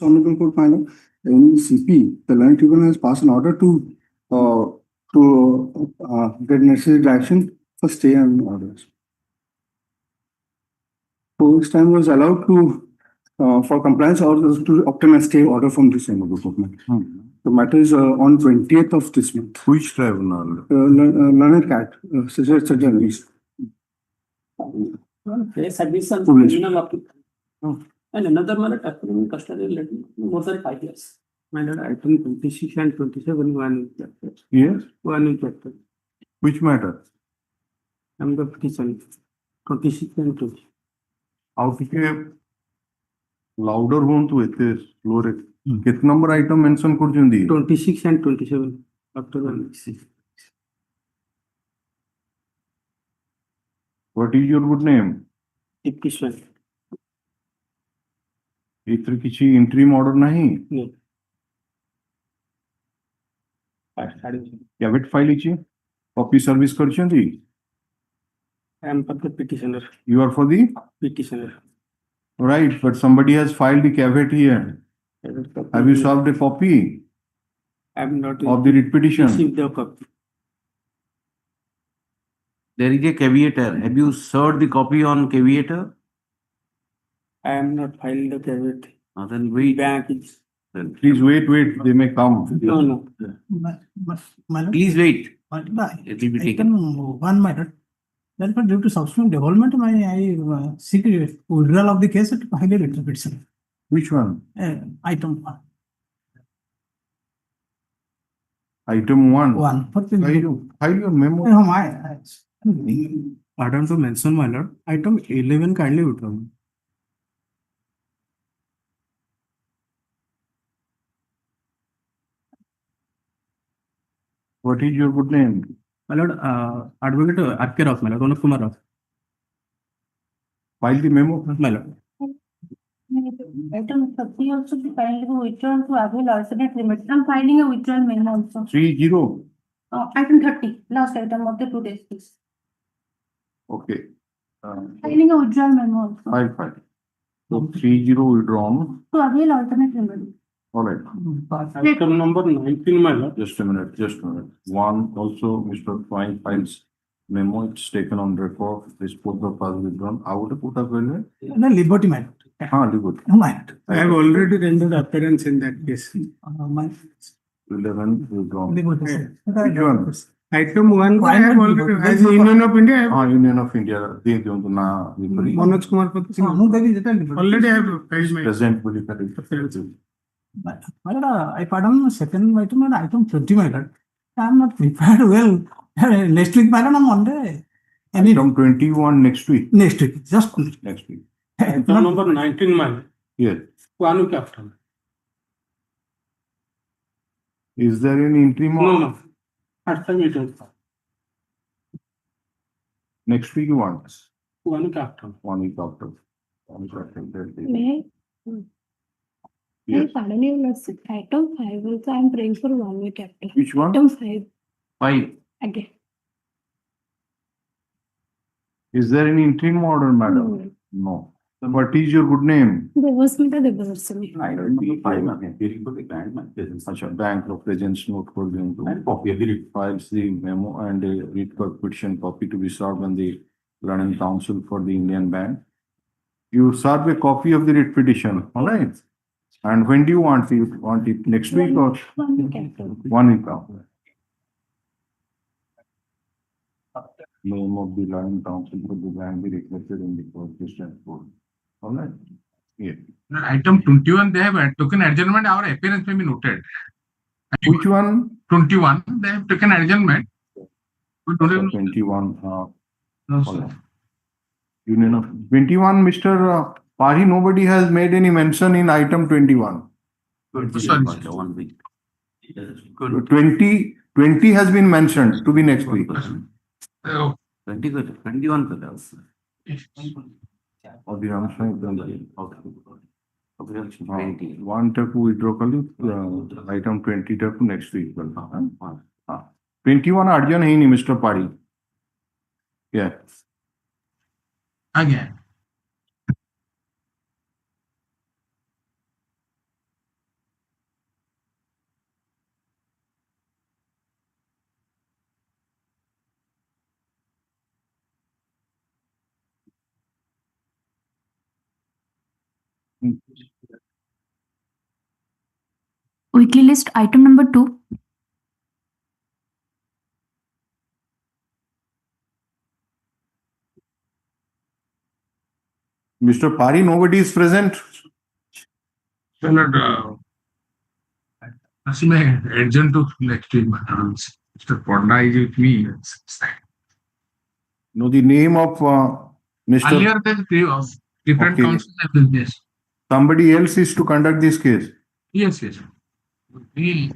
Honorable Court final. In CP, the Learning Tribunal has passed an order to get necessary action for stay and orders. So this time was allowed to for compliance or to obtain a stay order from this honorable court. The matter is on 20th of this month. Which tribunal? Learned Cat, Surgeries. Service and criminal application. And another matter, academic custody more than 5 years. My lord, item 26 and 27, one is captured. Yes. One is captured. Which matter? I'm the petition. 26 and 20. ଆଉ ଟିକେ ଲାଉଡର ହୁଅନ୍ତୁ ଏତେ ସ୍ଲୋରେ କେତେ number item mention କରୁଛନ୍ତି 26 and 27 October 6. What is your good name? Petition. ଏଥିରେ କିଛି interim order ନାହିଁ No. Caveat file ହେଇଛି କପି ସର୍ଭିସ କରିଛନ୍ତି I am for the petitioner. you are for the Petitioner. right but somebody has filed the caveat here have you served a copy I am not of the writ petition received the copy. There is a caveator. Have you served the copy on caveator? I am not filed the caveat. Then wait. Bank is. please wait they may come No, no. Please wait. It It will be taken. One matter. Therefore, due to subsequent development, I seek withdrawal of the case at highly written petition. which one Item one. item 1 One. file your memo Pardon to mention, my lord. Item 11 kindly withdraw. what is your good name My lord, Advocate R.K. Rao, my lord, Ronak Kumar Rao. file the memo My lord. Item 30 also be kindly withdrawn to avail alternate limit. I'm filing a withdrawal memo also. 30 Item 30, last item of the 2 days, please. okay Filing a withdrawal memo also. file so 30 withdrawn To avail alternate limit. all right Item number 19, my lord. just a minute one also Mr. Fine files memo it's taken on record this both of us withdrawn I would have put up well No, liberty matter. good My lord. I have already rendered appearance in that case. My 11 withdrawn liberty. which one Item 1, I Why have not already, liberty? as Union of India, I have Union of India they don't na Manoj Kumar Pati. Already Already I have filed my present will appearance. My lord, I pardon second item and item 20, my lord. I am not prepared well. Next week, my lord, on Monday. Any item 21 next week next week, just next week Item number 19, my lord. yes One week after. is there any interim No, or no. At time it is. next week you want 1 week after. 1 week after 1 week after May I? yes Pardon you, Lordship. Item 5 also I am praying for 1 week after. which one Item 5 Fine. again. is there any interim order madam no what is your good name Divorce में तो divorce में. अच्छा bank of presence note for them to copy of the files the memo and a writ petition copy to be served on the learning council for the Indian bank you serve a copy of the writ petition all right and when do you want it next week or 1 week after. 1 week after name of the learning council for the bank be reflected in the petition report all right yeah Item 21, they have taken adjournment. Our appearance may be noted. which one 21, they have taken adjournment. We don't have 21 no, hold on. Union of 21 Mr. Pari nobody has made any mention in item 21 sorry. 20 has been mentioned to be next week 21 colors. one taku withdraw kali item 20 taku next week 21 arjan hai ni Mr. Pari yeah Again. Weekly list item number 2. Mr. Pari, nobody is present. My lord, that's my agent to next week. Mr. Ponda is with me. No, the name of Mr. Earlier, there's different Okay. council have been there. Somebody else is to conduct this case. Yes, yes. He,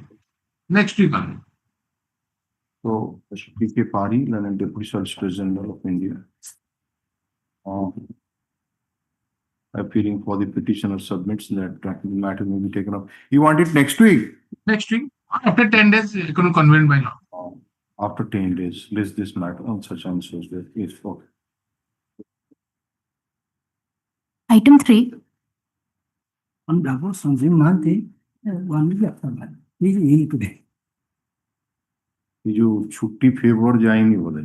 next week only. So, Mr. P.K. Pari, Lieutenant Deputy Solicitor General of India, appearing for the petitioner submits that the matter may be taken up. You want it next week? Next week, after 10 days, you can convene by law. After 10 days, list this matter on such and such day. Yes, okay. Item 3. On behalf of Sanjeev Mahanti, 1 week after that. He is ill today. ये जो छुट्टी favour जाएंगे बोले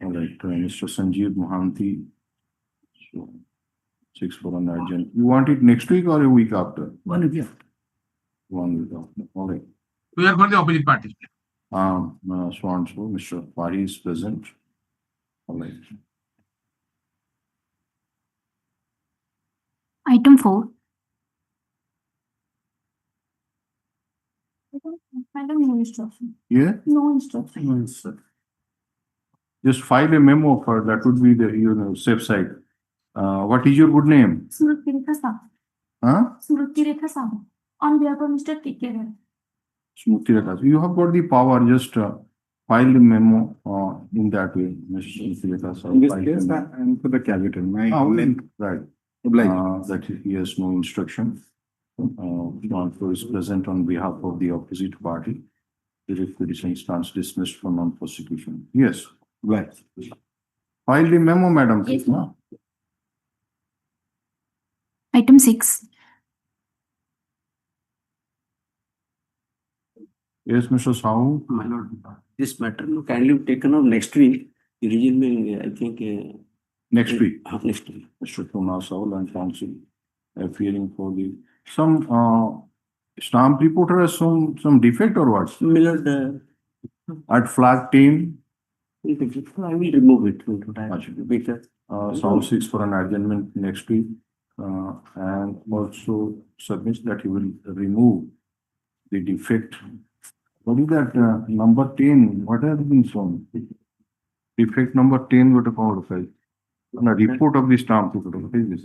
Mr. Sanjeev Mohanty, so 6 for an urgent. You want it next week or a week after? 1 week after. 1 week after. All right. We are for the opposite party. So and so, Mr. Pari is present. All right. Item 4. Madam, no instruction. Yeah, No instruction. yes, sir. Just file a memo for that would be the safe side. What is your good name? Smriti Rekha Sahu. Huh? Smriti Rekha Sahu. On behalf of Mr. T.K. Reddy. Smriti Rekha. You have got the power, just file the memo in that way, Mr. Smriti Rekha. In this case, I'm for the caveat. My Right. obliged. That he has no instruction. Transfer is present on behalf of the opposite party. The requisition stands dismissed for non-prosecution. Yes, obliged. File the memo, madam. Yes, please, ma'am. Item 6. Yes, Mr. Sahu. My lord, this matter no kindly taken up next week. The region may, I think, Next week, next week. Mr. Tuna Saul and council appearing for the some stamp reporter has some defect or what? My lord, At flag team, I will remove it. Because Saul seeks for an adjournment next week and also submits that he will remove the defect. What is that number 10? What has been shown? Defect number 10 would have called on a report of the stamp reporter. What is this?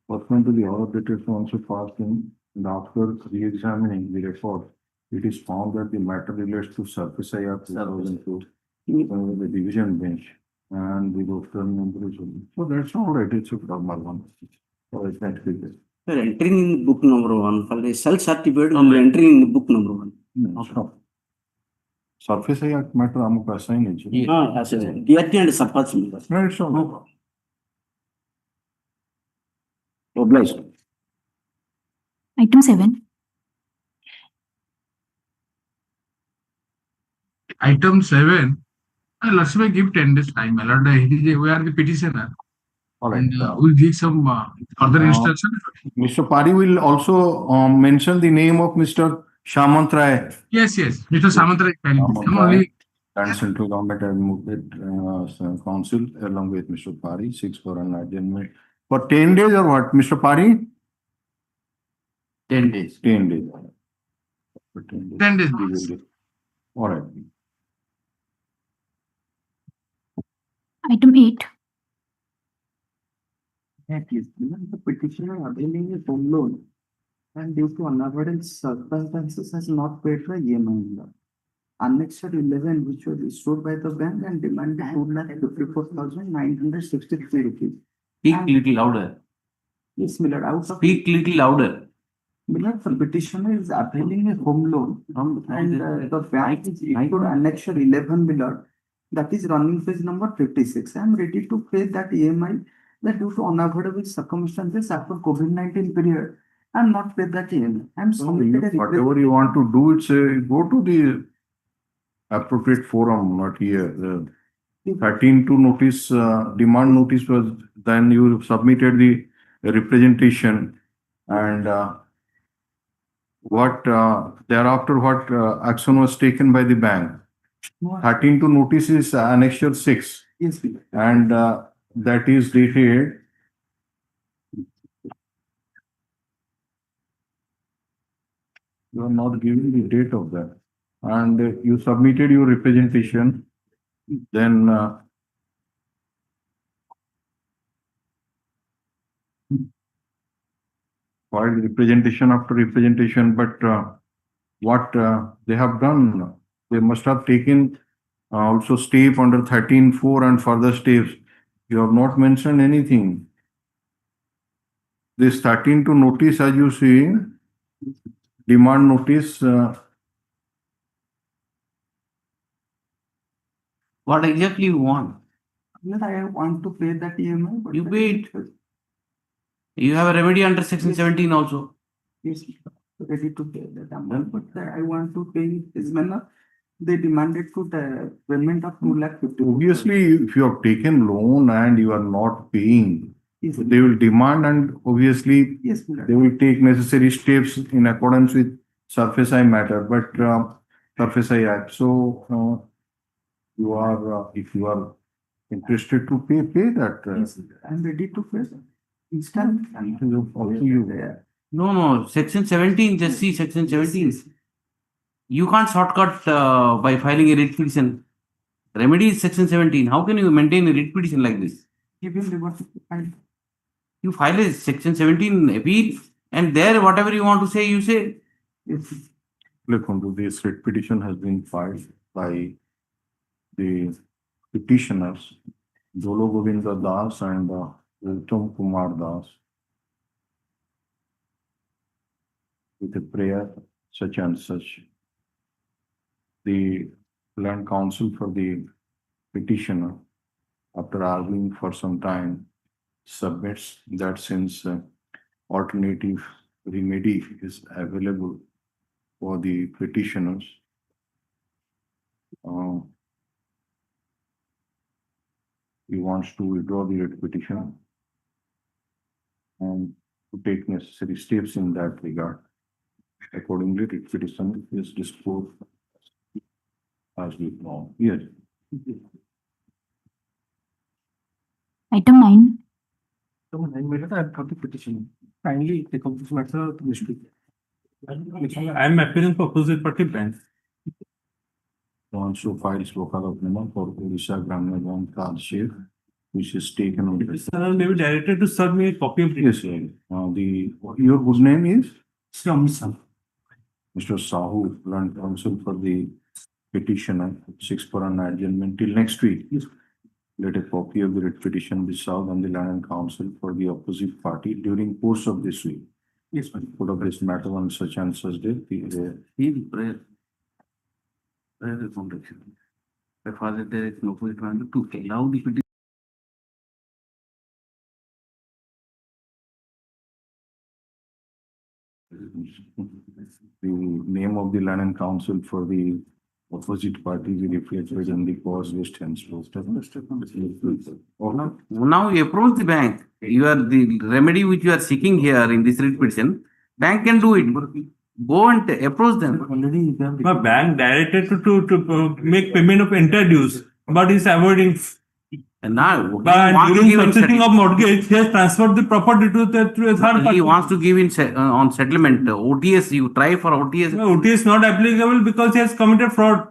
Pursuant to the order dated from also passed in, and after re-examining the record, it is found that the matter relates to Surface IR 2002, the division bench, and the doctor number is. So that's all right. It's a normal one. So it's not big. sir, entering in book number 1, for the self-certificate, I'm entering in book number 1. No. Surface IR matter I'm assigning it. Yes, sir. DRT and surpass me. No, it's all no. Obliged. Item 7. Item 7, let's say give 10 days time. My lord, we are the petitioner. All right. And we'll give some further instruction. Mr. Pari will also mention the name of Mr. Shamant Rai. Yes, yes. Mr. Samantara, only And Central Government Advocate Council along with Mr. Pari, 6 for an adjournment. For 10 days or what, Mr. Pari? 10 days. 10 days. For 10 days. 10 days. All right. Item 8. That is, the petitioner availing a home loan and due to unavoidable circumstances has not paid the EMI. Annexure 11, which was issued by the bank and demanded 2,54,963 rupees. Speak little louder. Yes, Miller, out of Speak little louder. Miller, the petitioner is availing a home loan and the bank is issued annexure 11, Miller. That is running page number 56. I am ready to pay that EMI that due to unavoidable circumstances after COVID-19 period, I am not paid that EMI. I am submitted a Whatever you want to do, it's go to the appropriate forum, not here. 13 to notice, demand notice was, then you submitted the a representation and what thereafter what action was taken by the bank. 13 to notice is annexure 6 Yes, my lord. and that is dated you are not giving the date of that and you submitted your representation then filed representation after representation, but what they have done, they must have taken also step under 13.4 and further steps. You have not mentioned anything. This 13 to notice, as you see, demand notice. What exactly you want? Yes, I want to pay that EMI. But You pay it. You have a remedy under section Yes. 17 also. Yes, ready to pay that amount, but I want to pay in this manner. They demanded to the payment of 2,50,000. Obviously, if you have taken loan and you are not paying, Yes, they will demand and obviously yes, my they lord. will take necessary steps in accordance with Surface I matter, but Surface I Act. So you are, if you are interested to pay that. Yes, I'm ready to pay that. Instant. Also you. No, section 17, just see section 17. Yes. You can't shortcut by filing a writ petition. Remedy is section 17. How can you maintain a writ petition like this? Give him the file. You file a section 17 appeal and there whatever you want to say, you say. Yes. Look, this writ petition has been filed by the petitioners, Dolo Govinda Das and Uttam Kumar Das, with a prayer such and such. The land counsel for the petitioner, after arguing for some time, submits that since alternative remedy is available for the petitioners, he wants to withdraw the writ petition and to take necessary steps in that regard. Accordingly, writ petition is disposed as we know. Yes. Item 9. So, I've got the petition. Kindly take up this matter to Mishra. I am appearing for opposite party bank. Also files local opinion for Orissa Gramya Bank hardship, which is taken on this. Sir, may be directed to serve me a copy of Yes, sir. Your good name is Mishra. Mr. Sahoo, land counsel for the petitioner, 6 for an adjournment till next week. Yes. Let a copy of the writ petition be served on the land counsel for the opposite party during course of this week. Yes, ma'am. Put up this matter on such and such day. See prayer. Prayer is foundation. By Father, there is no point to allow the petition. The name of the land and counsel for the opposite party will reflected in the cause list henceforth. Now you approach the bank. You are the remedy which you are seeking here in this writ petition. Bank can do it. Go and approach them. My bank directed to make payment of entire dues, but is avoiding. And now, But during subsetting of mortgage, he has transferred the property to a third party. he wants to give in on settlement. OTS, you try for OTS. No, OT is not applicable because he has committed fraud.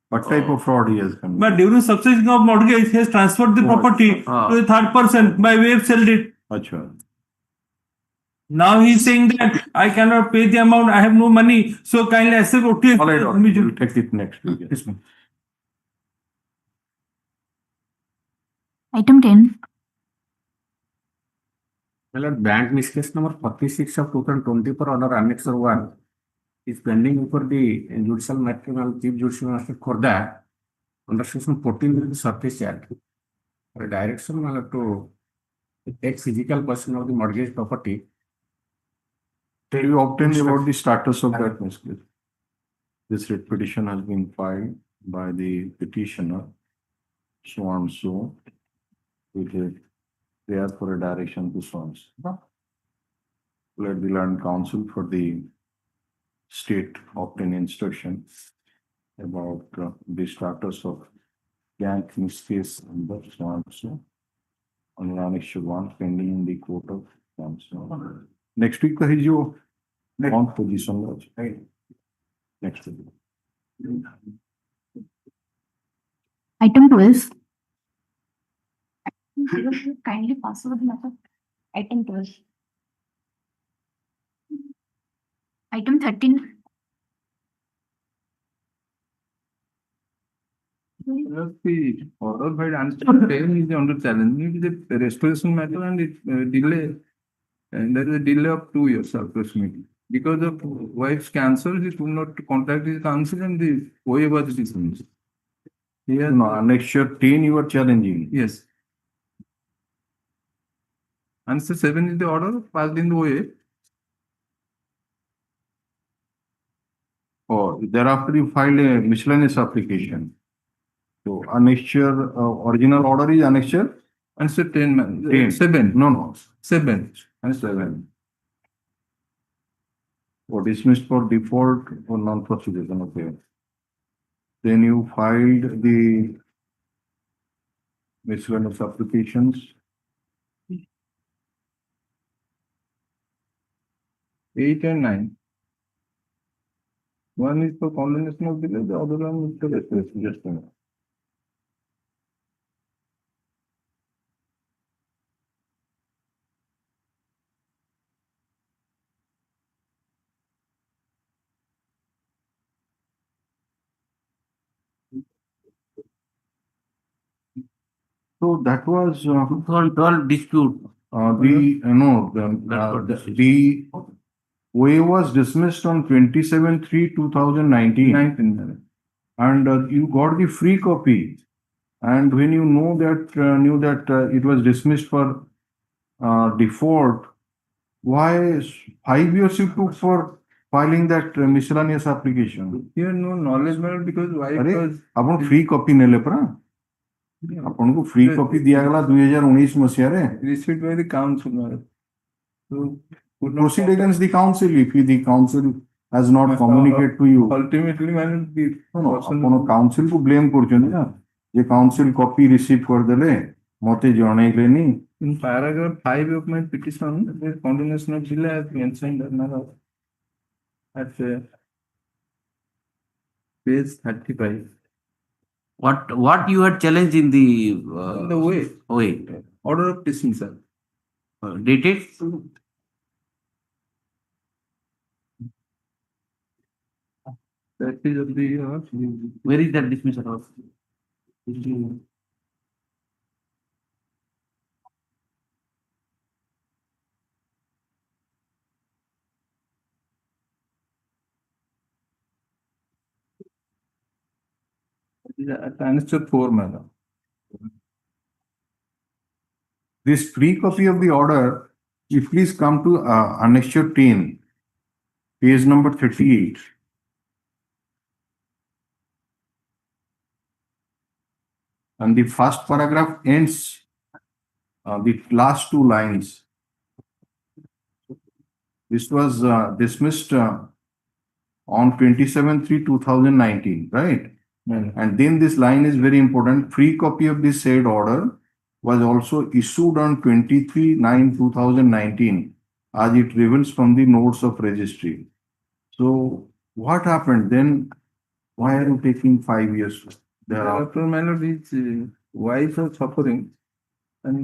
What type of fraud he has committed? But during subsetting of mortgage, he has transferred the property to a third person by way of sell it. Acha. Now he is saying that I cannot pay the amount, I have no money, so kindly accept OT. All right, we'll take it next week. Yes, ma'am. Item 10. Well, bank miscase number 46 of 2020 per order annexure 1 is pending before the judicial matrimonial chief judicial magistrate Khorda under section 14 of the Surface Act. For direction to take physical possession of the mortgage property. Tell you obtain about the status of that miscase. This writ petition has been filed by the petitioner, so and so, with a there for a direction to sons. Let the learned counsel for the state obtain instruction about the status of gang in this case number so on annexure 1 pending in the court of counsel. Next week is your on position. Next week. Item 12. Kindly pass over the matter. Item 12. Item 13. The order by answer is under challenge. It is a restoration matter and it delay. And there is a delay of 2 years approximately. Because of wife's cancer, he could not contact his counsel and the OA was dismissed. Here, no, annexure 10 you are challenging. Yes. Answer 7 is the order passed in the OA. Oh, thereafter you filed a miscellaneous application. So annexure, original order is annexure? Answer 10, 10. 7. No. 7. And 7. Or dismissed for default or non-procedural. Okay. Then you filed the miscellaneous applications. 8 and 9. One is for condemnation of delay, the other one is for restoration. Just a minute. So that was 12 dispute. the OA was dismissed on 27/3/2019. And you got the free copy. And when you knew that it was dismissed for default, why 5 years you took for filing that miscellaneous application? You have no knowledge about it because wife अरे was आपण free copy नेले परा आपनको free copy दिया गला 2019 मसीहारे received by the council. So could not proceed against the council if the council has not communicated to you. ultimately man the ଆପଣ council को blame କରୁଛନ୍ତି ନା ଯେ council copy receive କରିଦେଲେ ମତେ ଜଣେଇଲେନି. in paragraph 5 of my petition, the condemnation of delay has mentioned at page 35. What you had challenged in the The way OA? order of dismissal. Dated? That is of the Where is that dismissal of? answer 4 madam. This free copy of the order, if please come to annexure 10, page number 38. And the first paragraph ends the last 2 lines. This was dismissed on 27/3/2019, right? And then this line is very important. Free copy of this said order was also issued on 23/9/2019 as it reveals from the notes of registry. So what happened then? Why are you taking 5 years? Thereafter, my lord, his wife was suffering and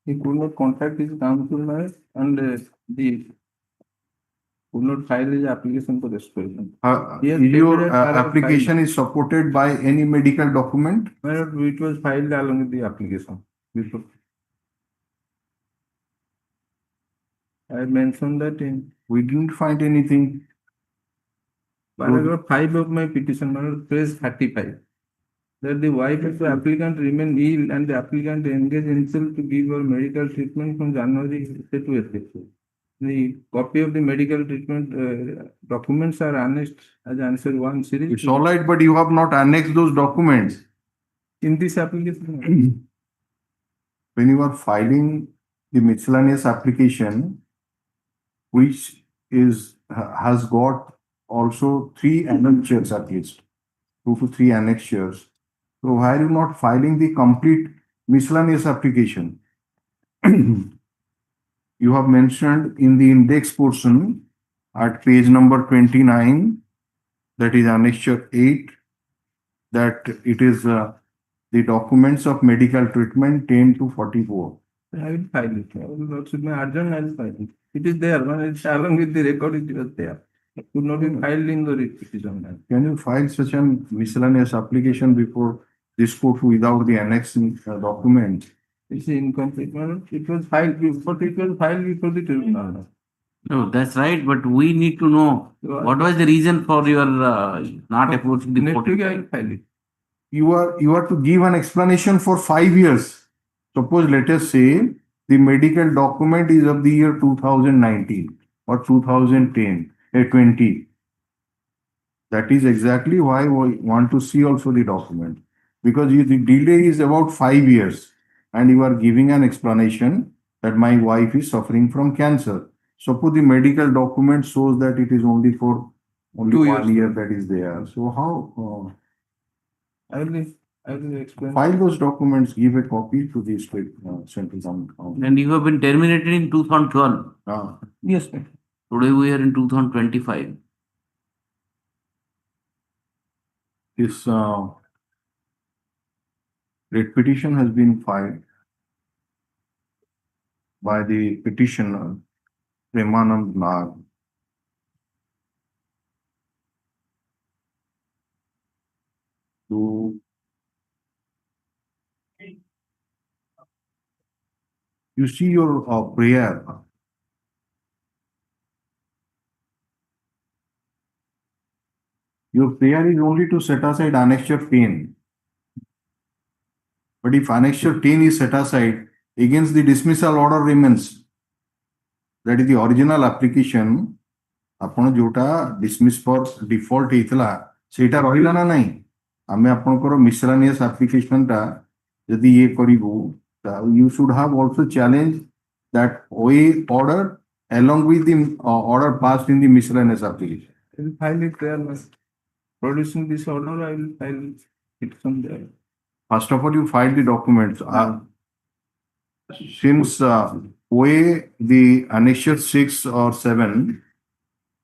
he could not contact his counsel and the could not file his application for restoration. Your application is supported by any medical document? My lord, it was filed along with the application. Before. I mentioned that We didn't find anything. paragraph 5 of my petition, my lord, page 35. That the wife of the applicant remained ill and the applicant engaged himself to give her medical treatment from January to April. The copy of the medical treatment documents are annexed as answer 1 series. It's all right, but you have not annexed those documents. In this application. When you are filing the miscellaneous application, which has got also 3 annexures at least, 2 to 3 annexures. So why are you not filing the complete miscellaneous application? You have mentioned in the index portion at page number 29, that is annexure 8, that it is the documents of medical treatment 10 to 44. I will file it. I will also my urgent. I will file it. It is there. When it's along with the record, it was there. It could not be filed in the petition. Can you file such a miscellaneous application before this court without the annexing document? It's incomplete. It was filed before. It was filed before the tribunal. No, that's right, but we need to know what was the reason for your not approaching the Next court. week I will file it. You are to give an explanation for 5 years. Suppose, let us say, the medical document is of the year 2019 or 2010, 20. That is exactly why we want to see also the document. Because the delay is about 5 years and you are giving an explanation that my wife is suffering from cancer. Suppose the medical document shows that it is only for only 2 1 years. year that is there. So how? I will explain. File those documents, give a copy to the state central government. Council. And you have been terminated in 2012. Yes, sir. Today we are in 2025. This writ petition has been filed by the petitioner Premanand Nag. To you see your prayer. Your prayer is only to set aside annexure 10. But if annexure 10 is set aside, against the dismissal order remains. That is the original application. आपण जोटा dismiss for default ହେଇଥିଲା ସେଇଟା ରହିଲା ନା ନାହିଁ ଆମେ ଆପଣଙ୍କର miscellaneous application ଟା ଯଦି ଇଏ କରିବୁ you should have also challenged that OA order along with the order passed in the miscellaneous application. I will file it there. Producing this order, I will file it from there. First of all, you file the documents. Since OA, the annexure 6 or 7,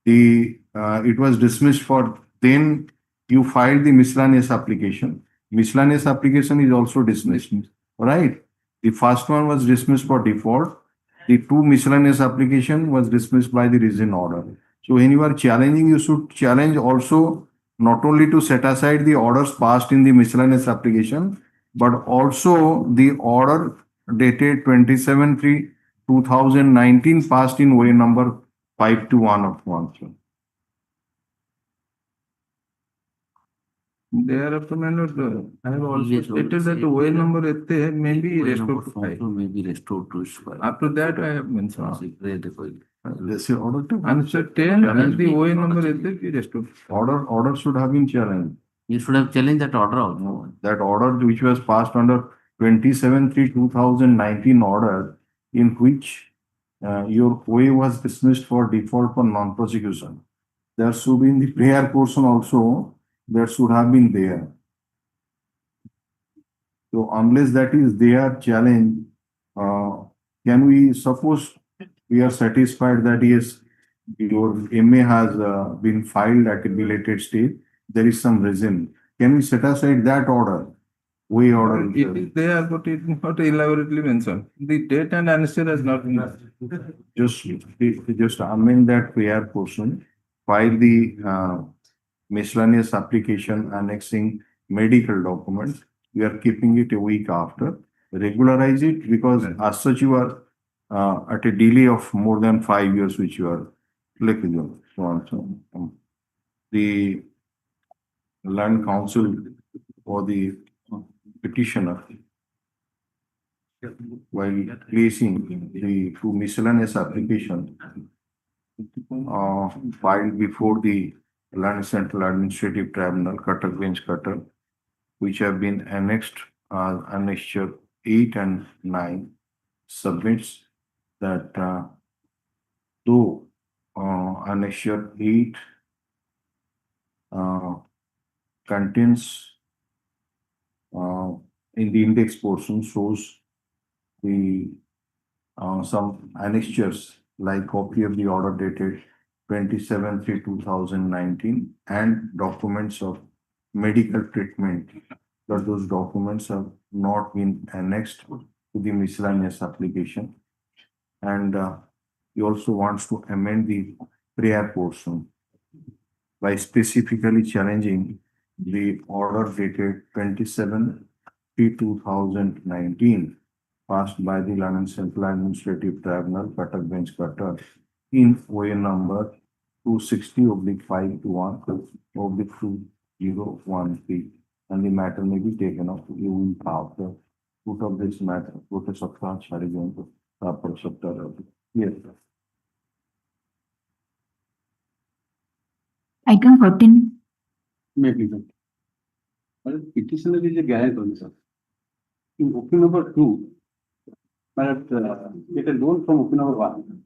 it was dismissed for, then you filed the miscellaneous application. Miscellaneous application is also dismissed, right? The first one was dismissed for default. The 2 miscellaneous application was dismissed by the reason order. So when you are challenging, you should challenge also not only to set aside the orders passed in the miscellaneous application, but also the order dated 27/3/2019 passed in OA number 521 of 1. Thereafter, my lord, I have also stated that the OA number may be restored to 5. May be restored to 5. After that, I have mentioned. Let's say order to Answer 10 and the OA number be restored. order should have been challenged. You should have challenged that order also. That order which was passed under 27/3/2019 order, in which your OA was dismissed for default for non-prosecution. There should be in the prayer portion also, that should have been there. So unless that is there challenge, can we suppose we are satisfied that yes, your MA has been filed at a belated stage, there is some reason. Can we set aside that order? OA order. It is there, but it is not elaborately mentioned. The date and answer has not been. Just amend that prayer portion, file the miscellaneous application annexing medical documents. We are keeping it a week after. Regularize it because as such you are at a delay of more than 5 years, which you are liquidating. So on. So the land council or the petitioner, while placing the 2 miscellaneous applications filed before the Land Central Administrative Tribunal, Cuttack Bench Cuttack, which have been annexed, annexure 8 and 9, submits that though annexure 8 contains in the index portion shows the some annexures like copy of the order dated 27/3/2019 and documents of medical treatment, but those documents have not been annexed to the miscellaneous application. And he also wants to amend the prayer portion by specifically challenging the order dated 27/3/2019 passed by the London Central Administrative Tribunal, Cuttack Bench, Cuttack, in OA number 260/521/2013, and the matter may be taken up. You will have the root of this matter, Protest of Yes. Item 14. Maybe. But petitioner is a guarantor, sir. In open number 2, but get a loan from open number 1.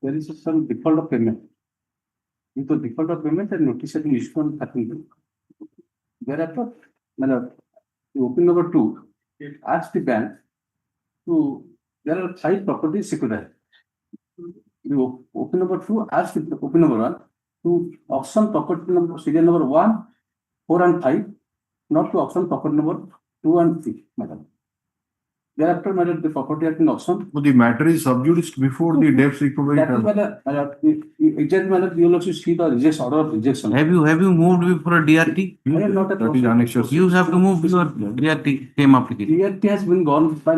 There is some default of payment. With the default of payment and notice has been issued on 13th. Thereafter, the open number 2, it asks the bank to, there are 5 properties securitized. The open number 2 asks the open number 1 to auction property number serial number 1, 4 and 5, not to auction property number 2 and 3, madam. Thereafter, madam, the property has been auctioned. So the matter is sub judice before the debt recovery. That is exactly, madam, you will also see the rejection, order of rejection. Have you moved before a DRT? I am not a That is annexure. You have to move before DRT same application. DRT has been gone by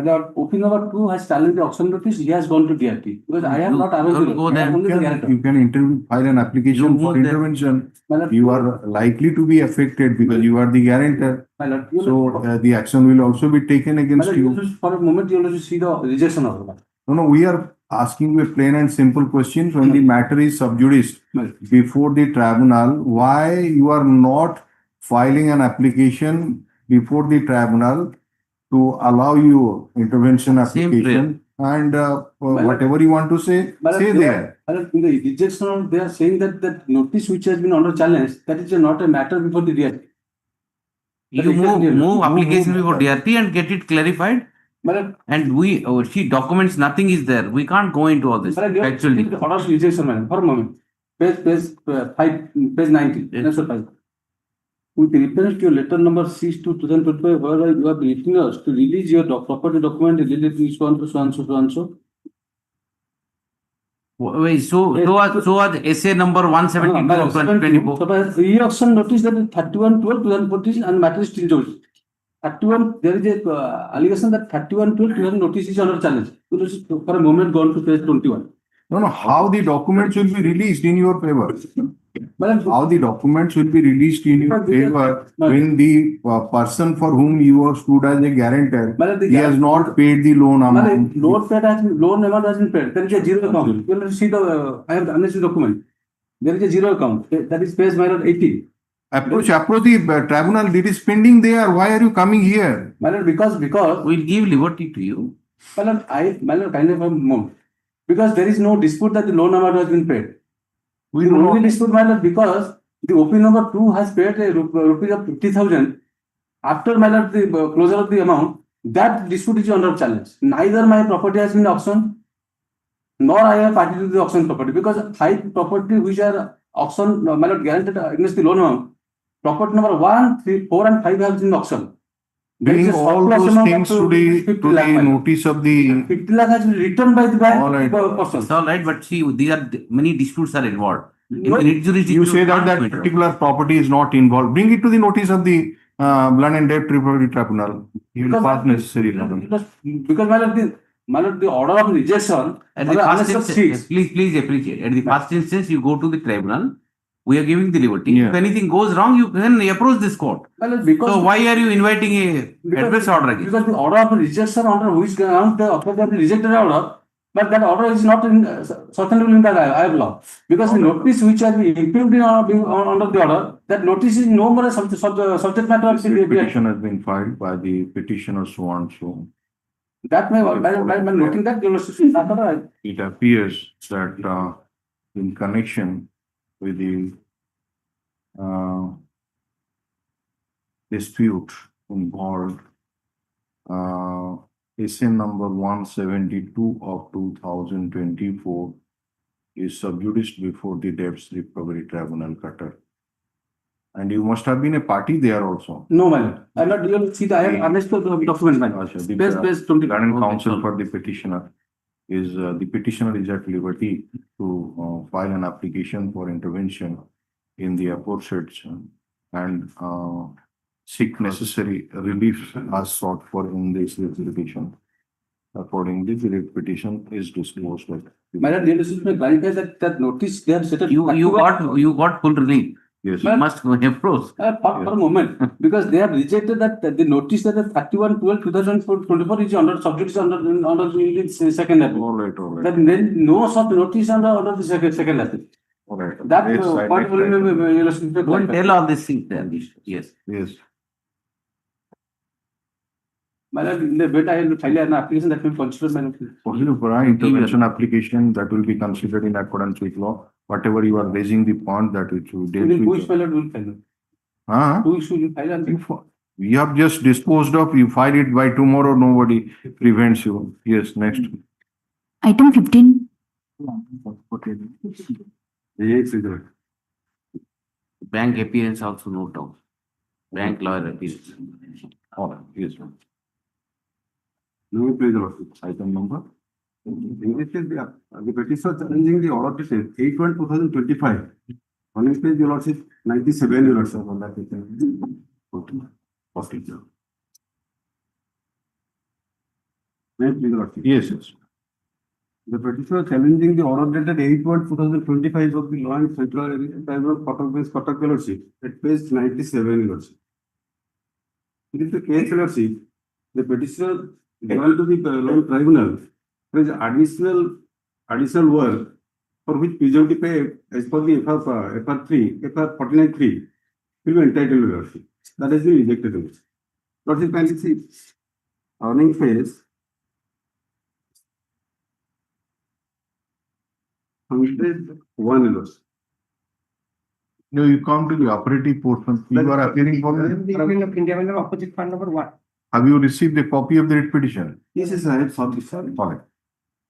the open number 2 has challenged the auction notice. He has gone to DRT because I am not available. Go I there. am only the guarantor. You can file an application You for move there. intervention. Madam, You are likely to be affected because you are the guarantor. madam, So the action will also be taken against madam, you. for a moment, you will also see the rejection order. No, we are asking you a plain and simple question. When the matter is sub judice before the tribunal, why you are not filing an application before the tribunal to allow you intervention application and whatever you want to say there. In the rejection order, they are saying that that notice which has been under challenge, that is not a matter before the DRT. You move application before DRT and get it clarified. Madam, And she documents, nothing is there. We can't go into all this. madam, you have Actually, seen the order of rejection, madam, for a moment. Page 90. Yes. That's what I. With reference to your letter number 6 to 2025, where you have written us to release your property document related to so and so. wait, so was essay number 172 of 2024. Re-auction notice that 31/12/2014 and matter is still judged. 31, there is a allegation that 31/12/2000 notice is under challenge. For a moment gone to page 21. No, how the documents will be released in your favor? Madam, How the documents will be released in your favor when the person for whom you are stood as a guarantor, Madam, the he has not paid the loan madam, amount. loan amount has been paid. There is a zero account. You will see the, I have annexed the document. There is a zero account. That is page 18. Approach the tribunal, it is pending there. Why are you coming here? Madam, because, We'll give liberty to you. madam, kind of a moment. Because there is no dispute that the loan amount has been paid. We The do only not, dispute, madam, because the OP number 2 has paid a rupees of 50,000 after, madam, the closure of the amount. That dispute is under challenge. Neither my property has been auctioned, nor I have party to the auction property, because 5 property which are auctioned, madam, guaranteed against the loan amount. Property number 1, 3, 4 and 5 have been auctioned. There is bring a all surplus those amount things up to the 50 lakh, madam. notice of the. 50 lakh has been returned by the bank. All right. Person. It's all right, but see, many disputes are involved. No, In jurisdiction, You say that can't that go into it. particular property is not involved. Bring it to the notice of the Blood and Debt Recovery Tribunal. You will pass necessary. Because madam, the order of rejection. At the order first annexed instance, 6. please appreciate. At the first instance, you go to the tribunal. We are giving the liberty. Yeah. If anything goes wrong, you can approach this court. Madam, because So why are you inviting a Because- adverse order again? Because the order of rejection under which ground the authority has rejected the order, but that order is not in sustainable in the I law. Because the notice which has been impugned under the order, that notice is no more a subject matter of the Petition has been filed by the petitioner so and so. That may, by noting that, your lordship, It appears that in connection with the dispute involved, SN number 172 of 2024 is sub judice before the Debts Recovery Tribunal, Qatar. And you must have been a party there also. no, my lord. I'm not, you see, I have understood the document, my lord. The Base 20. Learned counsel for the petitioner is, the petitioner is at liberty to file an application for intervention in the aforesaid and seek necessary relief as sought for in this litigation. Accordingly, the petition is disclosed. My lord, your lordship may clarify that notice they have set up. You got full relief. Yes. You must approach. For a moment, because they have rejected that the notice that the 31/12/2024 is under subject is under the second level. All right. Then no such notice under the second level. All right. That Yes, I point take will that. be your lordship may Don't clarify. tell all these things there. Yes. Yes. My lord, in the bit I will file an application that will be considered by the. Possible for an intervention application that will be considered in accordance with law. Whatever you are raising the point that it will deal Within 2 with. weeks, my lord, will file. Huh? 2 weeks you file and. We have just disposed of, you file it by tomorrow, nobody prevents you. Yes, next. Item 15. Yes, sir. Bank appearance also note down. Bank lawyer appearance. All right, yes, sir. No, please, your lordship. Item number? In this case, the petitioner challenging the order dated 8/1/2025. On this page, your lordship, 97, your lordship, on that page. Okay. Next, please, your lordship. Yes, yes. The petitioner challenging the order dated 8/1/2025 of the Law and Central Tribunal Kotak, your lordship, at page 97, your lordship. It is the case, your lordship, the petitioner joined to the Law Tribunal. There is additional work for which PGMT pay as per the FR 49(3) will be entitled to lordship. That has been rejected. Lordship, kindly see earning phase 101, lordship. No, you come to the operative portion. You are appearing for India opposite fund number 1. Have you received a copy of the writ petition? Yes, I have sorry, sorry. All right.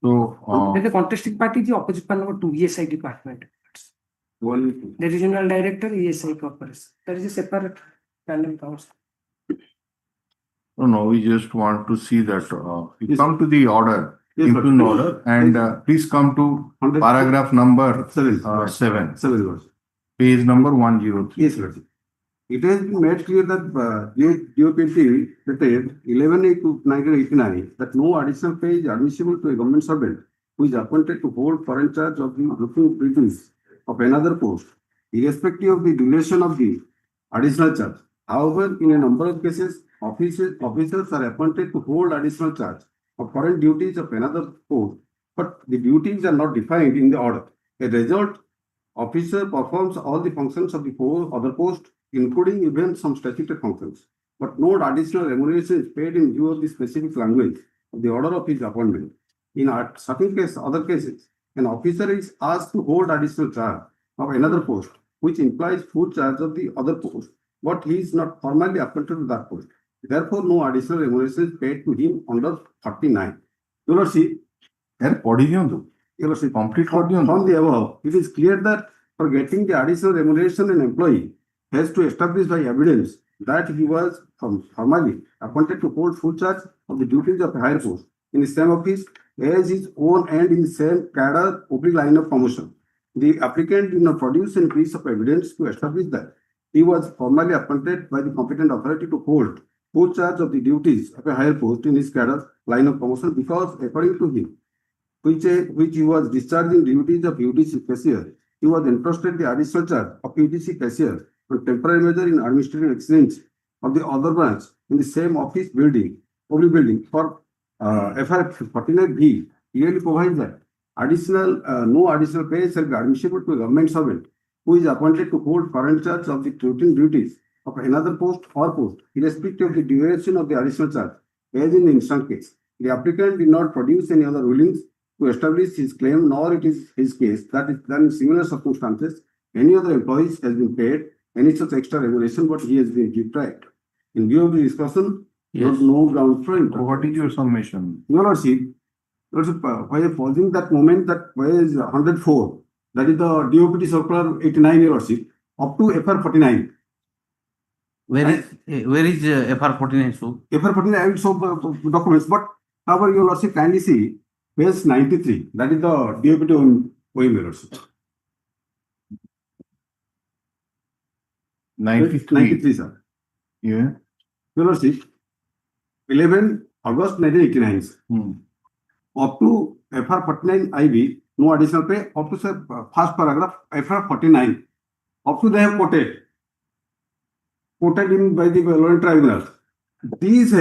So, The contesting party is the opposite fund number 2, ESI department. One, The regional director, ESI corporation. There is a separate random council. no, we just want to see that, you Yes. come to the order, Yes, impugn lordship. order, and please come to paragraph number 7, seven, lordship. page number 103. Yes, lordship. It has been made clear that DOPT dated 11/8/1989 that no additional pay is admissible to a government servant who is appointed to hold foreign charge of the routine duties of another post, irrespective of the duration of the additional charge. However, in a number of cases, officers are appointed to hold additional charge of foreign duties of another post, but the duties are not defined in the order. As a result, officer performs all the functions of the other post, including even some statutory functions, but no additional remuneration is paid in view of the specific language of the order of his appointment. In other cases, an officer is asked to hold additional charge of another post, which implies full charge of the other post, but he is not formally appointed to that post. Therefore, no additional remuneration is paid to him under 49. You will see, Complete from the above, it is clear that for getting the additional remuneration, an employee has to establish by evidence that he was formally appointed to hold full charge of the duties of a higher post in the same office as his own and in the same cadre line of promotion. The applicant did not produce any piece of evidence to establish that he was formally appointed by the competent authority to hold full charge of the duties of a higher post in his cadre line of promotion, because according to him, which he was discharging duties of UTC cashier, he was entrusted the additional charge of UTC cashier on temporary measure in administrative exchange of the other branch in the same office building, public building. For FR 49B clearly provides that no additional pay shall be admissible to a government servant who is appointed to hold current charge of the routine duties of another post or post, irrespective of the duration of the additional charge, as in the instant case. The applicant did not produce any other rulings to establish his claim, nor it is his case that is that in similar circumstances, any other employees has been paid any such extra remuneration, but he has been deprived. In view of the discussion, there was no ground for interpretation. What is your summation? Your Lordship, by pausing that moment, that is 104, that is the DOPT circular 89, Your Lordship, up to FR 49. Where is FR 49 so? FR 49, I will show documents, but however, Your Lordship, kindly see page 93, that is the DOPT OM, Your Lordship. 93. 93, sir. Yeah. Your Lordship, 11 August 1989. Hmm. Up to FR 49 IB, no additional pay, up to sir, first paragraph, FR 49. Up to they have quoted in by the Lorraine Tribunal. These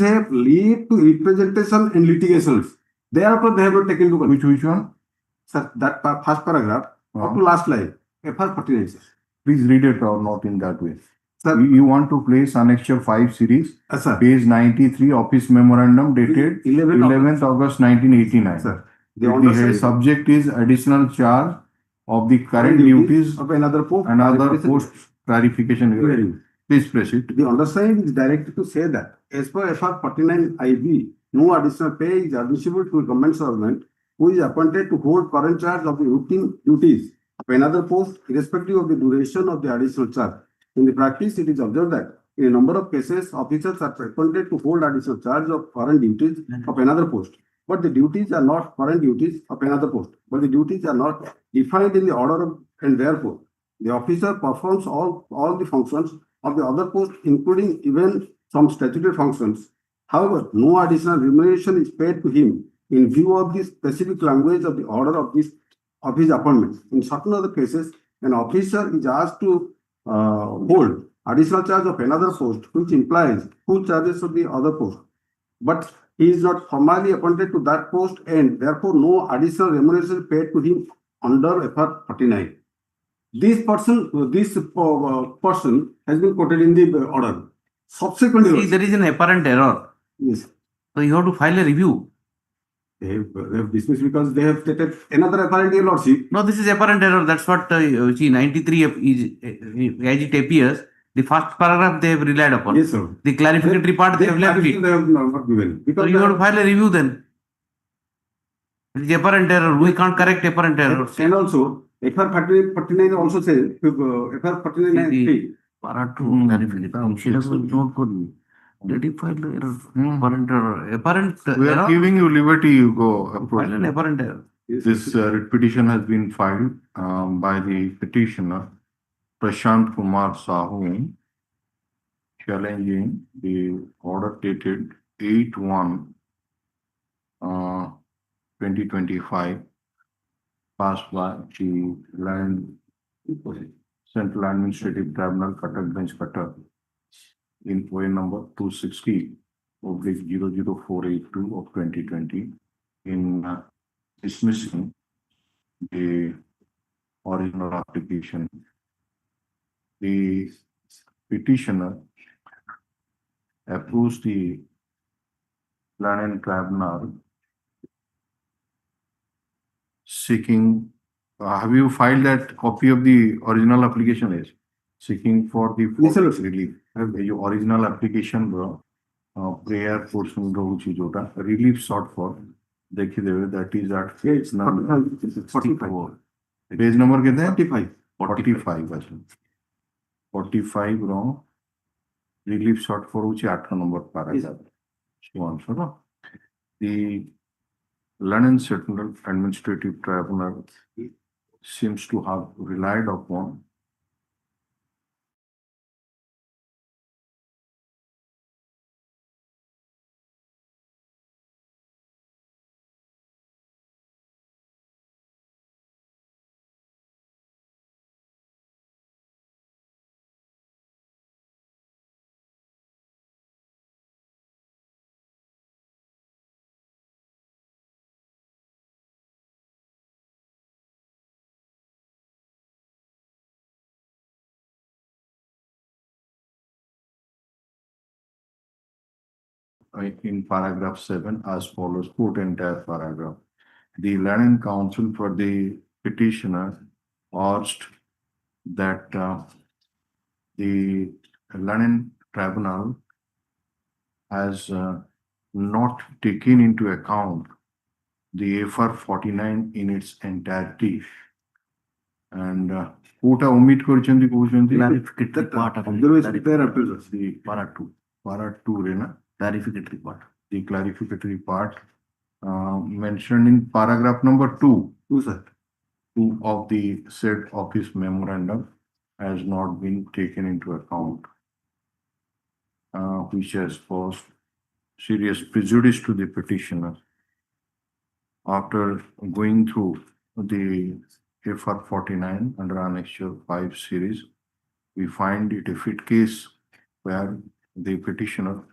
have lead to representation and litigations. Thereafter, they have not taken into Which one? sir, that first paragraph, up to last line, FR 49. Sir. Please read it or not in that way. Sir, You want to place Annexure 5 series, sir, page 93, office memorandum dated 11th August 1989. sir, The subject is additional charge of the current duties of another post clarification hearing. Please proceed. The undersigned is directed to say that as per FR 49 IB, no additional pay is admissible to a government servant who is appointed to hold current charge of the routine duties of another post, irrespective of the duration of the additional charge. In the practice, it is observed that in a number of cases, officers are appointed to hold additional charge of current duties of another post, but the duties are not current duties of another post, but the duties are not defined in the order of, and therefore, the officer performs all the functions of the other post, including even some statutory functions. However, no additional remuneration is paid to him in view of the specific language of the order of his appointment. In certain other cases, an officer is asked to hold additional charge of another post, which implies full charges of the other post. But he is not formally appointed to that post, and therefore no additional remuneration paid to him under FR 49. This person has been quoted in the order. Subsequently, See, there is an apparent error. yes, So you have to file a review. they have dismissed because they have stated another apparent, Your Lordship. No, this is apparent error. That's what see 93 is as it appears. The first paragraph they have relied upon. Yes, sir. The clarificatory part they have left it. They have not given. So Because you have to file a review then. It is apparent error. We can't correct apparent error. and also, FR 49 also says, FR 49 and 3. Para to clarificate. She does not good. Did he file error? Apparent error. Apparent We are error. giving you liberty, you go approach. File an apparent error. This writ petition has been filed by the petitioner Prashant Kumar Sahu, challenging the order dated 8/1 2025 passed by the Central Administrative Tribunal Cuttack Bench Cuttack in OA number 260/00482 of 2020 in dismissing the original application. The petitioner approves the Land and Tribunal seeking, have you filed that copy of the original application is seeking for the Yes, sir. relief? Your original application, prayer portion relief sought for, that is at It's number 45. page number कितने 45. 45 अच्छा 45 relief sought for which 8 number paragraph. So no, the Land and Settlement Administrative Tribunal seems to have relied upon in paragraph 7 as follows, quote entire paragraph. The Learned Counsel for the petitioner urged that the Learned Tribunal has not taken into account the FR 49 in its entirety. And quota omit করেছেন কৌশন্তি Clarificatory part of it. the para 2 রে না Clarificatory part. the clarificatory part mentioned in paragraph number 2 of the said office memorandum has not been taken into account, which has caused serious prejudice to the petitioner. After going through the FR 49 under Annexure 5 series, we find it a fit case where the petitioner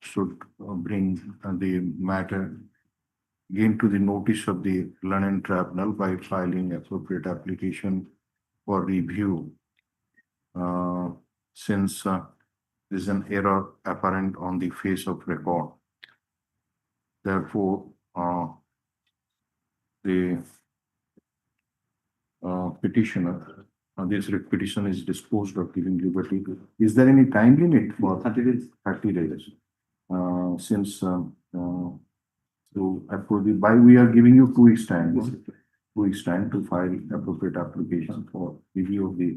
should bring the matter again to the notice of the Learned Tribunal by filing appropriate application for review, since there is an error apparent on the face of record. Therefore, the petitioner, this petition is disposed of giving liberty. Is there any time limit for 30 days? 30 days. Since to approve the, by we are giving you 2 weeks time, 2 weeks time to file appropriate application for review of the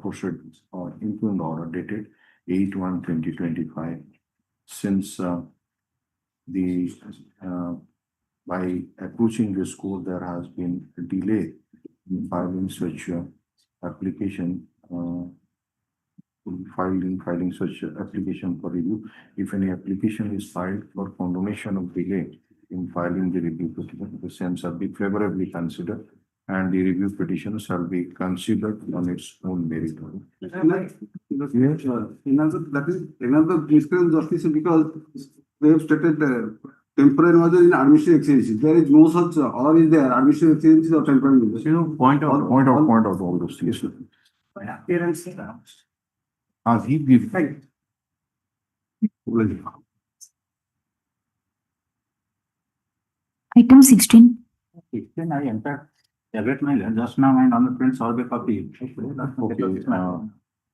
proceedings or interim order dated 8/1/2025. Since the by approaching this court, there has been a delay in filing such application, filing such application for review. If any application is filed for condonation of delay in filing the review petition, the same shall be favorably considered and the review petition shall be considered on its own merit. That is another miscarriage of justice because they have stated temporary measure in admission exigency. There is no such or is there admission exigency or temporary measure. Point out all those things. Appearance. He give. Item 16. I entered every my just now and on the print survey copy.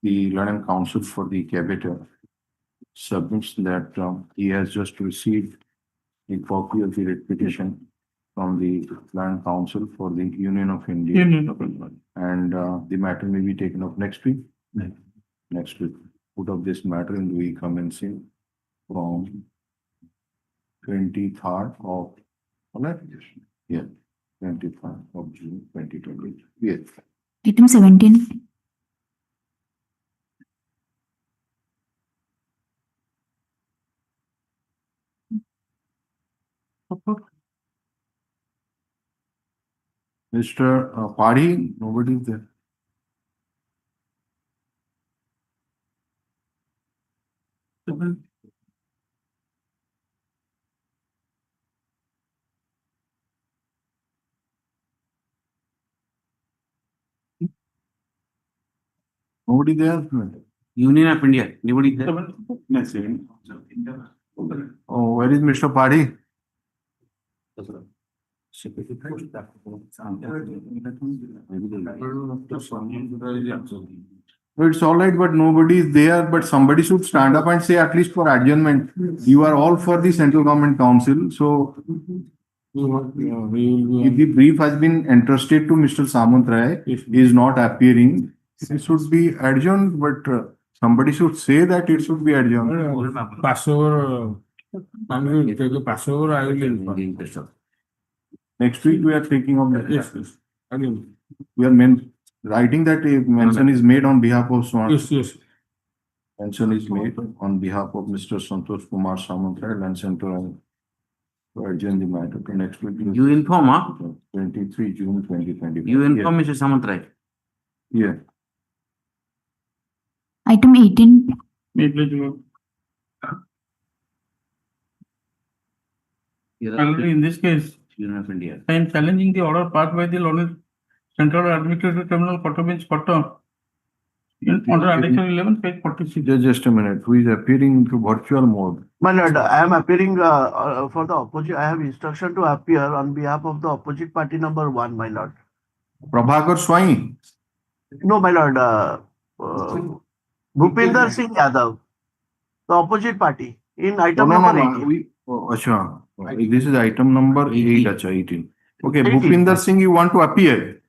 The Learned Counsel for the cabinet submits that he has just received a copy of the writ petition from the Learned Counsel for the Union of India. And the matter may be taken up next week. Next week, put up this matter in the week commencing from 23rd of, yeah, 23rd of June 2020. Yes. Item 17. Mr. Padi, nobody is there. Nobody there? Union of India, anybody there? Oh, where is Mr. Padi? It's all right, but nobody is there, but somebody should stand up and say at least for adjournment. You are all for the Central Government Council, so if the brief has been entrusted to Mr. Samantrae, he is not appearing, it should be adjourned, but somebody should say that it should be adjourned. Passover, I will take a Passover, I will inform. Next week we are taking up the. Yes, again. We are writing that a mention is made on behalf of. Yes. Mention is made on behalf of Mr. Santosh Kumar Samantrae and Central. To adjourn the matter to next week. You inform, huh? 23 June 2020. You inform Mr. Samantrae. Yeah. Item 18. In this case, Union of India. I am challenging the order passed by the Central Administrative Tribunal, Kottayam, Under Article 11, page 46. Just a minute, who is appearing to virtual mode? My lord, I am appearing for the opposite. I have instruction to appear on behalf of the opposite party number 1, my lord. Prabhakar Swai. No, my lord. Bhupinder Singh Yadav, the opposite party, in item number 18. Acha. This is item number 8, acha, 18. Okay, 18. Bhupinder Singh, you want to appear?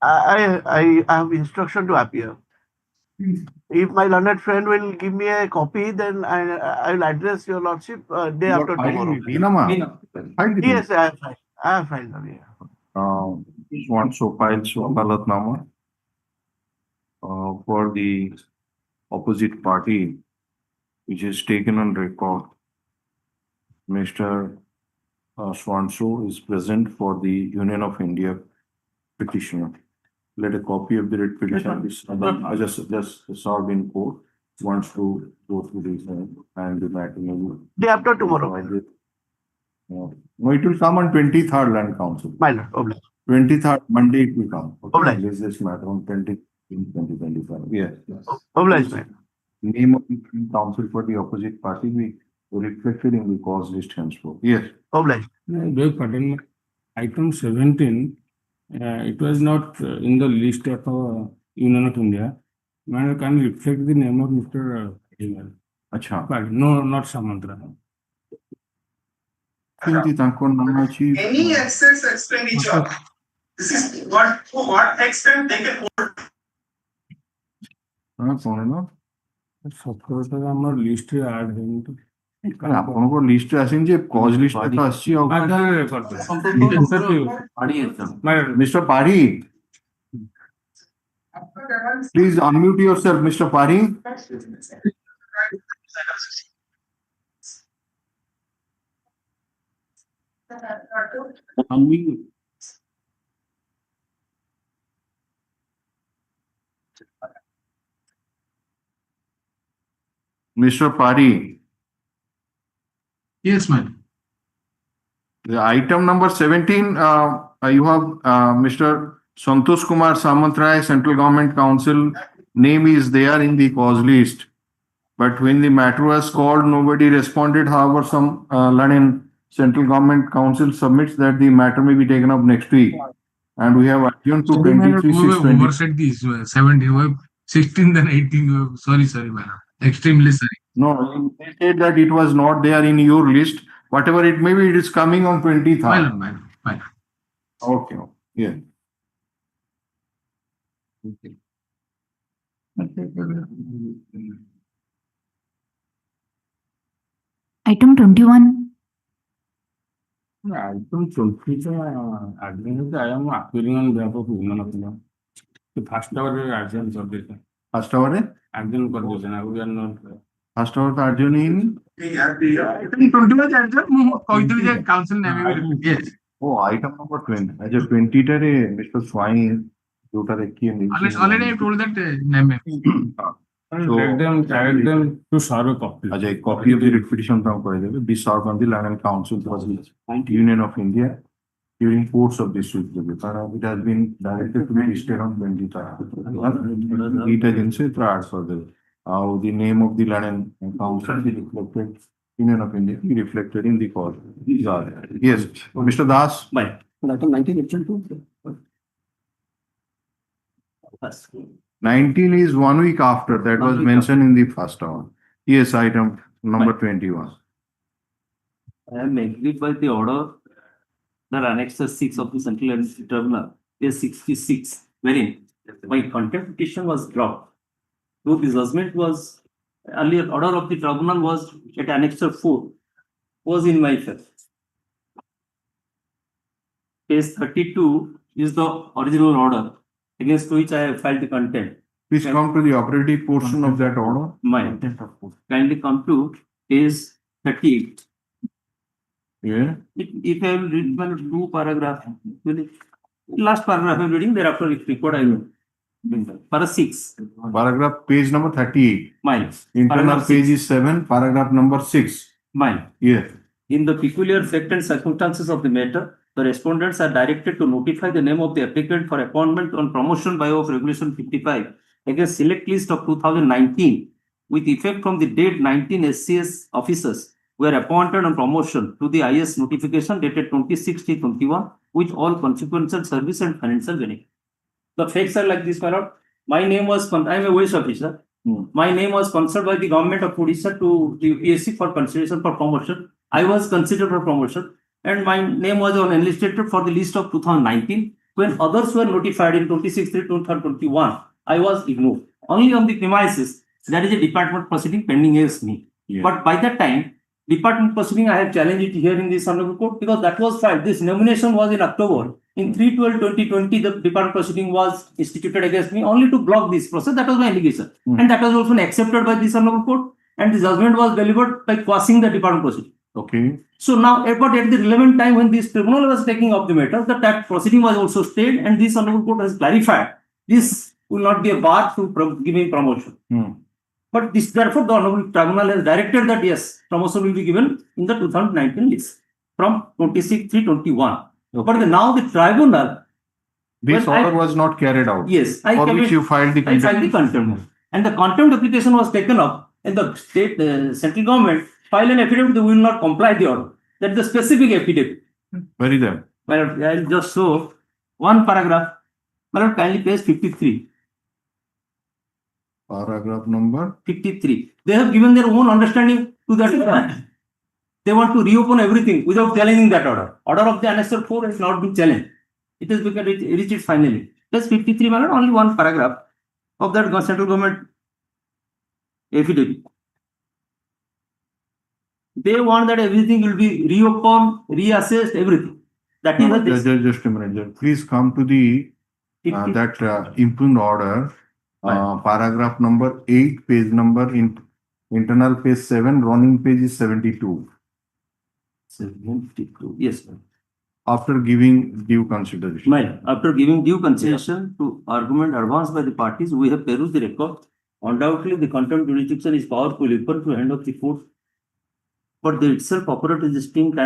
I have instruction to appear. If my learned friend will give me a copy, then I will address your lordship day after tomorrow. Yes, I have filed. One so filed Wakalatnama for the opposite party, which is taken on record. Mr. Swanso is present for the Union of India petitioner. Let a copy of the writ petition be just served in court. Wants to go through this and the matter. Day after tomorrow. No, it will come on 23rd Land Council. My lord, obliged. 23rd Monday it will come. Obliged. This is this matter on 2025. Yes. Obliged, man. Name of the council for the opposite party we reflected in the cause list henceforth. Yes. Obliged. Item 17, it was not in the list of Union of India. Man, can reflect the name of Mr. Acha. No, not Samantra. Any excess expenditure, this is what to what extent they can hold. আমার লিস্টে add হয়নি তো ଆପଣଙ୍କ list ଆସିନି ଯେ cause list ତ ଆସିଛି ଆଉ mister Padhi please unmute yourself mister Padhi Mr. Pari. Yes, ma'am. The item number 17, you have Mr. Santosh Kumar Samantrai, Central Government Council. Name is there in the cause list. But when the matter was called, nobody responded. However, some learning Central Government Council submits that the matter may be taken up next week. And we have adjourned to 23/6/20. Overset these 17, 16, then 18. Sorry, madam. Extremely sorry. No, they said that it was not there in your list. Whatever it may be, it is coming on 23rd. Fine. Okay. Yeah. Okay. Item 21. Item 20, I am appearing on behalf of Union of India. The first hour adjourn for this. First hour? Adjourn for this, and we are not. First hour to adjourn in? Item 21 adjourn. Council name. Yes. Oh, item number 20. As a 20 tare, Mr. Swine, already I told that name. Let them direct them to serve a copy. As a copy of the writ petition be served on the Land and Council for the Union of India during course of this week. It has been directed to be listed on 23rd. It agency for the name of the Land and Council be reflected, Union of India be reflected in the cause. These are there. Yes, Mr. Das. Bye. Item 19, action 2. 19 is 1 week after, that was mentioned in the first hour. Yes, item number 21. I am agreed by the order that Annexure 6 of the Central Administrative Tribunal, is 66, wherein my contempt petition was dropped. Though the judgment was, earlier order of the tribunal was at Annexure 4, was in my favor. Case 32 is the original order against which I have filed the contempt. Please come to the operative portion of that order. Kindly come to case 38. Yeah. If I will read one or two paragraph, last paragraph I am reading, thereafter if record I will. Paragraph 6. Paragraph page number 38. Mine. Internal page is 7, paragraph number 6. Mine. Yeah. In the peculiar fact and circumstances of the matter, the respondents are directed to notify the name of the applicant for appointment on promotion by of Regulation 55 against select list of 2019 with effect from the date 19 SCS officers were appointed on promotion to the IS notification dated 26/21 with all consequential service and financial benefit. The facts are like this, my lord. My name was, I am a wage officer. My name was considered by the government of Odisha to the UPSC for consideration for promotion. I was considered for promotion and my name was enlisted for the list of 2019. When others were notified in 26/3/2021, I was ignored. Only on the premises, there is a department proceeding pending against me. Yeah. But by that time, department proceeding, I have challenged it here in this honorable court because that was filed. This nomination was in October. In 3/12/2020, the department proceeding was instituted against me only to block this process. That was my allegation. And that was also accepted by this honorable court. And the judgment was delivered by quashing the department proceeding. Okay. So now, but at the relevant time when this tribunal was taking up the matter, that proceeding was also stayed and this honorable court has clarified this will not be a bar to giving promotion. But this, therefore, the honorable tribunal has directed that yes, promotion will be given in the 2019 list from 26/3/21. But now the tribunal. This order was not carried out. Yes, for which you filed the contempt. I filed the contempt. And the contempt application was taken up and the state, central government filed an affidavit that will not comply the order. That is the specific affidavit. Very there. Well, I'll just show one paragraph. Well, kindly page 53. Paragraph number 53. They have given their own understanding to that. They want to reopen everything without challenging that order. Order of the Annexure 4 has not been challenged. It has become reached finally. Page 53, my lord, only one paragraph of that central government affidavit. They want that everything will be reopened, reassessed, everything. That is what just a minute. Please come to the that impugned order. Paragraph number 8, page number in internal page 7, running page is 72. 72. Yes, ma'am. After giving due consideration. After giving due consideration to argument advanced by the parties, we have perused the record. Undoubtedly, the contempt jurisdiction is powerful equal to hand of the court, but they itself operate as a distinct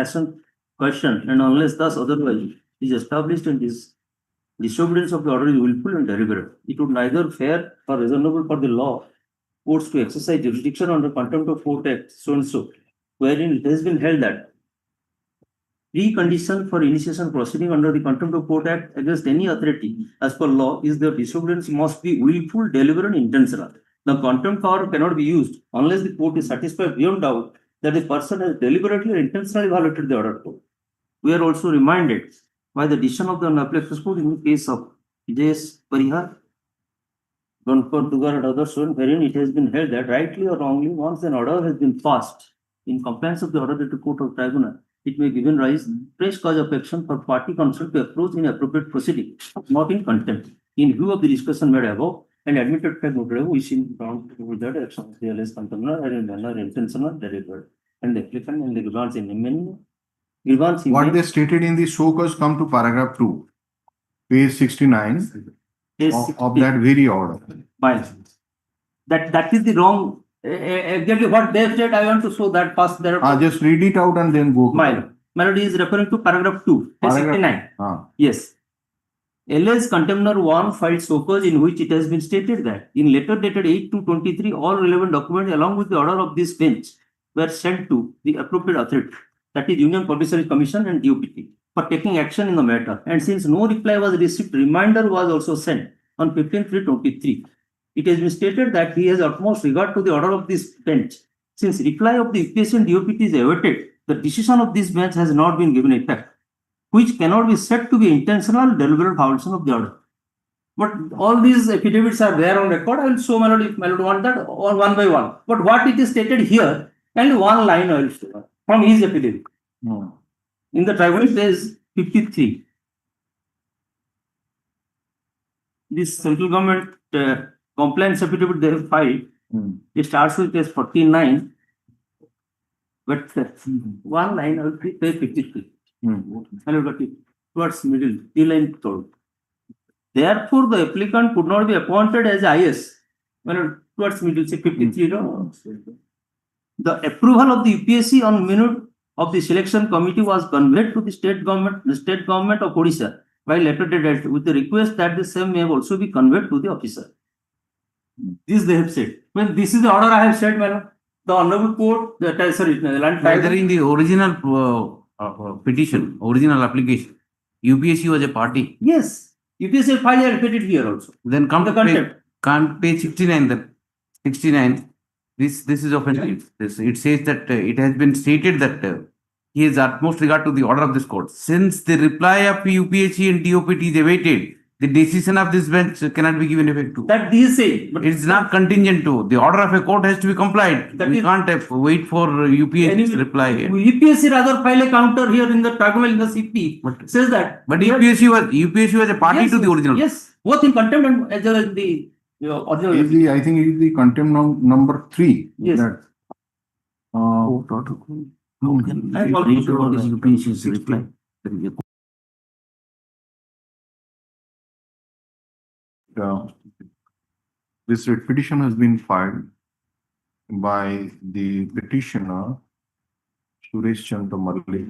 question, and unless thus otherwise is established and is disobedience of the order is willful and deliberate, it would neither fair or reasonable for the law courts to exercise jurisdiction under Contempt of Court Act so and so, wherein it has been held that precondition for initiation proceeding under the Contempt of Court Act against any authority as per law is that disobedience must be willful, deliberate, and intentional. The contempt power cannot be used unless the court is satisfied beyond doubt that the person has deliberately or intentionally violated the order. We are also reminded by the decision of the Honorable Court in the case of J.S. Parihar, Gunpur Dugar and others, wherein it has been held that rightly or wrongly, once an order has been passed in compliance of the order of the court or tribunal, it may give rise fresh cause of action for party counsel to approach in appropriate proceeding, not in contempt. In view of the discussion made above and admitted fact noted, we seem bound to do that action realized contempt and manner intentional deliberate and the applicant and the grievance in amendment. What they stated in the show cause come to paragraph 2, page 69 of that very order. That is the wrong. Exactly what they said. I want to show that first. There. Just read it out and then go. Melody is referring to paragraph 2, page 69. Yes. Alleged contemptor 1 filed show cause in which it has been stated that in letter dated 8/2/23, all relevant documents along with the order of this bench were sent to the appropriate authority, that is Union Public Service Commission and DOPT, for taking action in the matter. And since no reply was received, reminder was also sent on 15/3/23. It has been stated that he has utmost regard to the order of this bench. Since reply of the UPSC and DOPT is awaited, the decision of this bench has not been given effect, which cannot be said to be intentional, deliberate violation of the order. But all these affidavits are there on record. I will show Melody if Melody want that one by one. But what it is stated here, and one line I will show from his affidavit. In the tribunal page 53. This central government compliance affidavit they have filed. It starts with page 49. But one line I will page 53. I will got it towards middle, line third. Therefore, the applicant could not be appointed as IS. Well, towards middle, say 53. The approval of the UPSC on minute of the selection committee was conveyed to the state government of Odisha by letter dated with the request that the same may also be conveyed to the officer. This they have said. When this is the order I have said, madam, the honorable court, the land Whether in the original petition, original application, UPSC was a party. Yes, UPSC file I repeated here also. Then come The to page, contempt. come page 69 then. 69. This is offensive. It says that it has been stated that he has utmost regard to the order of this court. Since the reply of UPSC and DOPT is awaited, the decision of this bench cannot be given effect to. That this say, but It's not contingent to. The order of a court has to be complied. That We is- can't wait for UPSC's reply here. UPSC rather file a counter here in the tribunal in the CP. But- Says that. But Here- UPSC was a party Yes, to the original. Yes, both in contempt and as well as the original. Is the, I think it is the contempt number 3. Yes. That, How can I read about this UPSC's reply? this writ petition has been filed by the petitioner Suresh Chandra Malli,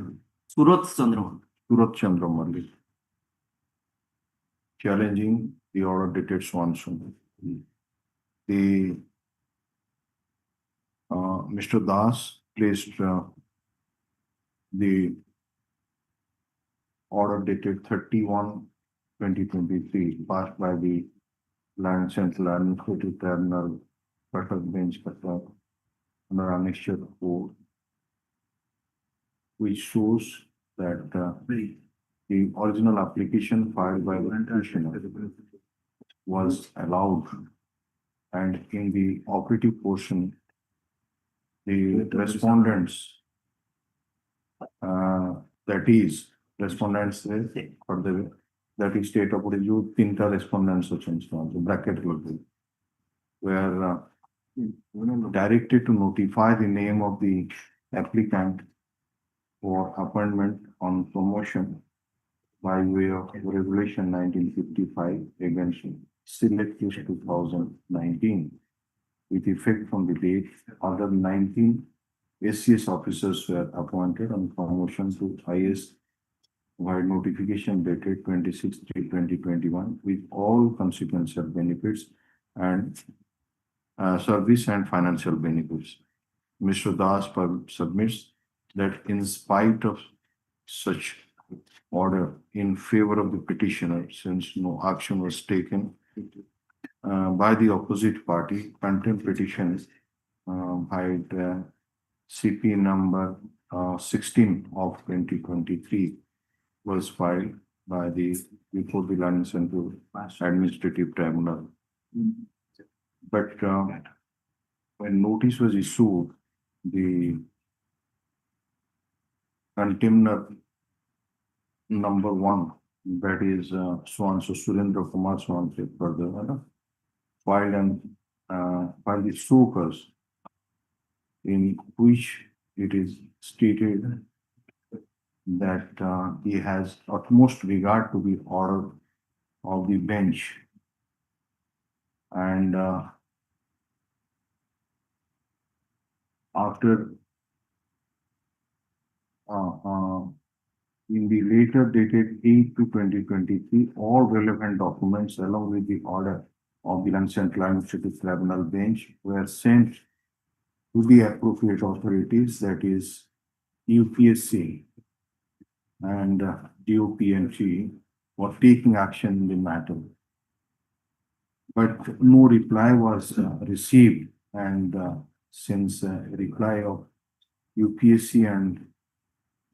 Surat Chandraman. Surat Chandra Malli, challenging the order dated so and so. The Mr. Das placed the order dated 31/2023 passed by the Land Central Administrative Tribunal, Cuttack Bench, Cuttack, under Annexure 4, which shows that the original application filed by the petitioner was allowed, and in the operative portion, the respondents, that is, respondents for the that is state of origin, tinta respondents bracket were directed to notify the name of the applicant for appointment on promotion by way of Regulation 1955 against Select 2019, with effect from the date other 19 SCS officers were appointed on promotion to IS by notification dated 26/3/2021 with all consequential benefits and service and financial benefits. Mr. Das submits that in spite of such order in favor of the petitioner, since no action was taken by the opposite party, contempt petition by CP number 16 of 2023 was filed by the before the Land Central Administrative Tribunal. But when notice was issued, the contemner number 1, that is so-and-so Surendra Kumar so-and-so further, filed the suit in which it is stated that he has utmost regard to the order of the bench, and after in the later dated 8/2/2023, all relevant documents along with the order of the Land Central Administrative Tribunal bench were sent to the appropriate authorities, that is UPSC and DOPNG, for taking action in the matter. But no reply was received, and since a reply of UPSC and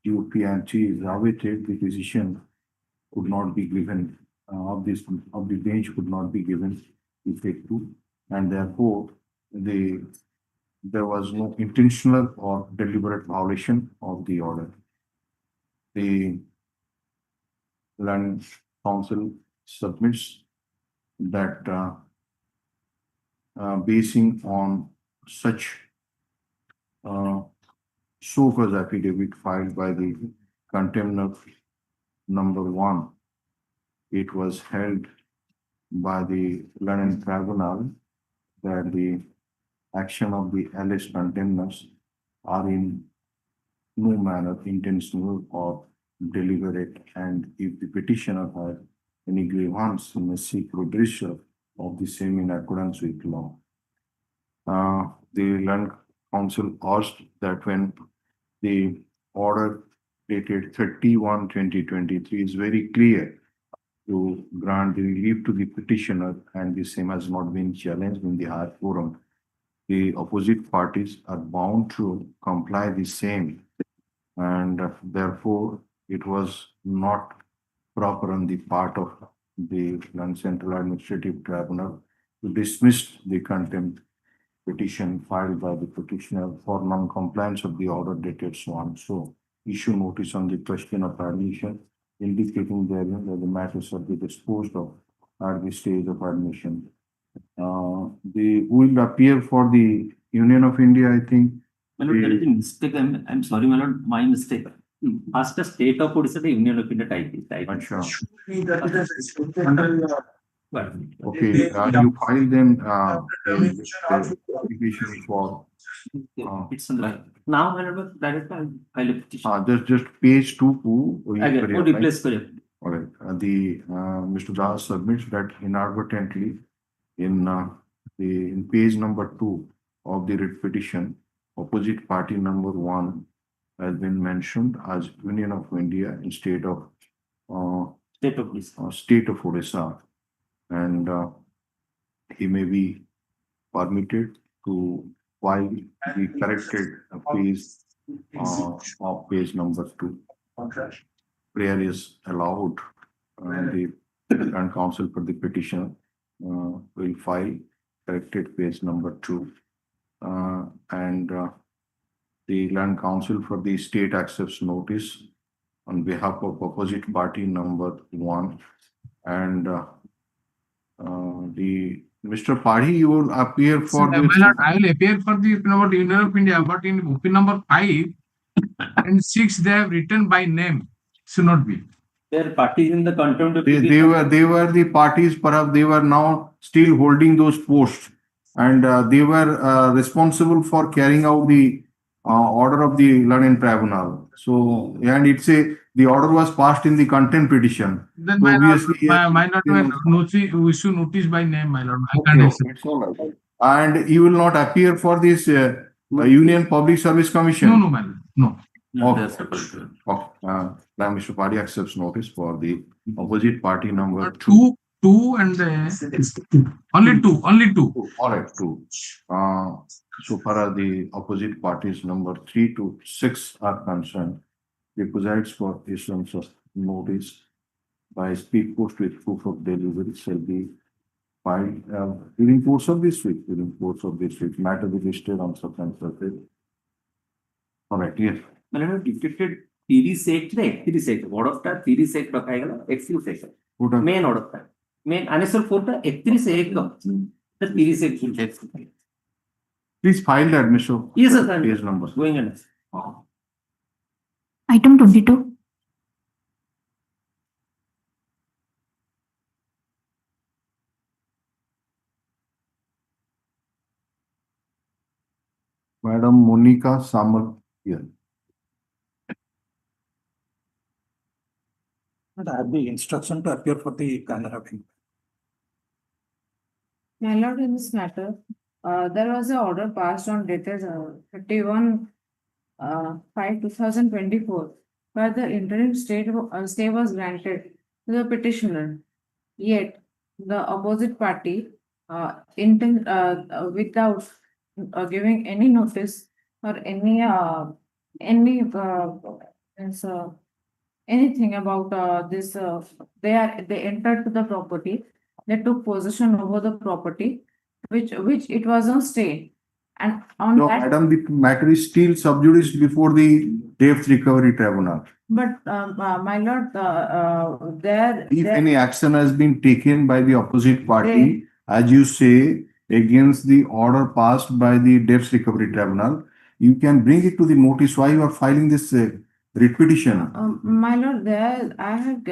DOPNG is awaited, the decision could not be given of the bench could not be given effect to, and therefore there was no intentional or deliberate violation of the order. The Land Council submits that basing on such show cause affidavit filed by the contemner number 1, it was held by the London Tribunal that the action of the alleged contemners are in no manner intentional or deliberate, and if the petitioner has any grievance, he may seek redressal of the same in accordance with law. The Land Council asked that when the order dated 31/2023 is very clear to grant the relief to the petitioner, and the same has not been challenged in the higher forum, the opposite parties are bound to comply the same, and therefore it was not proper on the part of the Central Administrative Tribunal to dismiss the contempt petition filed by the petitioner for non-compliance of the order dated so and so. Issue notice on the question of admission, indicating therein that the matters shall be disposed of at the stage of admission. They will appear for the Union of India, I think. My lord, there is a mistake. I'm sorry, my lord, my mistake. Ask the state of Odisha, the Union of India type. Sure. But Okay, you file them the application for. it's now, my lord, direct file a petition. Just page 2. Again, no replace correct. All right, Mr. Das submits that inadvertently in page number 2 of the writ petition, opposite party number 1 has been mentioned as Union of India instead of State of Odisha, and he may be permitted to file the corrected page of page number 2. Prayer is allowed, and the Land Council for the petitioner will file corrected page number 2, and the Land Council for the state accepts notice on behalf of opposite party number 1, and the Mr. Padhi, you will appear for My this. lord, I will appear for the opinion of the Union of India, but in opinion number 5 and 6 they have written by name. Should not be. Their parties in the contempt. They were the parties, perhaps they were now still holding those posts, and they were responsible for carrying out the order of the London Tribunal. So, and the order was passed in the contempt petition. Then So my lord, obviously, we issue notice by name, my lord. I okay, can't accept. it's all right. And you will not appear for this Union Public Service Commission? No, my lord. No. Okay. Now Mr. Padhi accepts notice for the opposite party number 2. Two and only two. All right, 2. So far as the opposite parties number 3 to 6 are concerned, the presides for issuance of notice by speed post with proof of delivery shall be filed during course of this week. Matter be listed on substantive. All right, yes. मैंने detected 30 एक रे 30 एक order था 30 एक रखाएगा excuse है main order था main आनेसर 4 था 31 एक का तो 30 एक Please file that, Mr. Yes, sir. Page number. Going on. Item 22. Madam Monica Samal here. I have the instruction to appear for the Canara Bank. My lord, in this matter, there was an order passed on dated 31/5/2024, where the interim stay was granted to the petitioner. Yet, the opposite party, without giving any notice or anything about this, they entered to the property. They took possession over the property, which it was on stay, and on No, that. Madam, the matter is still sub judice before the Debt Recovery Tribunal. But my lord, If any action has been taken by the opposite party, as you say, against the order passed by the Debt Recovery Tribunal, you can bring it to the notice. Why you are filing this writ petition? My lord, I have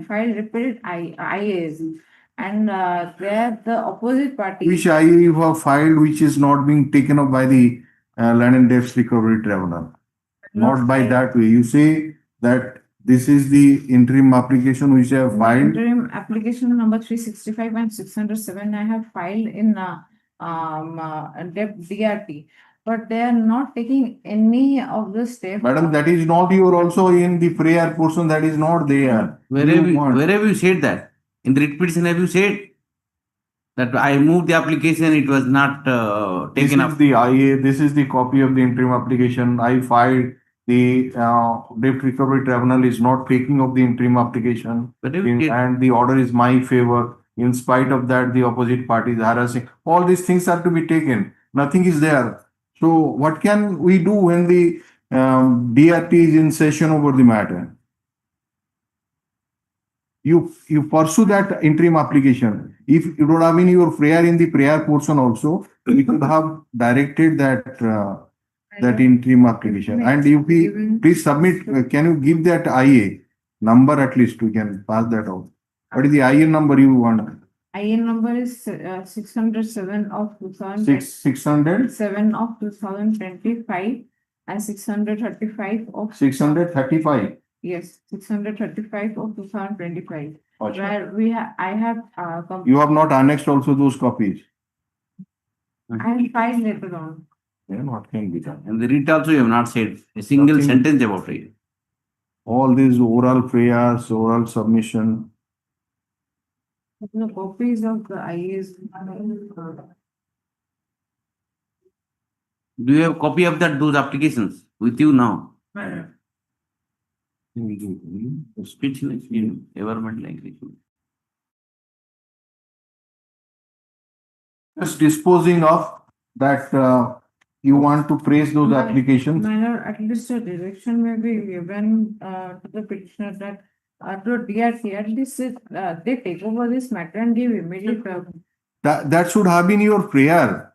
filed repeated IAs, and there the opposite party. Which IA you have filed, which is not being taken up by the Land and Debt Recovery Tribunal? Not by that way. You say that This is the interim application which I have filed. Interim application number 365 and 607 I have filed in debt DRT, but they are not taking any of the steps. Madam, that is not your also in the prayer portion, that is not there. Where have you said that? In the writ petition, have you said that I moved the application, it was not This taken is up? the IA, this is the copy of the interim application. I filed. The debt recovery tribunal is not taking of the interim application, and the order is my favor. In spite of that, the opposite party is harassing. All these things are to be taken. Nothing is there. So what can we do when the DRT is in session over the matter? You pursue that interim application. If you would have been your prayer in the prayer portion also, we could have directed that interim application. And if we please submit, can you give that IA number at least? We can pass that out. What is the IA number you want? IA number is 607 of 2000. 607 of 2025 and 635 of 635. Yes, 635 of 2025. Achha. Where I have You have not annexed also those copies. I will file later on. Then what can be done? And the writ also you have not said a single Nothing. sentence about it. All these oral prayers, oral submission. No copies of the IAs. Do you have a copy of those applications with you now? Speech in government language. Just disposing of that you want to praise those applications. Minor, at least a direction may be given to the petitioner that to DRT, at least they take over this matter and give immediate. That should have been your prayer.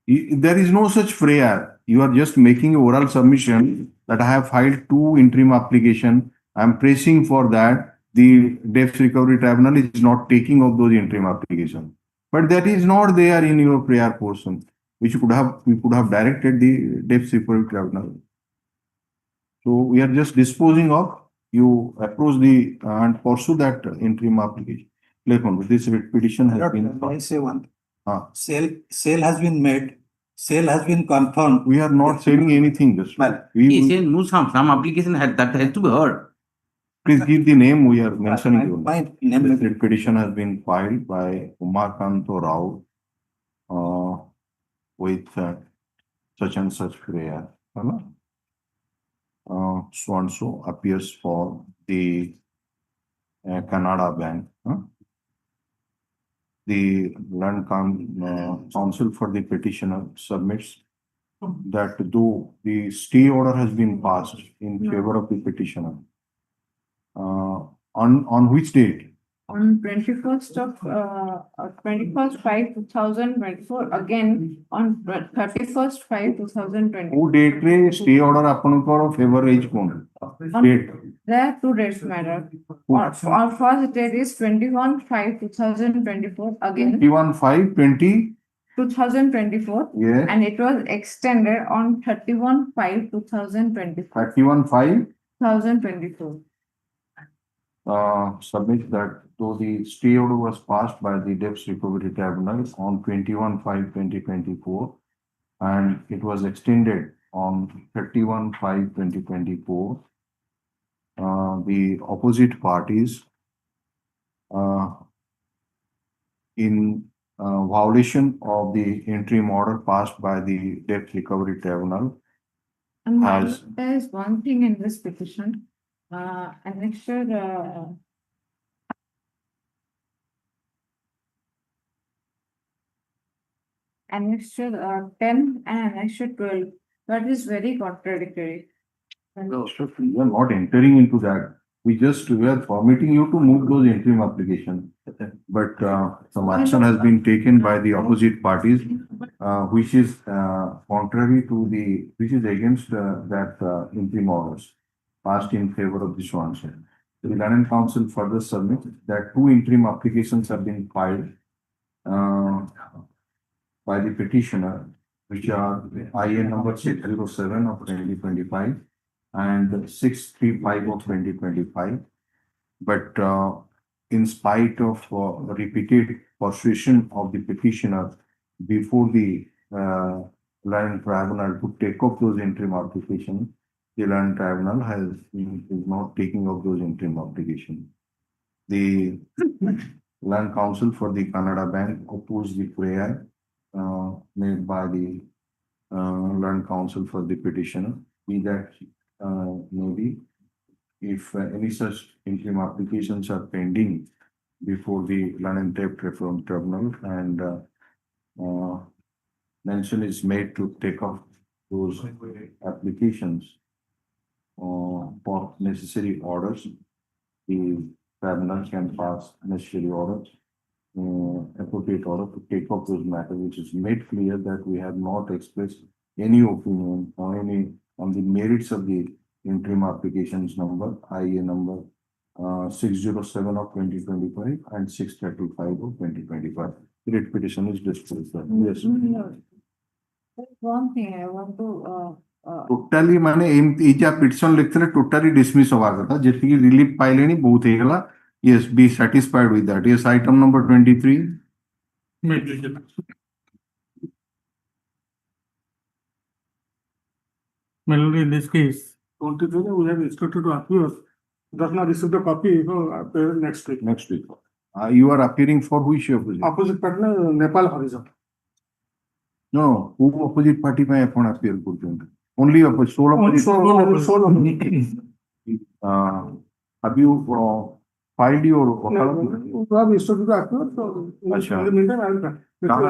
There is no such prayer. You are just making oral submission that I have filed 2 interim application. I am pressing for that. The debt recovery tribunal is not taking of those interim applications. But that is not there in your prayer portion, which we could have directed the debt recovery tribunal. So we are just disposing of. You approach the and pursue that interim application. This petition has been. I say one. Sale has been made. Sale has been confirmed. We are not selling anything. Just Some application that has to be heard. Please give the name. We are mentioning. The petition has been filed by Umakanto Rao with such and such prayer. So and so appears for the Canada Bank. The Land Council for the petitioner submits that though the stay order has been passed in favor of the petitioner, on which date? On 21st of 21st/5/2024, again on 31st/5/2024. Who date re stay order apanukar favor age kon? Date. There are 2 dates matter. Our first date is 21/5/2024 again. 21/5/20. 2024. Yes. And it was extended on 31/5/2024. 31/5/2024. 2024. Submit that though the stay order was passed by the Debt Recovery Tribunal on 21/5/2024 and it was extended on 31/5/2024, the opposite parties in violation of the interim order passed by the Debt Recovery Tribunal And has there is one thing in this petition. Annexure Annexure 10 and Annexure 12. That is very contradictory. No, we are not entering into that. We are permitting you to move those interim applications. But some action has been taken by the opposite parties, which is contrary to which is against that interim orders passed in favor of this one. The Land Council further submits that 2 interim applications have been filed by the petitioner, which are IA number 607 of 2025 and 635 of 2025. But in spite of repeated persuasion of the petitioner before the land tribunal to take up those interim applications, the land tribunal is not taking up those interim applications. The land council for the Canada Bank opposed the prayer made by the land council for the petitioner. Be that maybe if any such interim applications are pending before the land and theft reform tribunal, and mention is made to take up those applications for necessary orders, the tribunal can pass necessary orders, appropriate order to take up those matters, which is made clear that we have not expressed any opinion or any on the merits of the interim applications number, IA number 607 of 2025 and 635 of 2025. The writ petition is disposed of. Yes. One thing I want to Totally माने एई जा petition लिखले totally dismiss होवा कथा जेतिकी relief पाइलेनी बहुत हेगला. Yes, be satisfied with that. Yes, item number 23. Mainly in this case, 23, we have instructed to appear. Does not receive the copy, appear next week. Next week. You are appearing for which opposite? Opposite partner, Nepal Horizon. No, who opposite party may appear good. Only opposite, sole opposite. Sole Have you filed your no, we have instructed to appear, so in the meantime, I will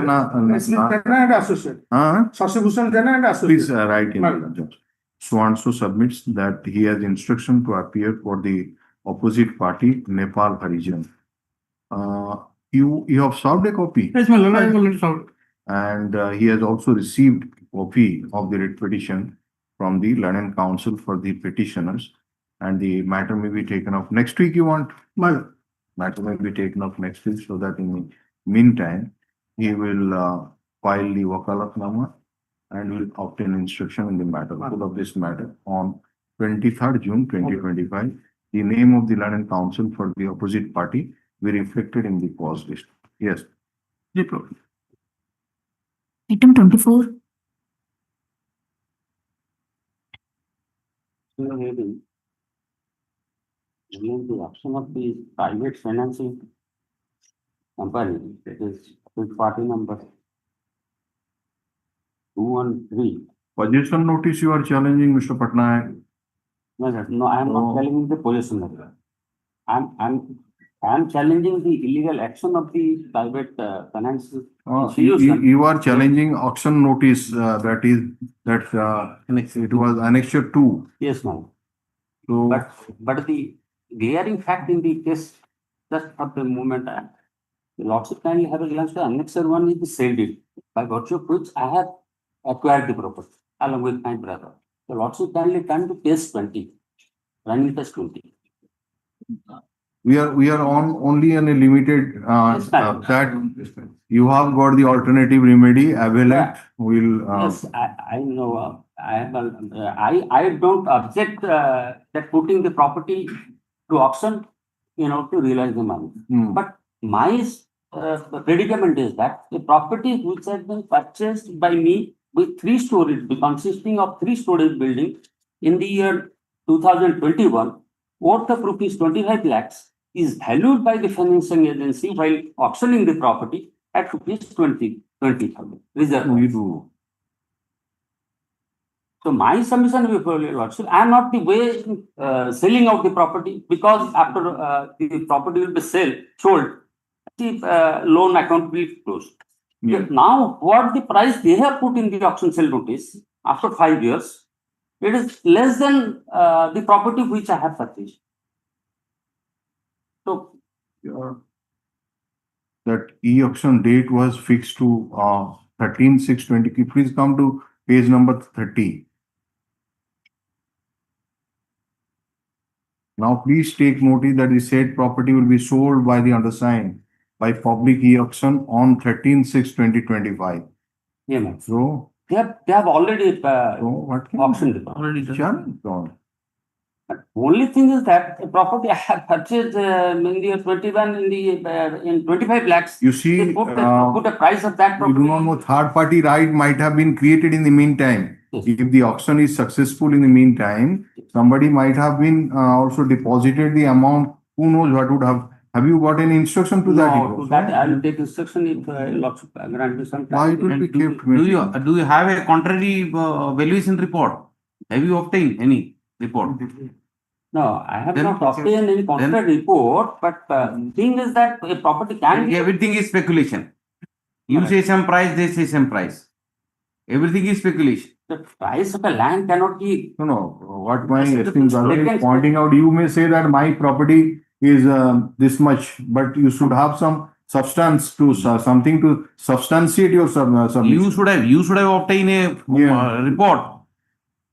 and associate. Sasibhusan Jana and associate. Please write in. Judge. So submits that he has instruction to appear for the opposite party, Nepal Horizon. You have served a copy? yes, my lord, I have already solved. And he has also received copy of the writ petition from the London Council for the petitioners, and the matter may be taken up next week. You want? Matter may be taken up next week, so that in the meantime, he will file the wakalatnama and will obtain instruction in the matter of this matter on 23rd June 2025. The name of the London Council for the opposite party will be reflected in the cause list. Yes. Item 24. During the action of the private financing company, that is party number 213. Possession notice you are challenging, Mr. Patnaik. No, sir. No, I am not challenging the possession notice. I am challenging the illegal action of the private finance institution. You are challenging auction notice it was annexure 2. Yes, ma'am. So, but the glaring fact in the case, just at the moment, the lordship kindly have a glance to annexure 1 is the sale deed, by virtue of which I have acquired the property along with my brother. The lordship kindly turn to page 20, running page 20. we are on only on a limited that you have got the alternative remedy available. Will yes, I know. I don't object that putting the property to auction, to realize the money. But my predicament is that the property which has been purchased by me with 3 stories, consisting of 3 stories building in the year 2021, worth of rupees 25 lakhs, is valued by the financing agency while auctioning the property at rupees 20,000. Reserve. So my submission before your lordship, I am not the way selling out the property, because after the property will be sold, the loan account will be closed. Yeah. Now, what the price they have put in the auction sale notice after 5 years, it is less than the property which I have purchased. So, that e-auction date was fixed to 13/6/20. Please come to page number 30. Now, please take notice that the said property will be sold by the undersigned by public e-auction on 13/6/2025. Yeah, ma'am. So they have already what auctioned it. Already done. Only thing is that the property I have purchased in the year 21 in 25 lakhs. You see, They put a price of that you do property. not know, third party right might have been created in the meantime. Yes. If the auction is successful in the meantime, somebody might have been also deposited the amount. Who knows what would have you got any instruction to that? No, to that I will take instruction if lots of grant me some time. Why it will be Do kept? do you have a contrary valuation report? Have you obtained any report? No, I have Then- not obtained any contrary report, but thing is that a property can be. Everything is speculation. You say some price, they say some price. Everything is speculation. The price of a land cannot be. No, what my Yes, esteemed brother they can- is pointing out, you may say that my property is this much, but you should have some substance to something to substantiate your submission. You should have obtained a report,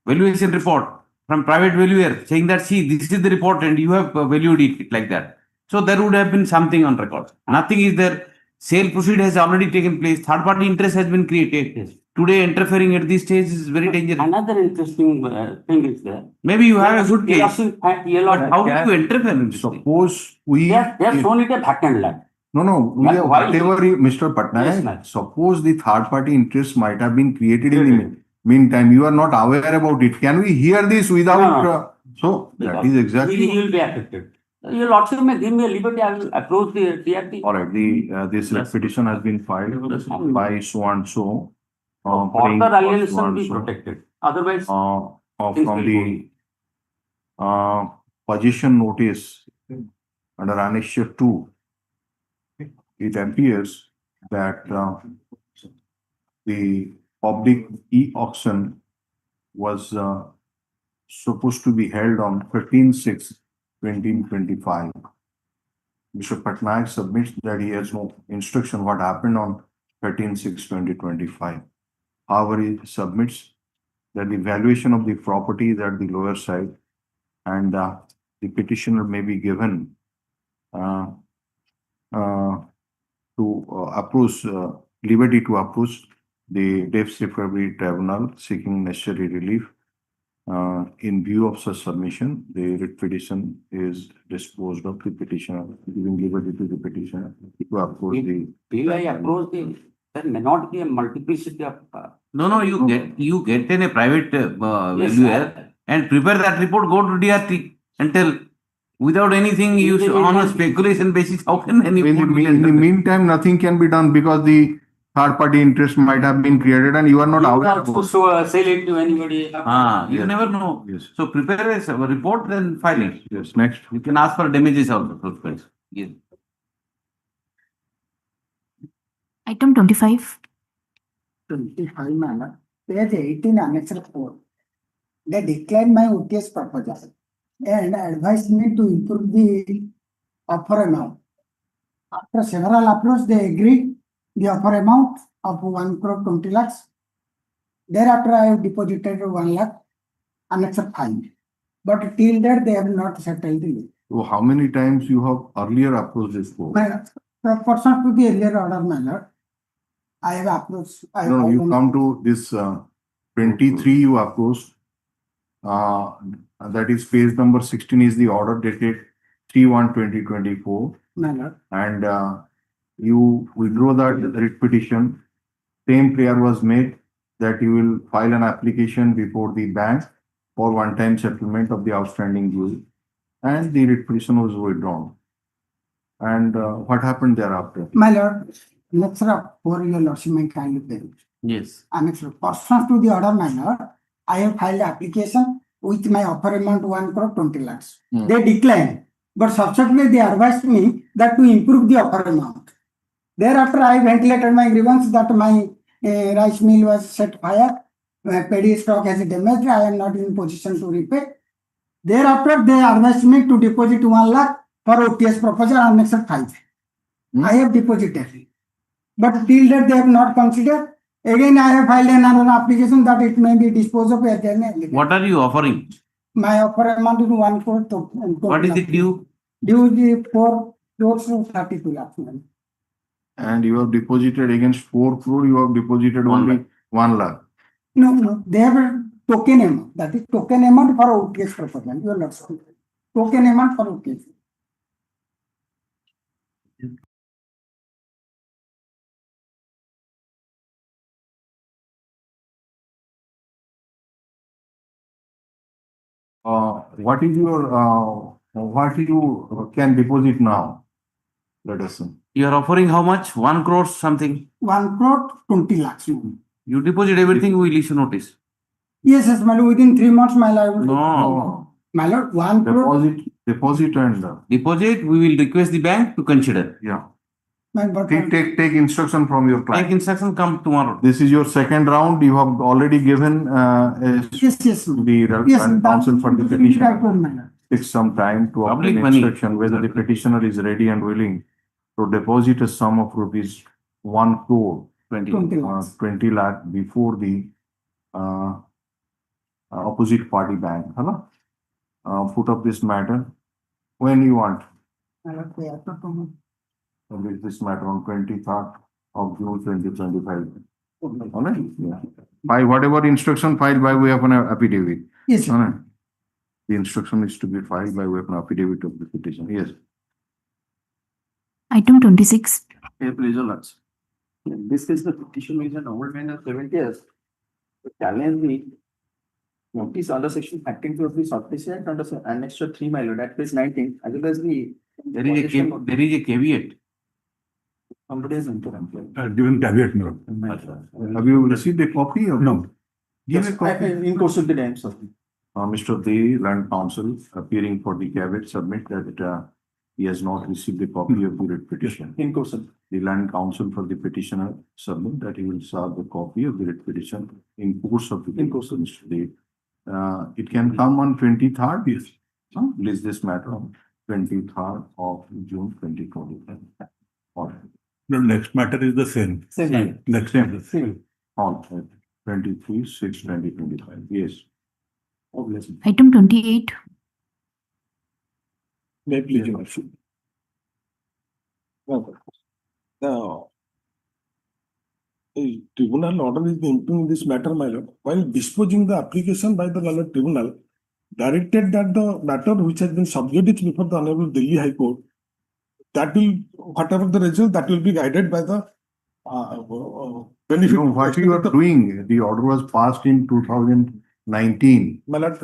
valuation report from private valuer saying that, see, this is the report and you have valued it like that. So there would have been something on record. Nothing is there. Sale proceed has already taken place. Third party interest has been created. Yes. Today interfering at this stage is very dangerous. Another interesting thing is there. Maybe you have a good They case. are- But how do you interfere in this thing? Suppose we. They have shown it a vacant land. No, we Why- have why- whatever Mr. Yes, Patnaik, ma'am. suppose the third party interest might have been created in the meantime, you are not aware about it. Can we hear this without? No. So that is He exactly. will be affected. Your lordship may give me a liberty, I will approach the TRT. All right, this petition has been filed by so and so. Further alienation be protected. Otherwise, things From will the possession notice under Annexure 2, it appears that the public e-auction was supposed to be held on 13/6/2025. Mr. Patnaik submits that he has no instruction what happened on 13/6/2025. However, he submits that the valuation of the property is at the lower side and the petitioner may be given to approach, liberty to approach the Debt Recovery Tribunal seeking necessary relief. In view of such submission, the writ petition is disposed of, the petitioner, giving liberty to the petitioner to approach the. will I approach the, there may not be a multiplicity of. No, you get in a private Yes, valuer and prepare that report, go to DRT and tell, without anything, on a speculation basis, how can any In the meantime, nothing can be done because the third party interest might have been created and you are not aware of it. So sell it to anybody. You never know. Yes. So prepare a report, then file it. Yes, next. You can ask for damages also. Yes. Item 25. 25 manner, page 18 annex 4. They declined my OTS proposal and advised me to improve the offer amount. After several approaches, they agreed the offer amount of 1 crore 20 lakhs. Thereafter, I have deposited 1 lakh annex 5. But till that, they have not settled the bill. So how many times you have earlier approached this court? Proportional to the earlier order manner, I have approached. No, you come to this 23 you approached. That is page number 16 is the order dated 3/1/2024. Manner. And you withdraw that writ petition. Same prayer was made that you will file an application before the bank for one-time settlement of the outstanding due. And the writ petition was withdrawn. And what happened thereafter? My lord, next for your lordship may kindly bear. Yes. Annex pursuant to the order manner, I have filed application with my offer amount 1 crore 20 lakhs. They declined, but subsequently they advised me that to improve the offer amount. Thereafter, I ventilated my grievance that my rice mill was set fire, my paddy stock has damaged, I am not in position to repay. Thereafter, they advised me to deposit 1 lakh for OTS proposal on next 5. I have deposited. But till that they have not considered. Again, I have filed another application that it may be disposed of as an. What are you offering? My offer amount is 1 crore. What is it due? Due is 4 crores to 32 lakhs. And you have deposited against 4 crore, you have deposited only 1 lakh. No, they have token amount, that is token amount for OTS purpose, you are not saying. Token amount for OTS. What is your, what you can deposit now? Let us see. You are offering how much? 1 crore something? 1 crore 20 lakhs. You deposit everything, we will issue notice. Yes, yes, my lord, within 3 months, my lord, I will. No. My lord, 1 crore. Deposit and. Deposit, we will request the bank to consider. Yeah. My but Take instruction from your client. Bank instruction come tomorrow. This is your second round. You have already given yes, yes. the counsel for the petition. Right, my lord. Takes some time to Public obtain money. instruction whether the petitioner is ready and willing to deposit a sum of rupees 1 crore 20 lakh before the opposite party bank. Hello? Put up this matter when you want. My lord, we have to come. This matter on 23rd of June 2025. All right? Yeah. By whatever instruction filed by way of an affidavit. Yes, sir. All right. The instruction is to be filed by way of an affidavit of the petition. Yes. Item 26. Please, Lords. In this case, the petition is an old man of 70 years. To challenge the notice under section 13 of the Sufficient under Annexure 3, my lord, at page 19, as well as the. There is a caveat. Somebody is interrupted. Given caveat, no. Have you received a copy or no? Give a copy. In course of the time, sir. Mr. The Land Counsel appearing for the caveat submit that he has not received a copy of the writ petition. In course of. The Land Counsel for the petitioner submit that he will serve the copy of the writ petition in course of the. In course of Mr. The. It can come on 23rd. Yes. List this matter on 23rd of June 2025. All right. The next matter is the same. Same. Next time. Same. On 23/6/2025. Yes. Item 28. May please, Your Worship. Now, the tribunal order is impugning this matter, my lord, while disposing the application by the learned tribunal, directed that the matter which has been subjected before the Honorable Delhi High Court, that will, whatever the result, that will be guided by the benefit. What you are doing, the order was passed in 2019. My lord,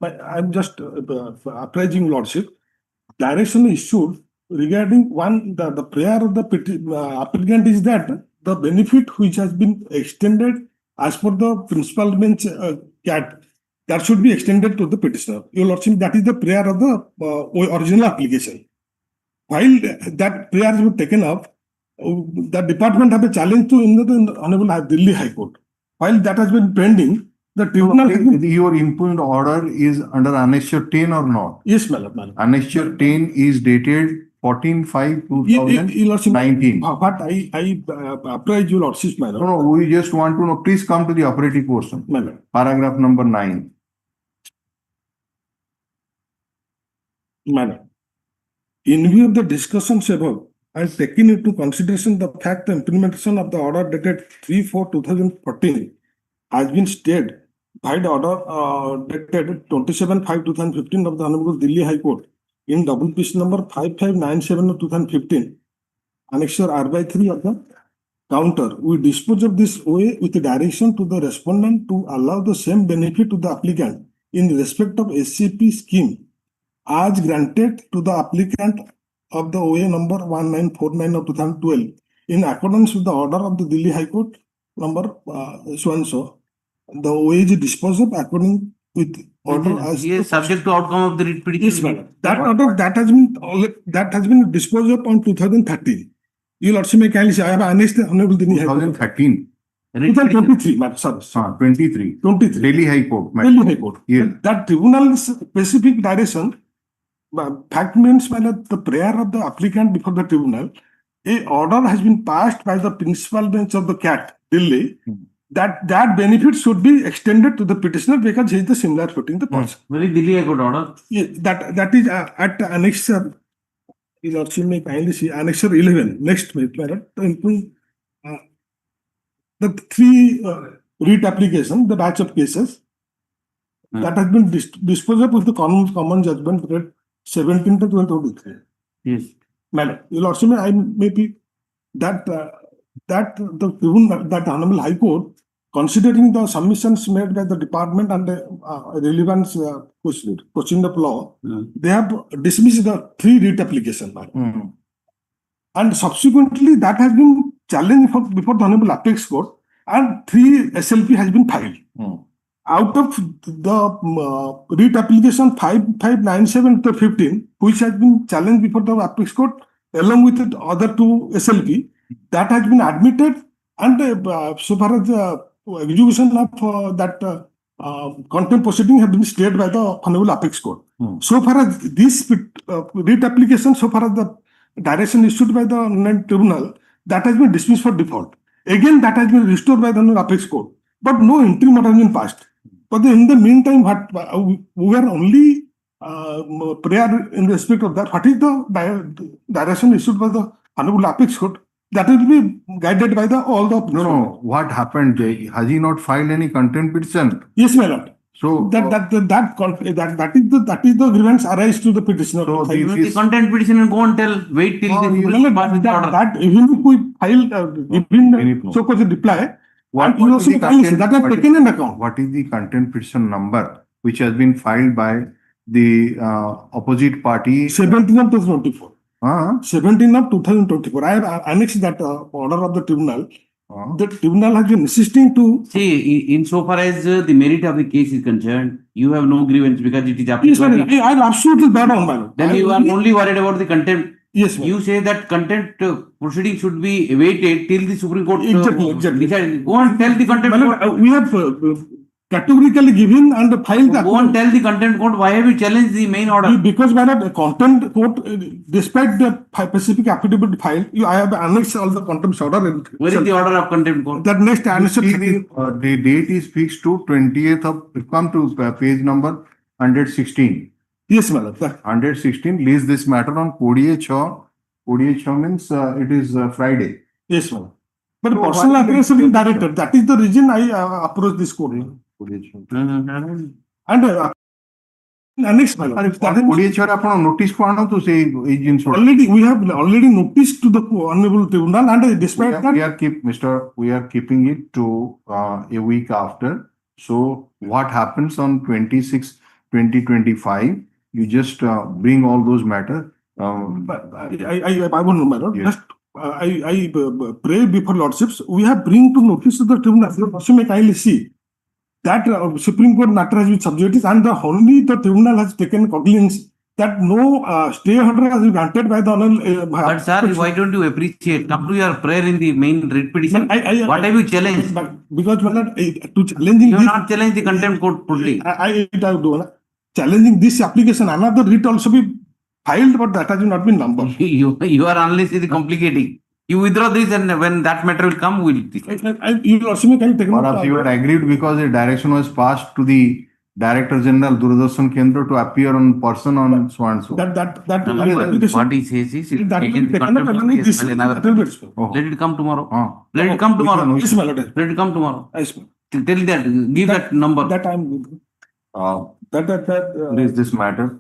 I'm just apprising lordship. Direction issued regarding one, the prayer of the applicant is that the benefit which has been extended as per the principal bench CAT, that should be extended to the petitioner. Your lordship, that is the prayer of the original application. While that prayer has been taken up, the department have a challenge to in the Honorable Delhi High Court. While that has been pending, the tribunal. Your impugned order is under Annexure 10 or not? Yes, madam. Annexure 10 is dated 14/5/2019. But I apprise you, lordship, madam. No, we just want to know. Please come to the operative portion. Madam. Paragraph number 9. Madam. In view of the discussions above, I have taken into consideration the fact the implementation of the order dated 3/4/2014 has been stayed by the order dated 27/5/2015 of the Honorable Delhi High Court in double piece number 5597 of 2015, Annexure R/3 of the counter. We dispose of this OA with the direction to the respondent to allow the same benefit to the applicant in respect of SCP scheme as granted to the applicant of the OA number 1949 of 2012 in accordance with the order of the Delhi High Court number so and so. The OA is disposed of according with order as subject to outcome of the writ petition. Yes, madam. That order that has been disposed of on 2013. You lordship may kindly say I have annexed the Honorable Delhi High Court. 2013. 2023, madam. Sorry. 23. Delhi High Court. Delhi High Court. Yeah. That tribunal's specific direction. Fact means by the prayer of the applicant before the tribunal, a order has been passed by the principal bench of the CAT, Delhi, that benefit should be extended to the petitioner because he is the similar footing the person. Very Delhi High Court order. Yeah, that is at Annexure. You lordship may kindly see Annexure 11. Next, madam, the three writ application, the batch of cases. that has been disposed of with the common judgment rate 17 to 2023. Yes. Madam, your lordship, I may be that the Tribunal, that Honorable High Court, considering the submissions made by the department and the relevance question of law, they have dismissed the 3 writ application. And subsequently, that has been challenged before the Honorable Apex Court, and 3 SLP has been filed. Out of the writ application 5597 to 15, which has been challenged before the Apex Court, along with the other 2 SLP, that has been admitted, and so far as the execution of that contempt proceeding have been stayed by the Honorable Apex Court. So far as this writ application, so far as the direction issued by the Tribunal, that has been dismissed for default. Again, that has been restored by the Honorable Apex Court, but no interim order has been passed. But in the meantime, we were only prayer in respect of that. What is the direction issued by the Honorable Apex Court? That will be guided by all the. No. What happened? Has he not filed any contempt petition? Yes, my lord. So that is the grievance arise to the petitioner. So The contempt petitioner go and tell, wait till that even if we file even so called reply, what is taken in account. What is the contempt petition number which has been filed by the opposite party? 17 of 2024. 17 of 2024. I have annexed that order of the Tribunal. The Tribunal has been insisting to see, insofar as the merit of the case is concerned, you have no grievance because it is Yes, I am absolutely bad on my lord. Then you are only worried about the contempt. Yes, you say that contempt proceeding should be awaited till the Supreme Court exactly. decide. Go and tell the contempt court. We have categorically given and filed the go and tell the contempt court why have you challenged the main order? Because my lord, the contempt court, despite the specific affidavit filed, I have annexed all the contempt order. Where is the order of contempt court? That next annexed. The date is fixed to 20th of, come to page number 116. Yes, my lord. 116 leaves this matter on 48 means it is Friday. Yes, my lord. But personal appearance has been directed. That is the reason I approached this court. And next, my lord. Notice already we have already noticed to the Honorable Tribunal, and despite that, we are keeping it to a week after. So what happens on 26, 2025? You just bring all those matters. I won't know, my lord. Yes. Just I pray before lordships. We have bring to notice to the Tribunal. You may kindly see that Supreme Court matter has been subjected, and only the Tribunal has taken cognizance that no stay order has been granted by the Honorable. But sir, why don't you appreciate? Come to your prayer in the main writ petition. What have you challenged? Because to challenging you have not challenged the contempt court fully. I do. Challenging this application, another writ also be filed, but that has not been numbered. You are unleashing complicating. You withdraw this, and when that matter will come, we will decide. You also may take perhaps you are agreed because the direction was passed to the Director General Doordarshan Kendra to appear on person on so and so. What he says is let it come tomorrow. Let it come tomorrow. Let it come tomorrow. Tell that, give that number. That time. There is this matter.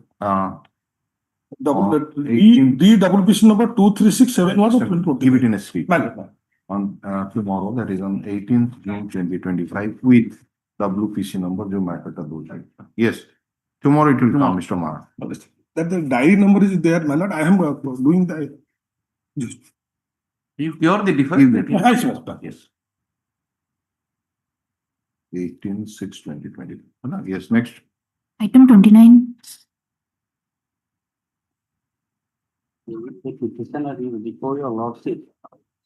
DPP number 2367. Give it in a speech. On tomorrow, that is on 18th June 2025, with WPC number, जो matter का दो जाए. Yes, tomorrow it will come, Mr. Mara. That the diary number is there, my lord. I am doing the. You are the difference. Yes. 18/6/2020. Yes, next. Item 29. The petitioner is before your lordship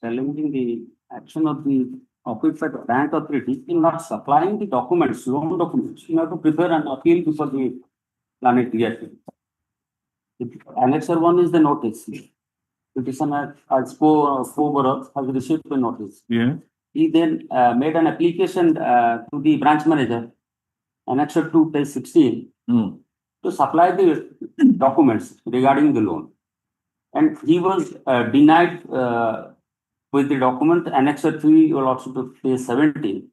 challenging the action of the occupied bank authority in not supplying the documents, loan documents, in order to prepare an appeal before the planet hearing. Annexer 1 is the notice. Petitioner as co-borrower has received the notice. Yeah. He then made an application to the branch manager, Annexer 2, page 16, to supply the documents regarding the loan. And he was denied with the document Annexer 3 will also to page 17.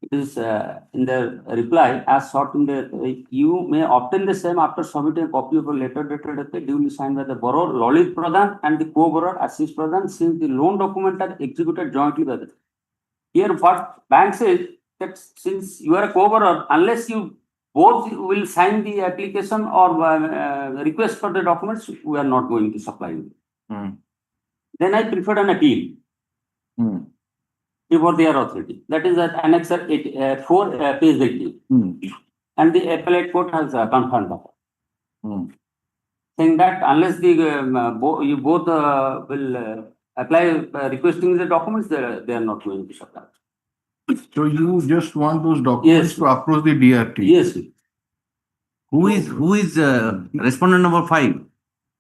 It is in the reply as sought in the, you may obtain the same after submitting a copy of a letter dated duly signed by the borrower, Lalit Pradhan and the co-borrower Ashish Pradhan, since the loan document are executed jointly by them. Here what bank says that since you are a co-borrower, unless you both will sign the application or request for the documents, we are not going to supply you. Then I preferred an appeal before their authority. That is at Annexer 4, page 18. And the appellate court has confirmed that. Saying that unless the you both will apply requesting the documents, they are not going to supply. So you just want those documents to approach the DRT? Yes. Who is respondent number 5?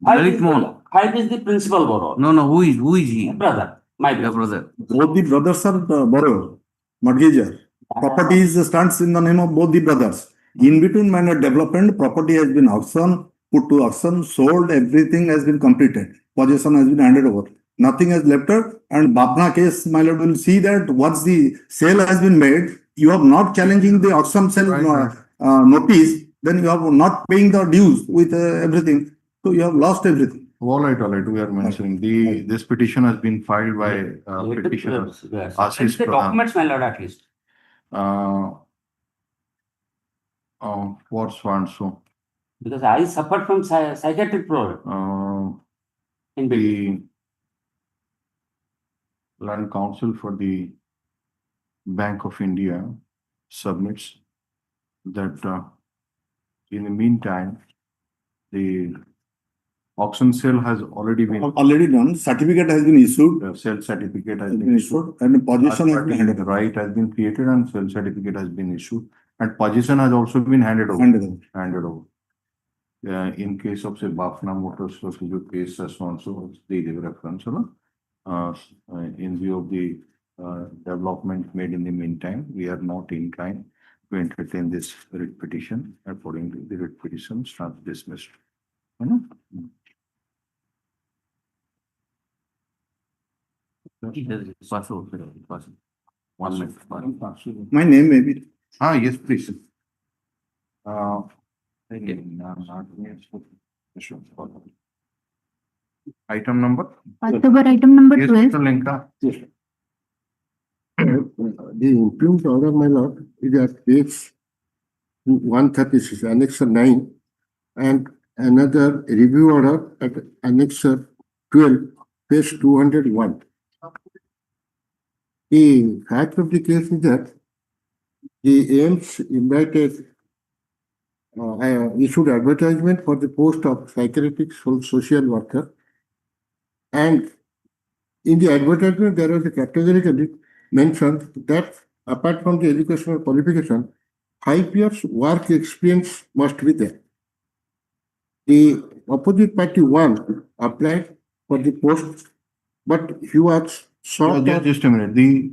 Five is the principal borrower. No, who is he? Brother. My brother. Both the brothers are borrower, mortgager. Property stands in the name of both the brothers. In between minor development, property has been auctioned, put to auction, sold, everything has been completed. Possession has been handed over. Nothing has left her. And Babna case, my lord, will see that once the sale has been made, you are not challenging the auction sale notice, then you are not paying the dues with everything. So you have lost everything. All right. We are mentioning this petition has been filed by petitioner Ashish The Pradhan. documents, my lord, at least. What's one so? Because I suffered from psychiatric problem. The Land Council for the Bank of India submits that in the meantime, the auction sale has already been done. Certificate has been issued. The sale certificate has been issued. And possession has been handed over. Right has been created and sale certificate has been issued. And possession has also been handed over. In case of say Bafna Motors Suzuki case, so and so the reference, in view of the development made in the meantime, we are not inclined to entertain this writ petition. Accordingly, the writ petition stands dismissed. One minute. My name may be. Yes, please. Item number? Item number Yes, 12. Mr. Lenka. Yes. The improved order, my lord, is at page 136, Annexer 9, and another review order at Annexer 12, page 201. The fact of the case is that the AIMS invited, issued advertisement for the post of psychiatric social worker, and in the advertisement there was a categorically mentioned that apart from the educational qualification, 5 years work experience must be there. The opposite party one applied for the post, but he was short. Just a minute. The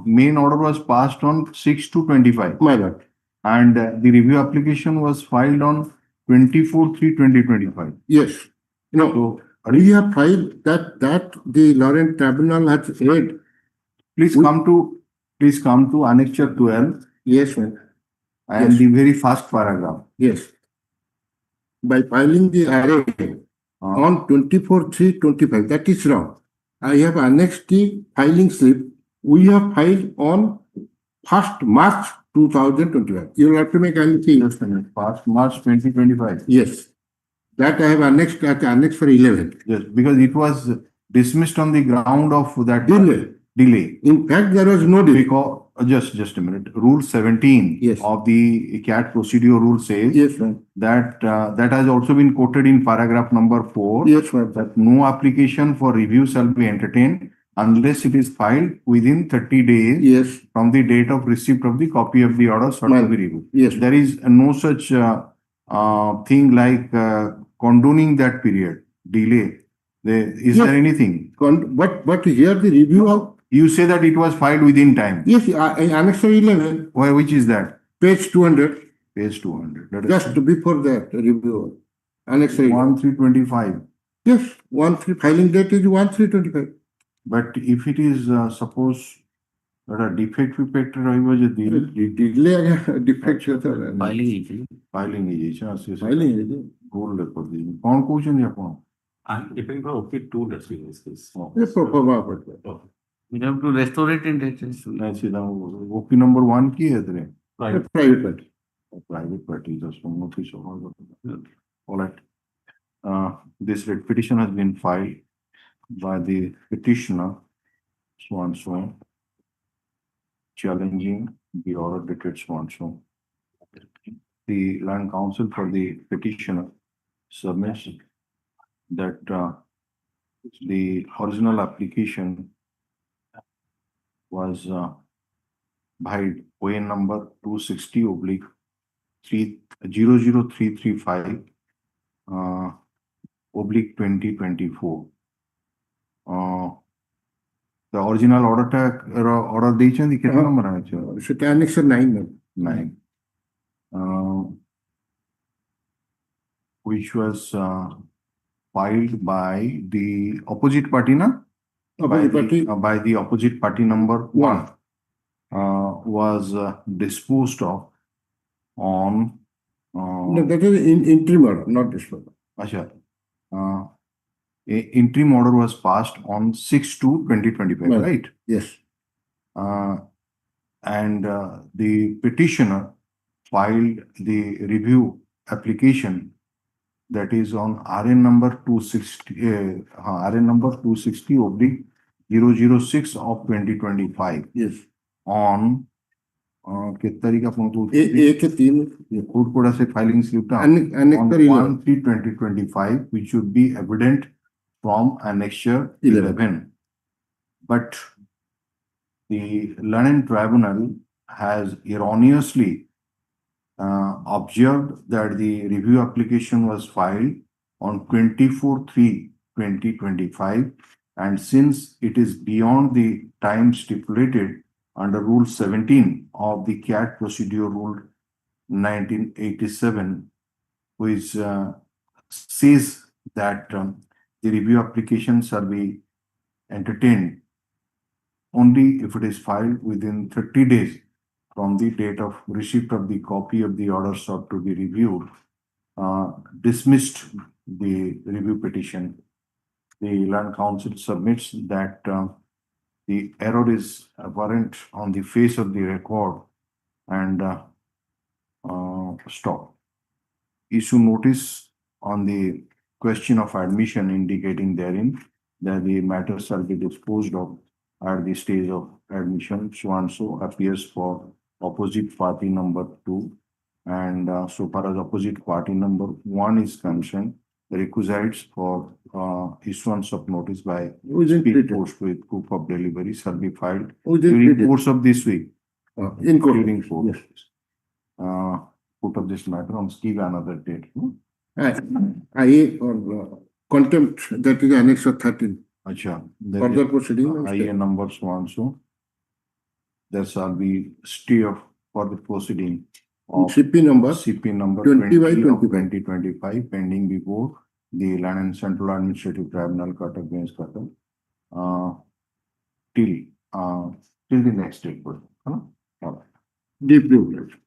main order was passed on 6/2/25. My lord. And the review application was filed on 24/3/2025. Yes. So we have filed that the Lawrence Tribunal has read. Please come to Annexure 12. Yes, ma'am. And the very first paragraph. Yes. By filing the array on 24/3/25, that is wrong. I have annexed the filing slip. We have filed on 1st March 2021. You will have to make anything. Just a minute. 1st March 2025. Yes. That I have annexed at Annex for 11. Yes, because it was dismissed on the ground of that delay. In fact, there was no delay. Because, just a minute. Rule 17 of the CAT procedure rule says that has also been quoted in paragraph number 4. Yes, ma'am. That no application for review shall be entertained unless it is filed within 30 days from the date of receipt of the copy of the order sought to be reviewed. Yes. There is no such thing like condoning that period, delay. Is there anything? But here the review of. You say that it was filed within time. Yes, Annex 11. Why? Which is that? Page 200. Page 200. Just before that review. Annex 1/3/25. Yes, 1/3 filing date is 1/3/25. But if it is suppose ଏଟା defect ଫିଫେକ୍ଟ ରହିବ ଯଦି Delay defect Filing ହେଇଛି। Filing ହେଇଯାଇଛି ନା ସେ Filing ହେଇଛି। ଭୁଲରେ କରିଦେଇଛି। କଣ କହୁଛନ୍ତି ଆପଣ? I'm depending on OP two that's in this case. We have to restore it in that. ନାଇଁ ସେଟା ଓପି ନମ୍ବର 1 କି ଏଥିରେ Private party. private party just notice of all. All right. This writ petition has been filed by the petitioner, so and so, challenging the order dated so and so. The land council for the petitioner submits that the original application was by ON number 260/30335 oblique 2024. The original order tag order ଦେଇଛନ୍ତି କେତେ number ଅଛି? সেটা annexure 9 না? 9. Which was filed by the opposite party, na? Opposite party. By the opposite party number 1 was disposed of on No, that is interim order, not disposal. Asha. Interim order was passed on 6/2/2025, Right. right? Yes. And the petitioner filed the review application that is on RN number 260/006 of 2025 Yes. on कित तारीख अपन को एक 3 code कोड़ा से filing slip था Annexure 11. 1/3/2025 which should be evident from annexure 11. But the learned tribunal has erroneously observed that the review application was filed on 24/3/2025, and since it is beyond the time stipulated under Rule 17 of the CAT Procedure Rule 1987, which says that the review application shall be entertained only if it is filed within 30 days from the date of receipt of the copy of the order sought to be reviewed, dismissed the review petition. The Land Council submits that the error is apparent on the face of the record and stop. Issue notice on the question of admission indicating therein that the matter shall be disposed of at the stage of admission, so and so appears for opposite party number 2. And so far as opposite party number 1 is concerned, the requisites for issuance of notice by speed post with proof of delivery shall be filed during course of this week. In court. During course. Yes. Put up this matter on give another date. I or contempt, that is annexure 13. Acha. Further proceeding. IA number so and so. There shall be stay of for the proceeding of CP number 20 by of 25. 2025 pending before the Land and Central Administrative Tribunal Cuttack against Cuttack till the next date. All right. Deep privilege.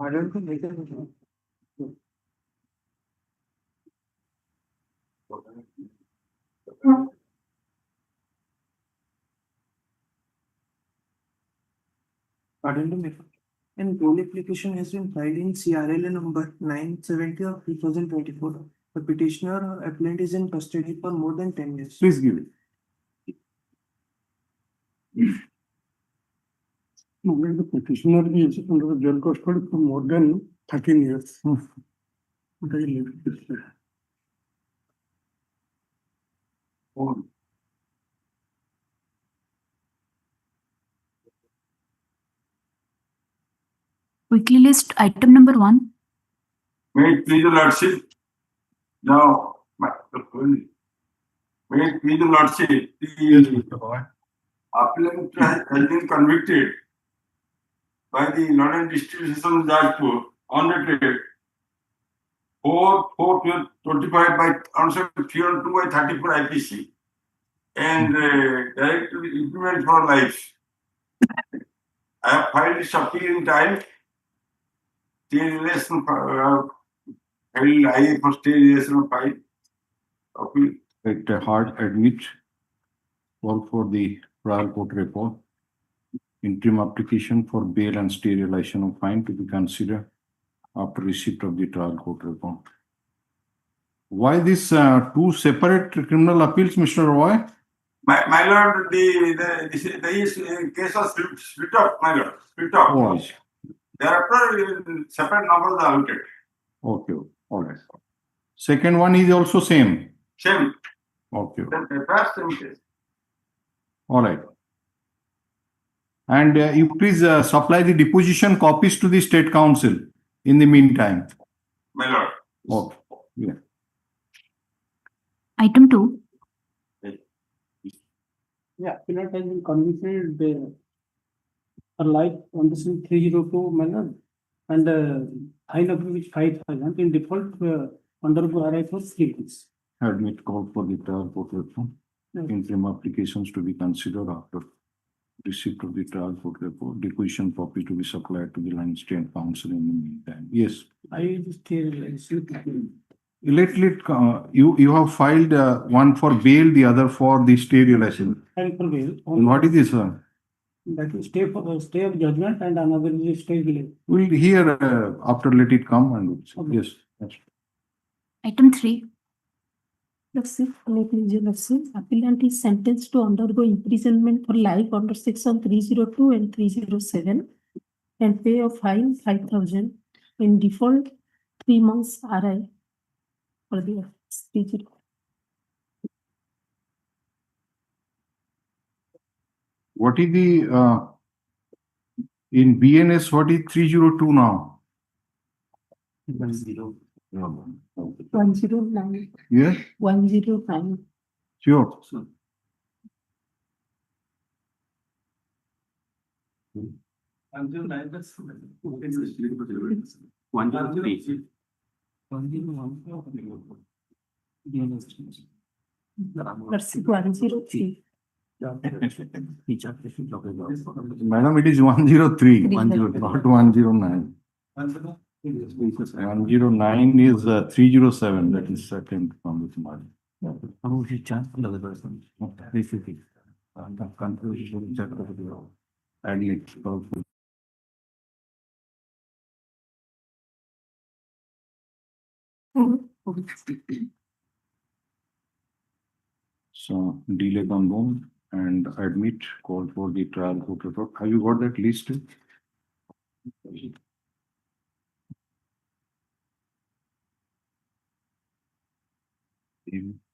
I don't think they can. Addendum. An toll application has been filed in CRLA number 970 of 2024. The petitioner or appellant is in custody for more than 10 years. Please give it. The petitioner is under the jail custody for more than 13 years. Quickly list item number 1. May it please the Lordship. Now, may it please the Lordship, the appellant has been convicted by the London District Session Jajpur on the date 4/4/25 by answer 302 by 34 IPC and direct implement for life. I have filed this appeal in time. Stay relation filed I for stay relation file. Appeal. At hard admit, call for the trial court report. Interim application for bail and stay relation of fine to be considered after receipt of the trial court report. Why these two separate criminal appeals, Mr. Roy? My lord, the case was split up, my lord, split up. Oh. Thereafter, separate numbers are allocated. Okay, all right. Second one is also same. Same. Okay, Same case. all right. And you please supply the deposition copies to the State Council in the meantime. My lord. Okay, yeah. Item 2. Yeah, appellant has been convicted for life on the 302 manner and fine of which 5,000 in default under RI for 3 months. Admit call for the trial court report. Interim applications to be considered after receipt of the trial court report. Deposition copy to be supplied to the London State Council in the meantime. Yes. I just You have filed one for bail, the other for the stay relation. and for bail. And what is this one? That is stay of judgment and another is stay delay. We'll hear after let it come and Okay. yes. Item 3. Appellant is sentenced to undergo imprisonment for life under section 302 and 307 and pay a fine 5,000 in default 3 months RI for the offence. What is the in BNS, what is 302 now? 109. Yes, 109. sure. Until 9, that's 103. That's 103. Madam, it is 103, not 109. 109 is 307, that is second from this margin. So delay condone and admit call for the trial court report. Have you got that list?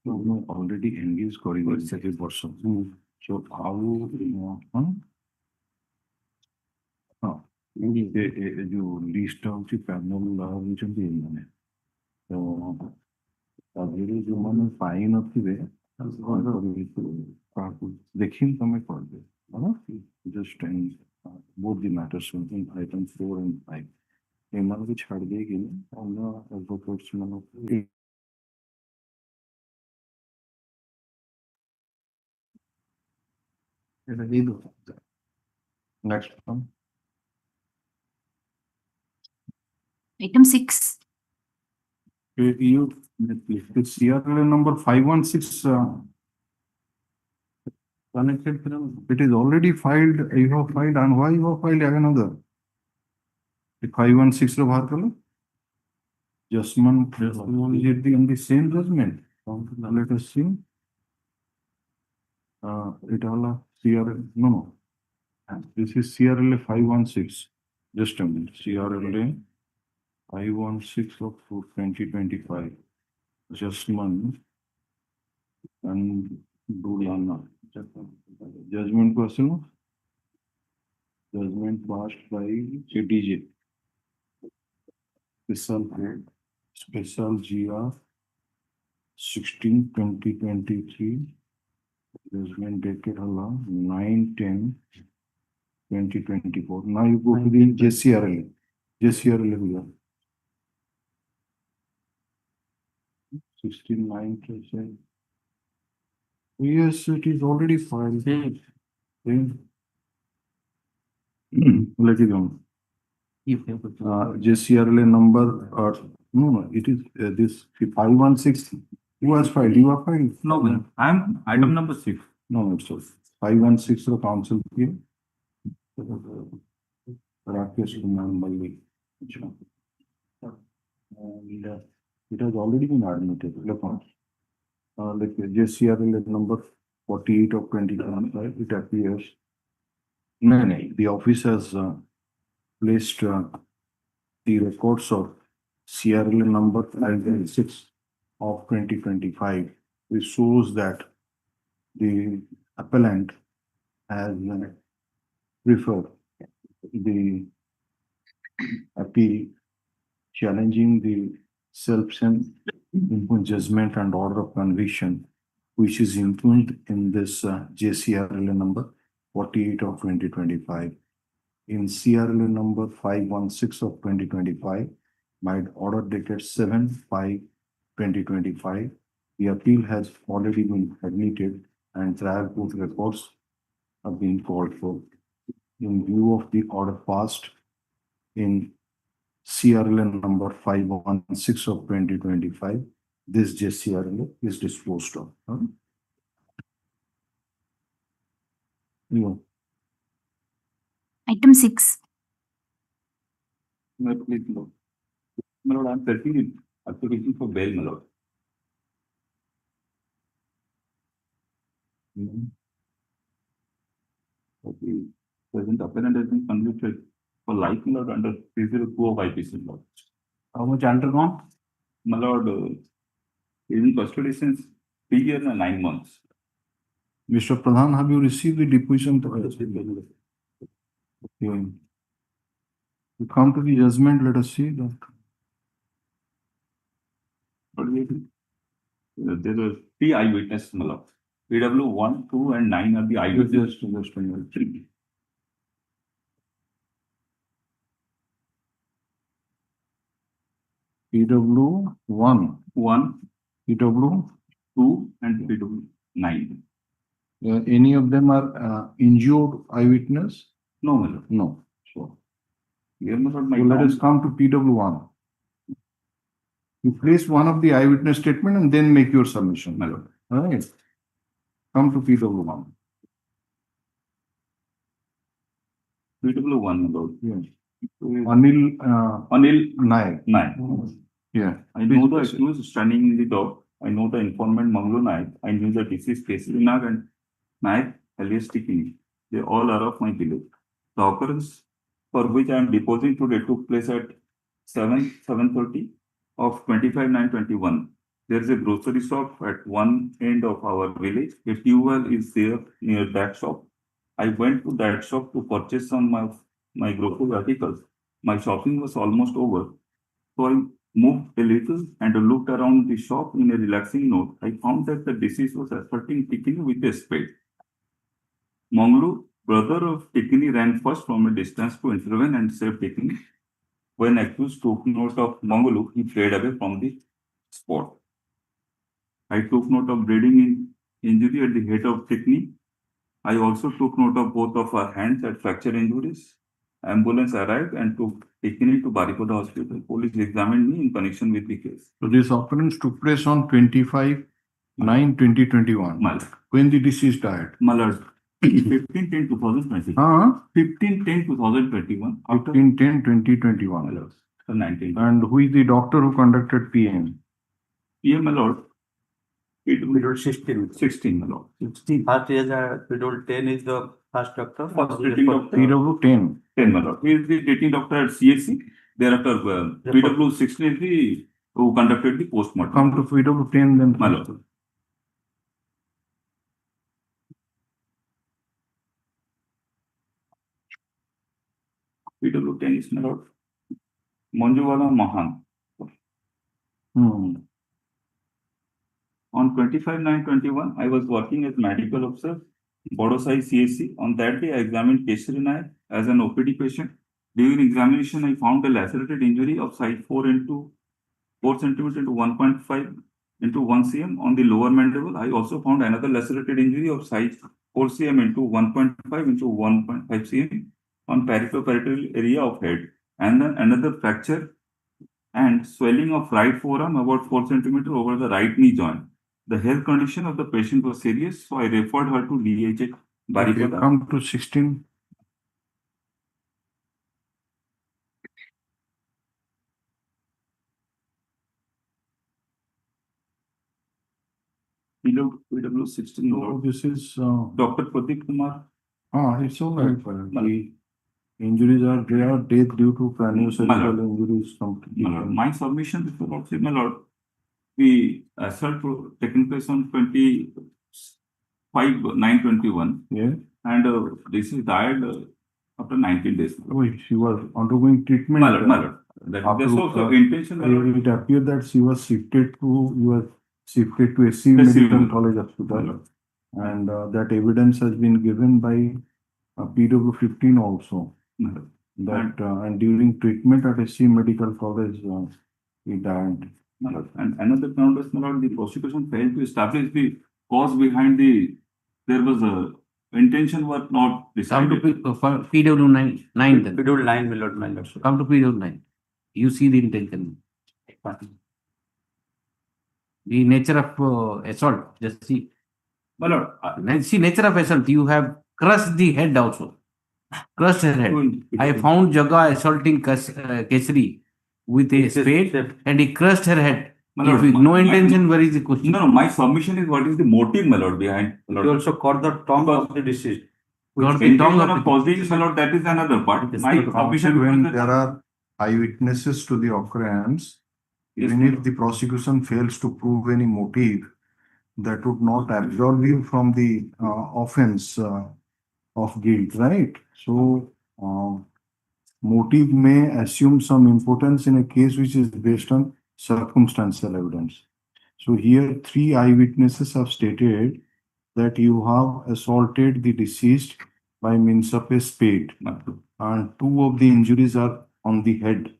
Already engaged corrigation person. So how you list of the panel which is the so there is one fine of the way. देखिए तुम्हें पढ़ दे, है ना? Just and both the matters in item 4 and 5. ये मान के छाड़ देगी ना, और advocates मानो next one. Item 6. You, it's CRL number 516. Connected, it is already filed, you have filed, and why you have filed another? The 516 of Harkala? Judgment, is it in the same judgment? Let us see. It all CRL, no. This is CRL 516. Just a minute, CRL 516 of 2025. Judgment and Dulana. Judgment question. Judgment passed by CTJ. Special GR 16/2023. Judgment dated 9/10/2024. Now you go to the JCRL. JCRL here. 16/9. Yes, it is already filed. Let it go. JCRL number, no, it is this 516. Who has filed? You have filed? No, madam. I am item number 6. No, it's 516 of council here. Rakesh Kumar Malli. And it has already been admitted. Look on. Like JCRL number 48 of 2025, it appears. No, the office has placed the records of CRL number 6 of 2025, which shows that the appellant has referred the appeal challenging the self-same judgment and order of conviction, which is included in this JCRL number 48 of 2025. In CRL number 516 of 2025, by order dated 7/5/2025, the appeal has already been admitted and trial court records have been called for. In view of the order passed in CRL number 516 of 2025, this JCRL is disposed of. Item 6. My lord, I am taking application for bail, my lord. Okay. Present appellant has been convicted for life, my lord, under 302 of IPC, my lord. How much undergone? My lord, he is in custody since 3 years and 9 months. Mr. Pradhan, have you received the deposition? You come to the judgment, let us see that. There were 3 eyewitnesses, my lord. PW 1, 2, and 9 are the eyewitnesses. PW 1, PW 2, and PW 9. Any of them are injured eyewitness? No, my lord. No. So, Here, my lord, so let us come to PW 1. You place one of the eyewitness statement and then make your submission, my lord. All right. Come to PW 1. PW 1, my lord. Yes. Anil Naik. Yeah. I know the accused standing in the dock. I know the informant Manglu Naik. I knew the deceased Kesari Nag and Naik alias Tikini. They all are of my village. The occurrence for which I am deposing today took place at 7:30 of 25/9/21. There is a grocery shop at one end of our village. A tube is there near that shop. I went to that shop to purchase some of my grocery articles. My shopping was almost over. So I moved a little and looked around the shop in a relaxing note. I found that the deceased was assaulting Tikini with a spade. Manglu, brother of Tikini, ran first from a distance to intervene and save Tikini. When accused took note of Manglu, he fled away from the spot. I took note of bleeding injury at the head of Tikini. I also took note of both of our hands at fracture injuries. Ambulance arrived and took taken it to Baripada Hospital. Police examined me in connection with the case. So this occurrence took place on 25/9/2021. Malad. When the deceased died. Malad. 15/10/2020. 15/10/2021. 15/10/2021. Malad. So 19. And who is the doctor who conducted PM? PM Malad. Schedule 16 Malad. 16. First is Schedule 10 is the first doctor. First treating doctor. PW 10. 10 Malad. He is the treating doctor at CSC. Thereafter, PW 16 is the who conducted the postmortem. Come to PW 10 then. Malad. PW 10 is Malad. Manjuwala Mahan. On 25/9/21, I was working as medical officer, Bodosai CSC. On that day, I examined Keshari Nayak as an OPD patient. During examination, I found a lacerated injury of size 4 centimeter into 1.5 into 1 cm on the lower mandible. I also found another lacerated injury of size 4 cm into 1.5 into 1.5 cm on parietal area of head, and then another fracture and swelling of right forearm about 4 centimeter over the right knee joint. The health condition of the patient was serious, so I referred her to DHH Baripada. Come to 16. PW 16. So this is Dr. Pradeep Kumar. It's all right. The injuries are there, death due to craniocervical injuries. My submission before my lord, the assault taken place on 25/9/21. Yeah. And this is died after 19 days. Oh, she was undergoing treatment. Malad. That's also intention. It appeared that she was shifted to SC Medical College Hospital, and that evidence has been given by PW 15 also. That and during treatment at SC Medical College, he died. And another ground is the prosecution failed to establish the cause behind there was a intention was not decided. Come to PW 9 then. PW 9 will not. Come to PW 9. You see the intention. The nature of assault, just see. My lord. See, nature of assault, you have crushed the head also. Crushed her head. I found Jaga assaulting Keshari with a spade and he crushed her head. If with no intention, where is the question? No, my submission is what is the motive, my lord, behind. You also cut the tongue of the deceased. Cut the tongue of causing, my lord, that is another part. My submission when there are eyewitnesses to the occurrence, even if the prosecution fails to prove any motive, that would not absolve you from the offense of guilt, right? So, motive may assume some importance in a case which is based on circumstantial evidence. So here, 3 eyewitnesses have stated that you have assaulted the deceased by means of a spade, and 2 of the injuries are on the head,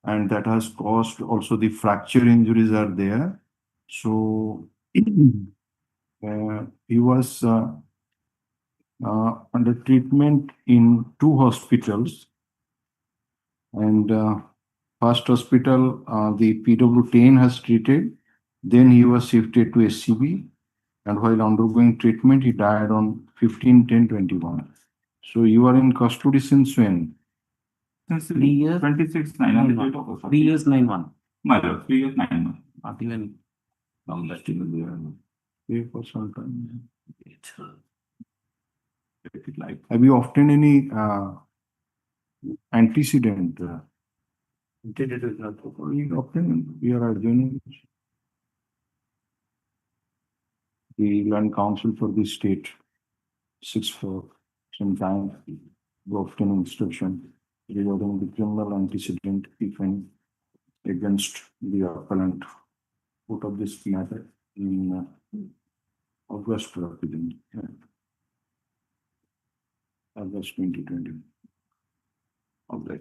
and that has caused also the fracture injuries are there. So he was under treatment in 2 hospitals, and first hospital the PW 10 has treated, then he was shifted to SCB, and while undergoing treatment he died on 15/10/21. So you are in custody since when? Since 3 years. 26/9. 3 years 9 months. My lord, 3 years 9 months. Not even long that you will be for some time. Have you obtained any antecedent? Antecedent is not We are adjourning. The land council for the state 6 for some time to obtain instruction regarding the criminal antecedent, if any, against the appellant out of this matter in August 2020.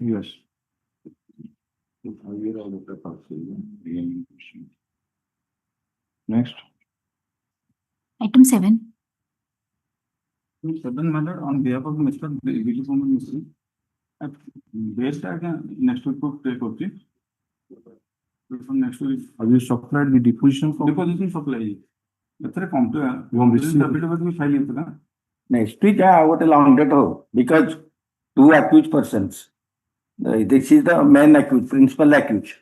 Yes. Next. Item 7. 7, my lord, on behalf of Mr. Mishra, Based again, next week book take okay. Next week. Have you supplied the deposition copy? Deposition supply. That's a complaint. You have received it? Affidavit we file into that. Next week, I have a long date ho, because two accused persons. This is the main accused, principal accused.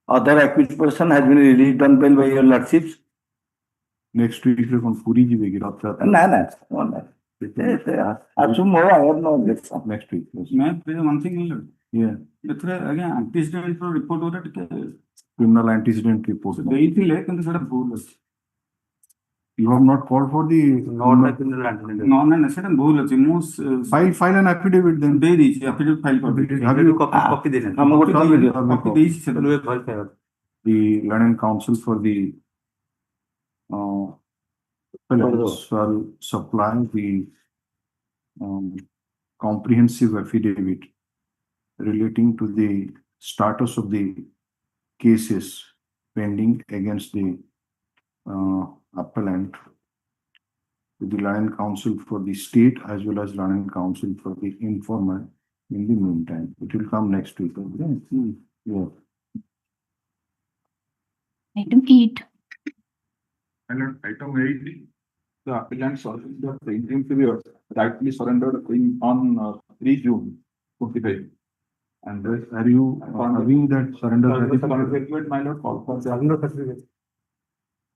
Other accused person has been released on bail by your lordships. Next week, you can Puri ji will get up that. No. Assume more, I have no objection. Next week. Yes. Ma'am, there is one thing here. Yeah. That's again antecedent report over it. Criminal antecedent report. They feel like and sort of bull. You have not called for the non-antecedent bull. File an affidavit then. They reach affidavit file. Have you copy? The learning counsel for the shall supply the comprehensive affidavit relating to the status of the cases pending against the appellant to the learning counsel for the state as well as learning counsel for the informant in the meantime. It will come next week. Okay? Yeah. Item 8. Item 8. The appellant solving the interim period rightly surrendered on 3 June 25. And are you having that surrender certificate? My lord, call for surrender certificate.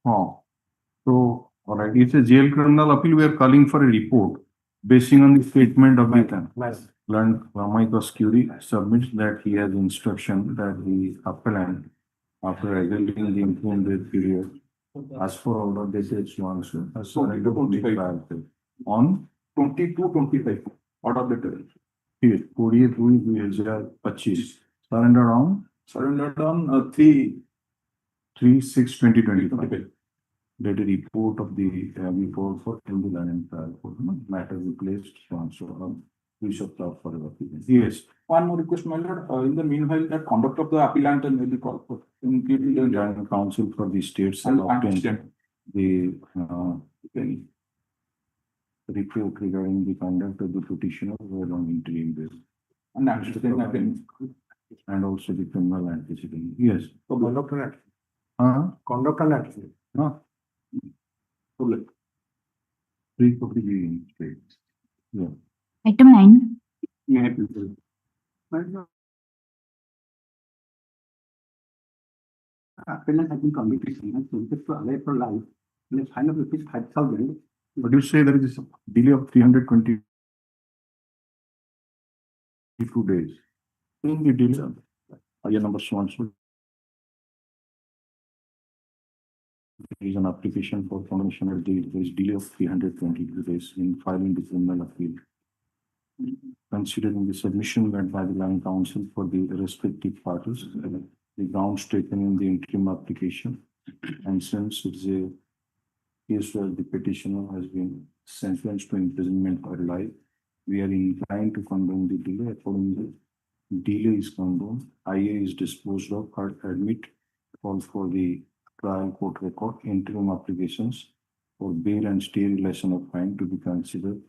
Oh. So, all right. It's a jail criminal appeal. We are calling for a report basing on the statement of the learned Ramaikas Curie submits that he has instruction that the appellant, after executing the interim period, as for order dated so has surrendered on 22-25. Order dated. Here, 48/2025. Surrendered on 3/6/2025. That a report of the report for the learning trial matter replaced so we should talk for the yes. One more request, my lord. In the meanwhile, that conduct of the appellant and maybe call for including the learning counsel for the states and obtained the report regarding the conduct of the petitioner were on interim basis. And also the criminal antecedent. Yes. So conduct and antecedent. No. Three of the states. Yeah. Item 9. Appellant has been convicted and sentenced to alive for life and a fine of rupees 5,000. But you say there is a delay of 322 days. In the delay, item number so there is an application for formation of the there is delay of 322 days in filing the criminal appeal. Considering the submission made by the learning counsel for the respective parties, the grounds taken in the interim application, and since it's a case where the petitioner has been sentenced to imprisonment for life, we are inclined to condone the delay. Accordingly, delay is condoned. IA is disposed of or admit call for the trial court record interim applications for bail and stay relation of fine to be considered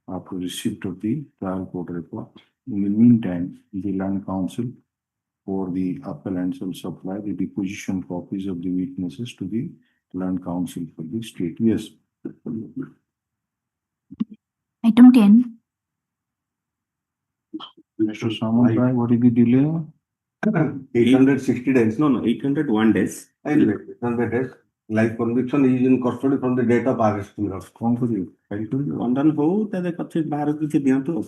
after receipt of the trial court report. In the meantime, the learning counsel for the appellant will supply the deposition copies of the witnesses to the learned counsel for the state. Yes. Item 10. Mr. Samantai, what is the delay? 860 days. No, 801 days. 800 days. Life conviction is in custody from the date of arrest. कौन को दियो? File कर दियो? London हो तब कच्चे बाहर किसी दिया तो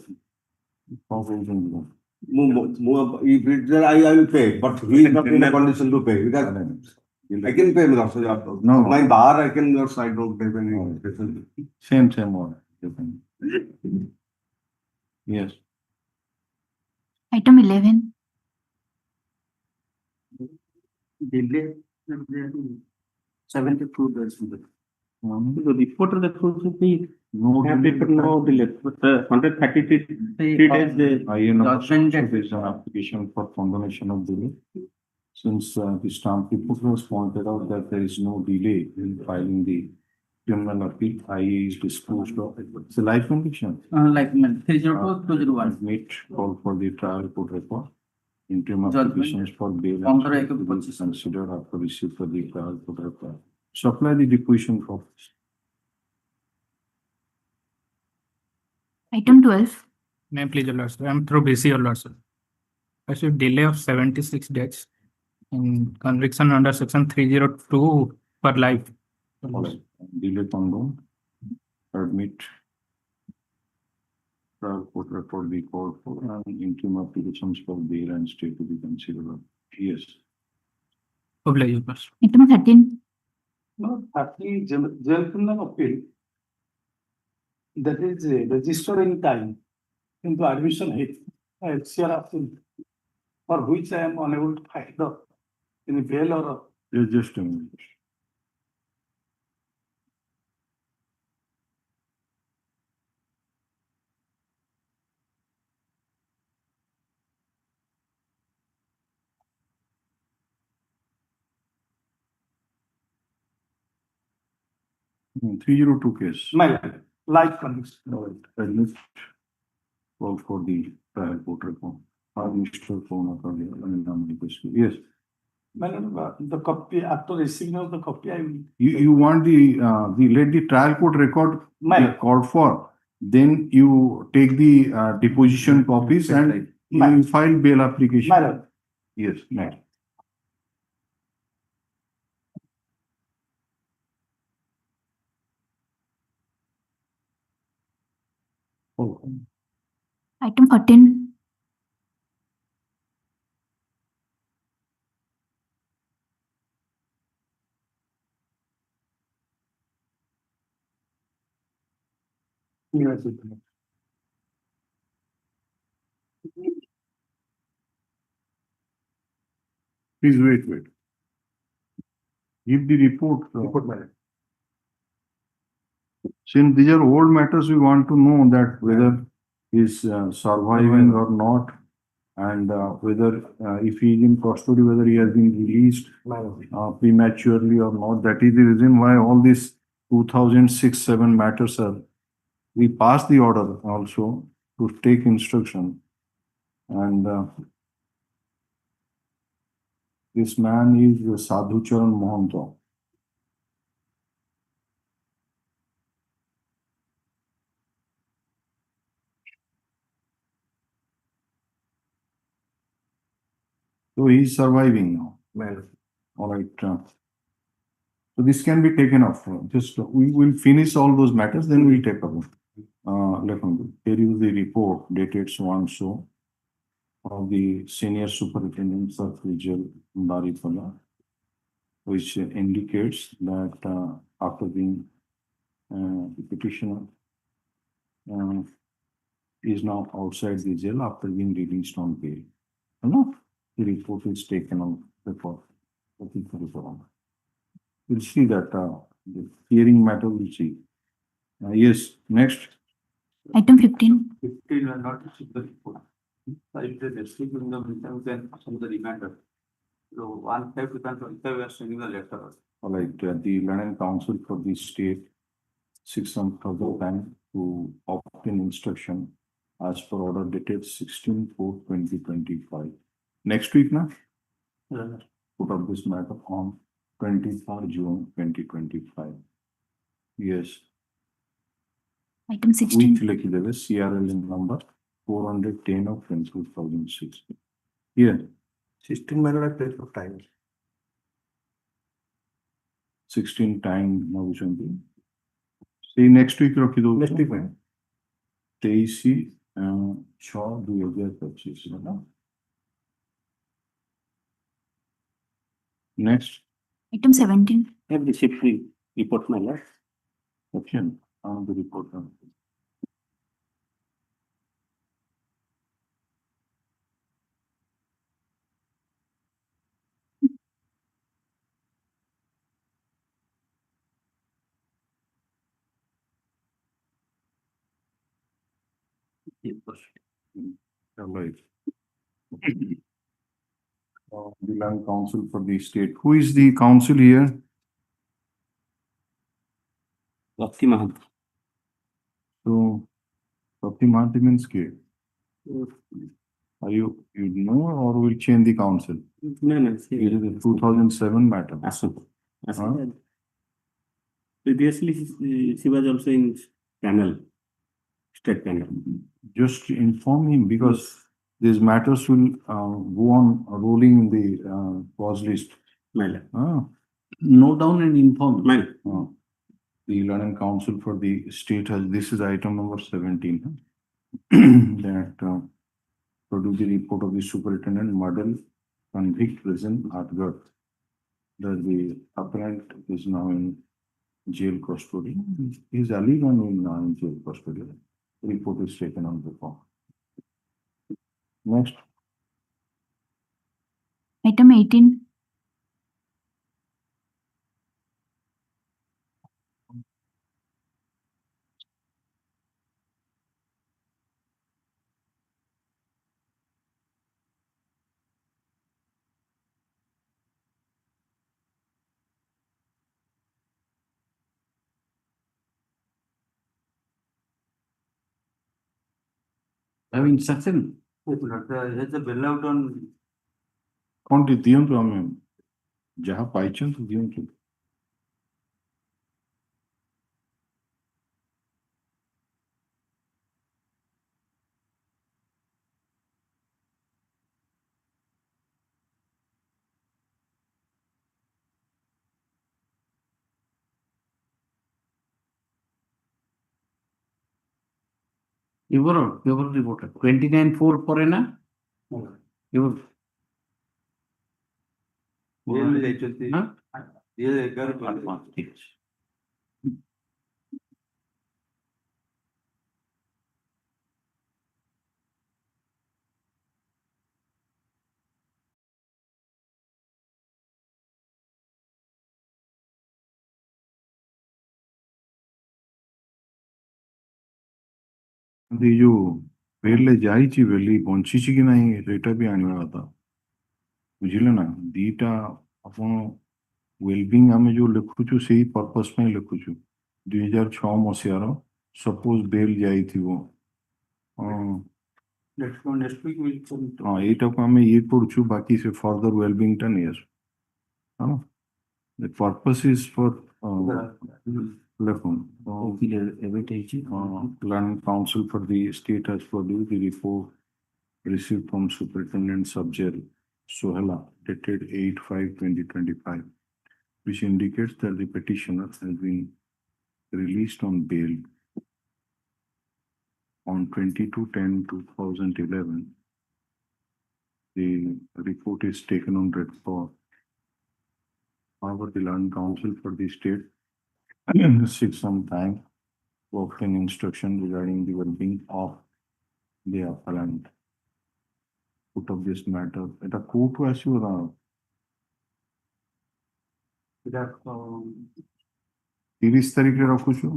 कौन को दियो? if it's there, I will pay, but he is not in a condition to pay because I can pay me also. No. My bar I can your side don't pay any. Same one. Yes. Item 11. Delay 72 days. The reporter that was the no delay, but 133 days. There is an application for condonation of delay. Since the stamp reporter was pointed out that there is no delay in filing the criminal appeal, I is disposed of. It's a life conviction. Like 302-201. Admit call for the trial court record. Interim Judgment. applications for bail On the and record, will be considered after receipt for the trial court record. Supply the deposition copies. Item 12. May I please, your lordship? I am through BC, your lordship. I should delay of 76 days in conviction under section 302 for life. Alright. Delay condom. Admit. Trial court record be called for and interim applications for bail and stay to be considered. Yes. Oblige, your lordship. Item 13. No, actually, jail criminal appeal. That is registered in time into admission hit, FCR appeal, for which I am unable to find the any bail or. Yes, just a minute. Hmm, 302 case. My life conviction. Admit call for the trial court record. Mr. Yes. Madam, the copy, after receiving of the copy, I will. You want let the trial court record My- called for, then you take the deposition copies and you file bail application. Madam. Yes, next. Oh, Item 14. Yes. please wait. Give the report. Madam. Since these are old matters, we want to know that whether he is surviving or not, and whether if he is in custody, whether he has been released prematurely or not. That is the reason why all these 2006-7 matters are. We passed the order also to take instruction, and this man is Sadhu Hon'Ble. So he is surviving now. Well, all right. So this can be taken off. Just we will finish all those matters, then we'll take up. Here is the report dated so and so of the senior superintendent of Procedural Baripala, which indicates that after being the petitioner is now outside the jail after being released on bail. No, the report is taken on report. We'll see that the hearing matter will see. Yes, next. Item 15. 15 are not received the report. So if they receive in the meantime, then some of the reminder. So 1/5/2025, we are sending the letter. All right, the London Council for the state 600,000 time to obtain instruction as per order dated 16/4/2025. Next week, na? Put up this matter on 24 June 2025. Yes. Item 16. Which like the CRL number 410 of 2006. Yeah. 16 minute place of time. 16 time now something. See next week रखी दो. Next week में. 23/6/2025 है ना? Next. Item 17. Have received the report, my lord. Option on the report. Right. The land council for the state. Who is the council here? Bhakti Mahant. So, Bhakti Mahanti means K. Are you know, or will change the council? No, no. It is a 2007 matter. Huh? Previously, she was also in panel, state panel. Just inform him, because these matters will go on rolling in the cause list. Note down and inform. The Learning Council for the state has, this is item number 17. That produce the report of the superintendent model convict prison Adgar. That the appellant is now in jail custody. He is alleged and now in jail custody. Report is taken on the form. Next. Item 18. I have instruction. There's a bailout on. कौन दियो तो हमें जहाँ पाइचन तो दियो तो Your report 29-4 পরে না? Your ঠিক আছে। ये जो बेले जाइची बेली पहुंची कि नहीं रेटा भी आने वाला था बुझिले ना दीटा अपन वेलबिंग आमे जो लिखुचु सेही पर्पस में लिखुचु 2006 मसिहार सपोज बेल जाई थी वो हाँ एटा को आमे ये पढ़ुचु बाकी से फर्दर वेलबिंग टा नहीं है ना the purpose is for Learning Council for the state has produced the report received from Superintendent Sub-Jail Sohela dated 8/5/2025, which indicates that the petitioner has been released on bail on 22/10/2011. The report is taken on record. However, the Learning Council for the state seeks some time to obtain instruction regarding the well-being of the appellant. Put of this matter at a court to assure 30 तारीख रे रखुछु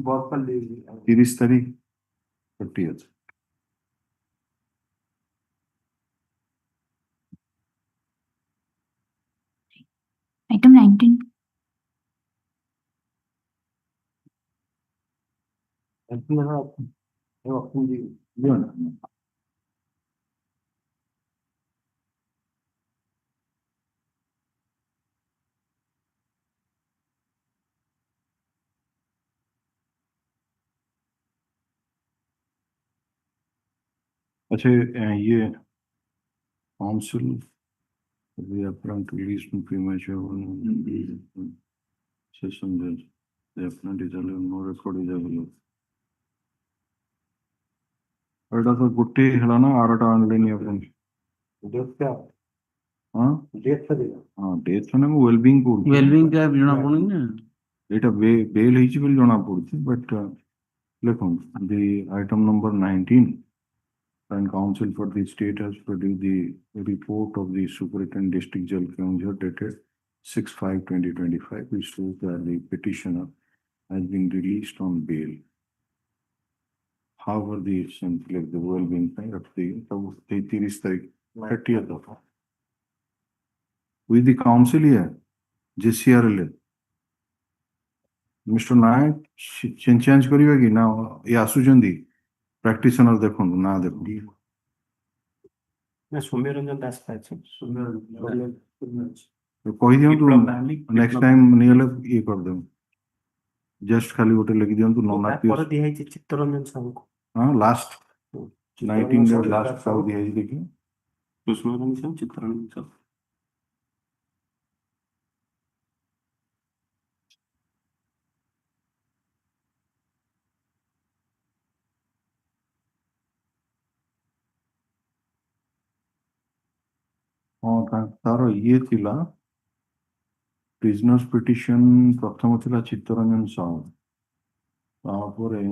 30 तारीख 30th. Item 19. अच्छा ये council the appellant released from premature session judge. The appellant is allowed, no record is available. एटा तो गुट्टी हेला ना आरटा online अपन date क्या हां डेट था हां डेट था ना वेलबिंग को वेलबिंग का जणा पड़ुनी ना एटा बेल हिची बेल जणा पड़ुची बट लेखन the item number 19 and Council for the state has produced the report of the Superintendent District Jail Keonjhar dated 6/5/2025, which shows that the petitioner has been released on bail. However, the simply the well-being thing of the 30th of with the council here, JCRL. Mr. Nayak, change kariba ki na ye asuchandi practitioner dekhundu na dekhundu. ନା ସୌମ୍ୟରଞ୍ଜନ ଦାସ ପାଇଛି तो कही दियंतु next time नियले ये कर them just खाली गोटे लिखि दियंतु नोना ତାପରେ ଦିଆହେଇଛି ଚିତ୍ତରଞ୍ଜନ ସାହୁଙ୍କୁ हां लास्ट 19 डे लास्ट साउ दिया है देखिए ସୌମ୍ୟରଞ୍ଜନ ସାହୁ ଚିତ୍ତରଞ୍ଜନ ସାହୁ हां तारो ये थिला प्रिजनर्स पिटिशन प्रथम थिला चित्तरंजन साहू तापरे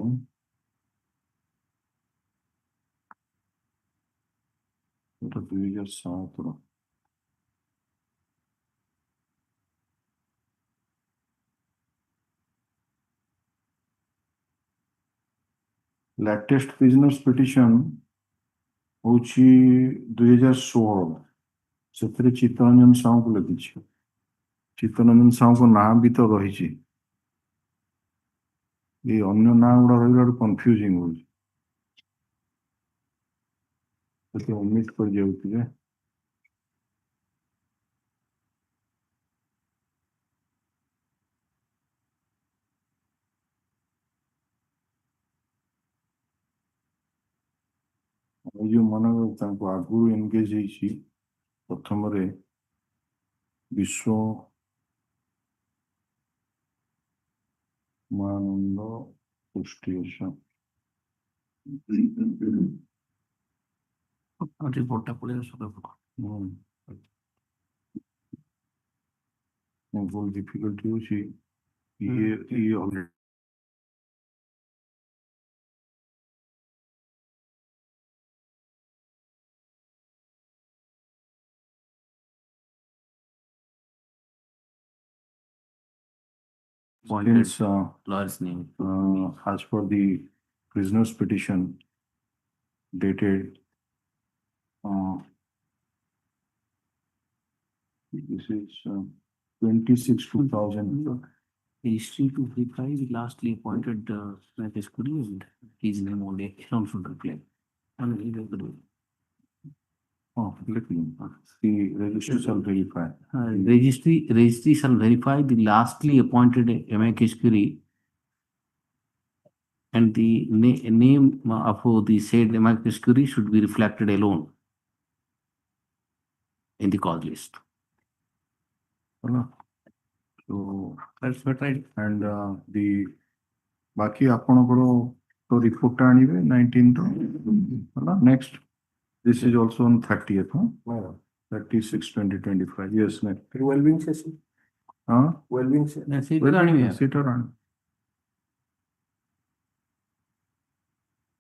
तो 2007 रो लेटेस्ट प्रिजनर्स पिटिशन होची 2016 ସେଥିରେ ଚିତ୍ତରଞ୍ଜନ ସାହୁଙ୍କୁ ଲେଖିଛି ଚିତ୍ତରଞ୍ଜନ ସାହୁଙ୍କ ନାଁ ବି ତ ରହିଛି ଏଇ ଅନ୍ୟ ନାଁ ଗୁଡ଼ା ରହିଲାରୁ କନଫ୍ୟୁଜିଂ ହଉଛି ସେଠି ଓମିଟ୍ କରିଯାଉଥିବେ ଏଇ ଯୋଉ ମନେ ତାଙ୍କୁ ଆଗରୁ ଏନଗେଜ ହେଇଛି ପ୍ରଥମରେ ବିଶ୍ୱ ମାନନ୍ଦ ପୁଷ୍ଟିଓଷ ରିପୋର୍ଟଟା ପଳେଇ ଆସ ବହୁତ ଡିଫିକଲ୍ଟି ହଉଛି ଇଏ already since lawyer's name. As per the prisoner's petition dated this is 26/2000. History to verify the lastly appointed magistrate and his name only should reply. Oh, let me. The registry shall verify. Registry shall verify the lastly appointed amicus curiae and the name of the said amicus curiae should be reflected alone in the cause list. So that's right. And the बाकी आपणकर तो report आनिबे 19 तो next this is also on 30th 36/2025 yes next well-being session well-being session sit around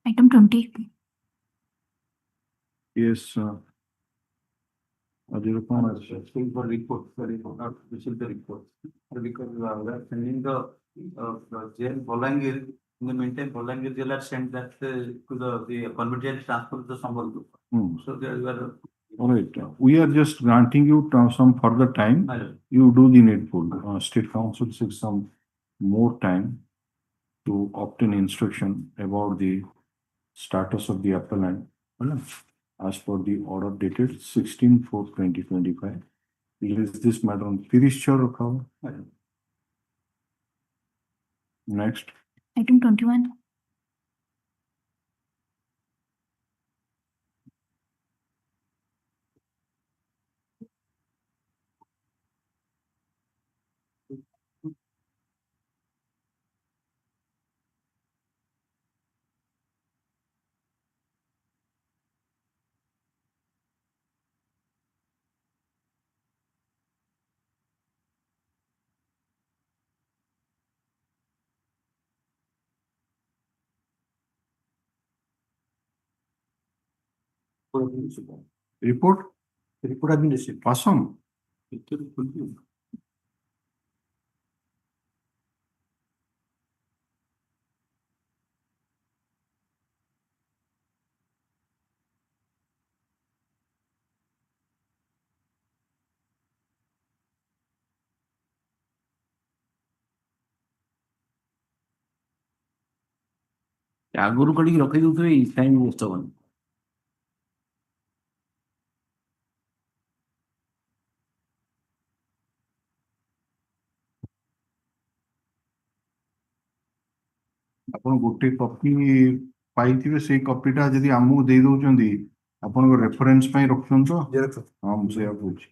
Item 20. yes Ajay Kumar Asking for report, sorry, not receive the report. Because we are sending the jail Bolangir, in the meantime, Bolangir jail are sent that to the convict jail transfer to the Sambal. So there were. All right, we are just granting you some further time. You do the needful. State Council seeks some more time to obtain instruction about the status of the appellant. As per the order dated 16/4/2025. Release this matter on 30 Next. Item 21. Report? The report has been received. Awesome. ଆଗରୁ କରିକି ରଖି ଦଉଥିବେ time waste ହବନି। ଆପଣ ଗୋଟେ copy ପାଇଥିବେ, ସେଇ କପିଟା ଯଦି ଆମକୁ ଦେଇ ଦଉଛନ୍ତି ଆପଣଙ୍କ ରେଫରେନ୍ସ ପାଇଁ ରଖୁଛନ୍ତି ତ? ହଁ, ମୁଁ ସେଇଆ କହୁଛି।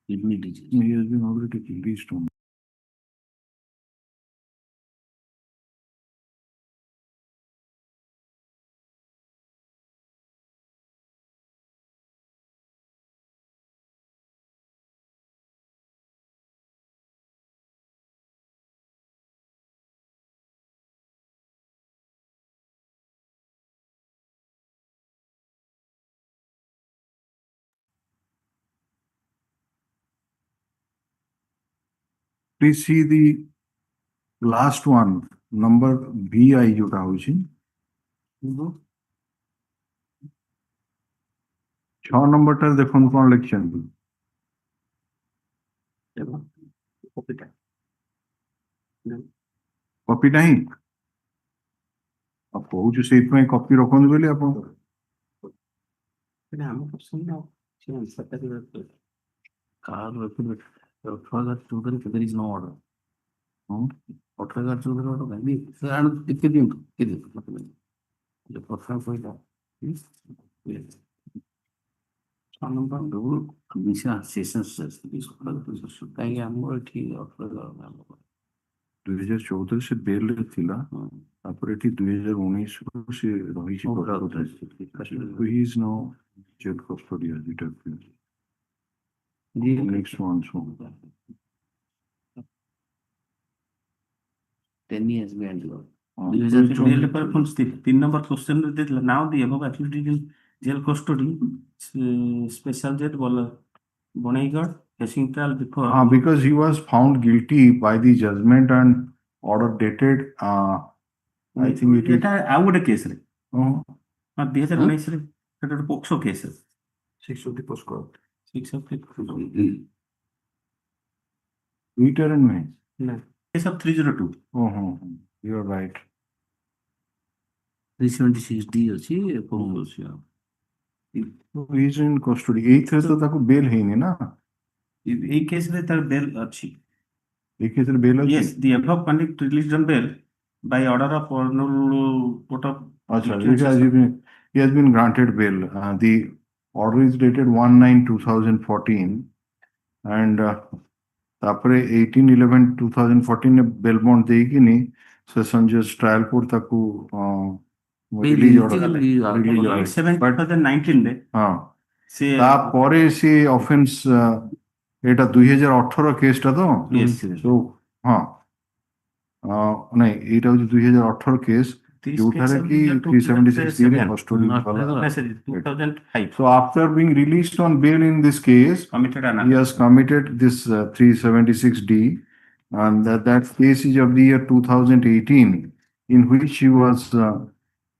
Kidney disease. He has been already released on. Please see the last one, number BI जोटा होची 6 नंबर टा देखो कौन लिखछन कॉपी नहीं आप कहू से कॉपी रखन बोली आप there is no order. 18,014 order नहीं कितने दिन जो प्रथम कहला मिश्रा सेशंस कहीं हम ठीक 2014 से बेल थिला तापर एठी 2019 को से रही छी so he is now jail custody as it appears. Next one, so 10 years behind the law. तीन नंबर क्वेश्चन रे देला now the above activity in jail custody special jail Bonaigarh facing trial before. Because he was found guilty by the judgment and order dated I think it is এটা ଆଉ ଗୋଟେ case ରେ 2019 ରେ ସେଟା ଗୋଟେ POCSO case 6 of the post court 6 of the return में no case of 302 you are right 376D ଅଛି POCSO he is in custody एथरे तो ताको बेल हेनी ना এই কেস রে তার বেল ଅଛି এই কেস রে বেল ଅଛି yes the above convict released on bail by order of Honorable Court of Acha he has been granted bail the order is dated 1/9/2014 and तापरे 18/11/2014 ने बेल बॉन्ड देकी नी सेशन जज trial court ताको release order 8/7/2019 रे से तापरे से offence एटा 2018 case टा तो सो नहीं एटा 2018 केस जोठारे की 376 रे कस्टडी वाला 2005 so after being released on bail in this case he has committed this 376D and that case is of the year 2018 in which he was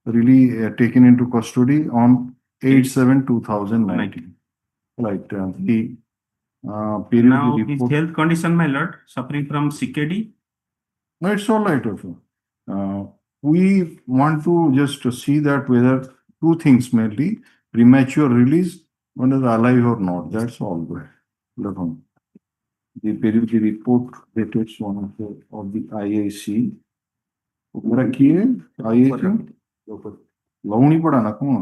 really taken into custody on 8/7/2019 right the period now report. his health condition my lord suffering from CKD no it's all right also we want to just see that whether two things mainly premature release whether alive or not that's all look on the period report dated one of the IAC ऊपर की है IAC लौनी पड़ा ना कौन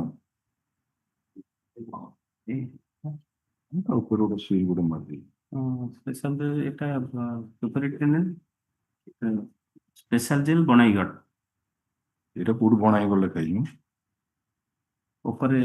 ऊपर उड़ा seal उड़ा मर गई स्पेशल এটা সুপারিনটেন্ডেন্ট স্পেশাল জেল বনাইগড় এটা পুরো বনাই বলে কইনি উপরে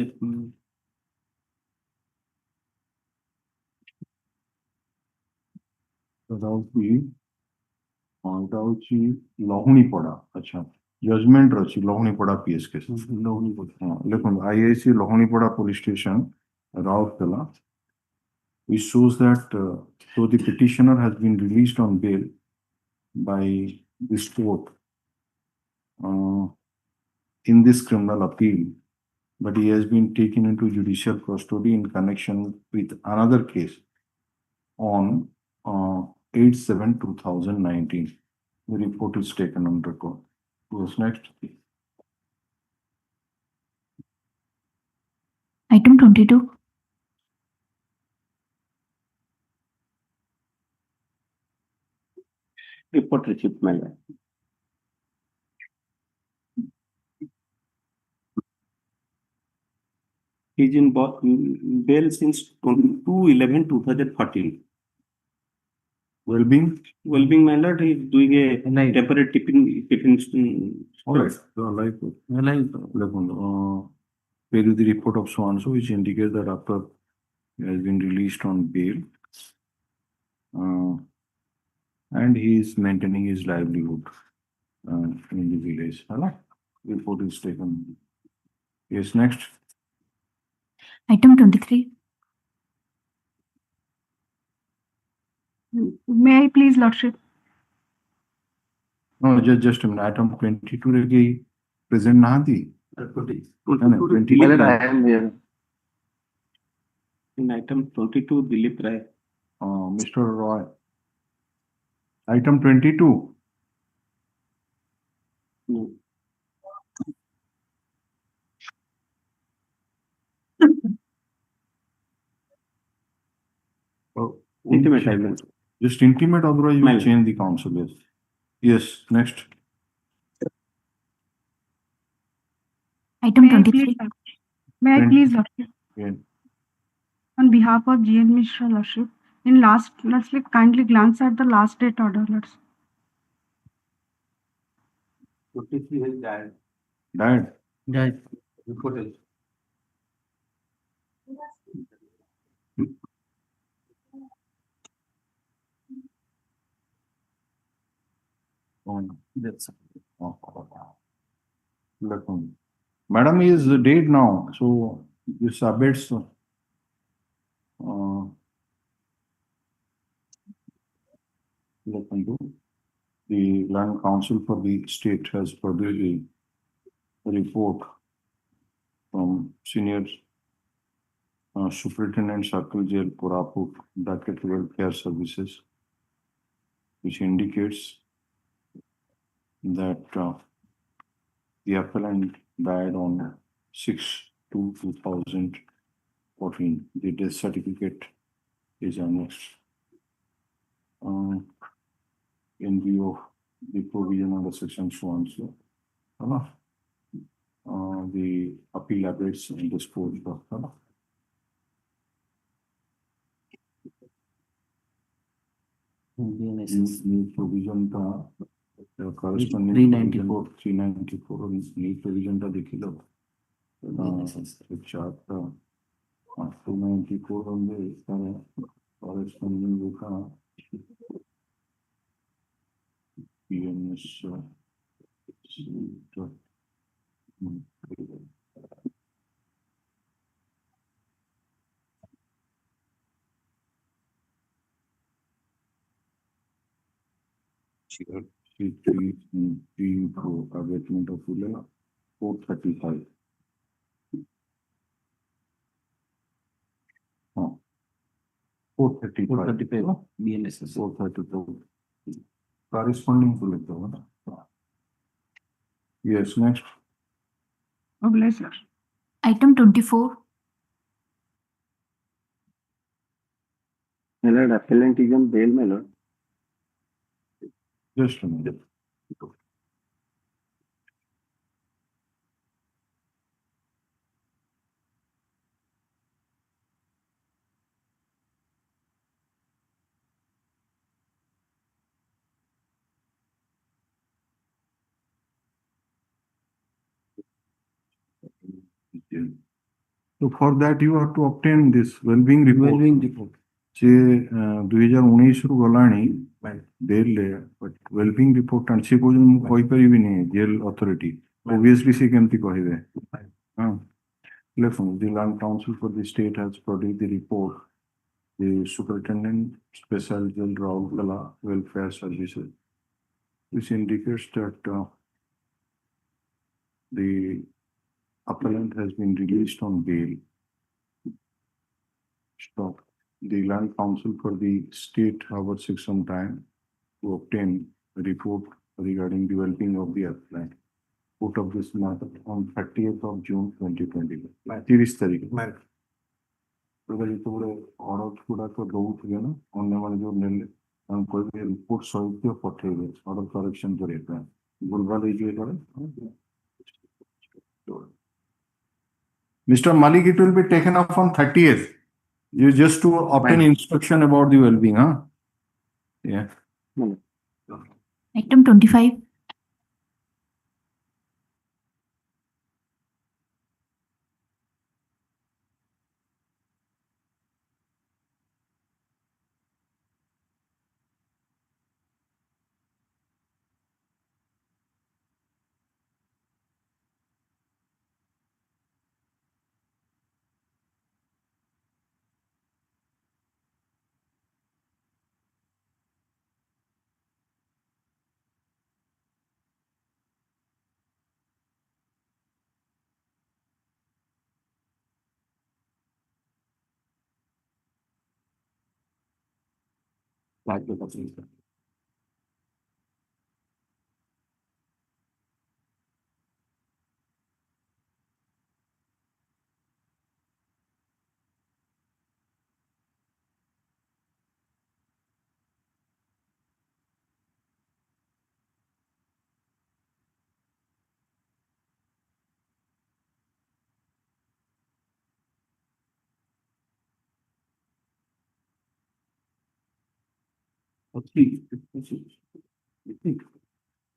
लहुणी पड़ा अच्छा जजमेंट रही लहुणी पड़ा पीएस केस लहुणी पड़ा देखो आईआईसी लहुणी पड़ा police station Rourkela which shows that so the petitioner has been released on bail by this court in this criminal appeal, but he has been taken into judicial custody in connection with another case on 8/7/2019. The report is taken on record. Yes, next. Item 22. Report received, my lord. He's in bail since 22/11/2014. Well-being? Well-being, my lord, he's doing a temporary tipping. All right. Where is the report of so and so, which indicates that after he has been released on bail, and he is maintaining his livelihood in the village. Report is taken. Yes, next. Item 23. May I please, Lordship? No, just a minute. Item 22 regi present nahi. 22, I am here. In item 22, Dilip Rai. Mr. Roy. Item 22. No. Intimate, I will. Just intimate, otherwise you will change the counsel. Yes. Yes, next. Item 23. May I please, Lordship? Yeah. On behalf of G.N. Mishra, Lordship, lastly, kindly glance at the last date order, Lordship. 23 has died. Died? Died. Report is. Madam is dead now, so this abates. The Land Council for the state has produced a report from Senior Superintendent Circle Jail Koraput Bracket Welfare Services, which indicates that the appellant died on 6/2/2014. The death certificate is annexed. In view of the provision under section so and so, the appeal abates in this court. New provision corresponding 394 new provision dekilo chart 294 on the corresponding PNS abatement of 435. 435. BNSS 434. Corresponding to it. Yes, next. Oh, bless you. Item 24. My lord, appellant is on bail, my lord. Just a minute. So for that you have to obtain this well-being report. Well-being report. Se 2019 ରୁ ଗଲାଣି ଦେଲେ but well-being report and se କହୁଛନ୍ତି ମୁଁ କହିପାରିବିନି jail authority. Obviously se କେମିତି କହିବେ? Listen, the Land Council for the state has produced the report the Superintendent Special Jail Raul Kala Welfare Services, which indicates that the appellant has been released on bail. Stop. The Land Council for the state takes some time to obtain a report regarding the well-being of the appellant. Put of this matter on 30th of June 2021. 30 तारीख ଯେତେବେଳେ order ଗୁଡାକ ଦଉଥିବେ ନା ଅନ୍ୟମାନେ ଯୋଉ ନେଲେ ତାଙ୍କୁ କହିବେ ରିପୋର୍ଟ ସହିତ ପଠେଇବେ ଅର୍ଡର କରେକ୍ସନ କରିବା ପାଇଁ ଭୁଲଭାଲ ହେଇଯିବେ କାଳେ Mr. Malik, it will be taken up on 30th. You just to obtain instruction about the well-being, huh? Yeah. Item 25.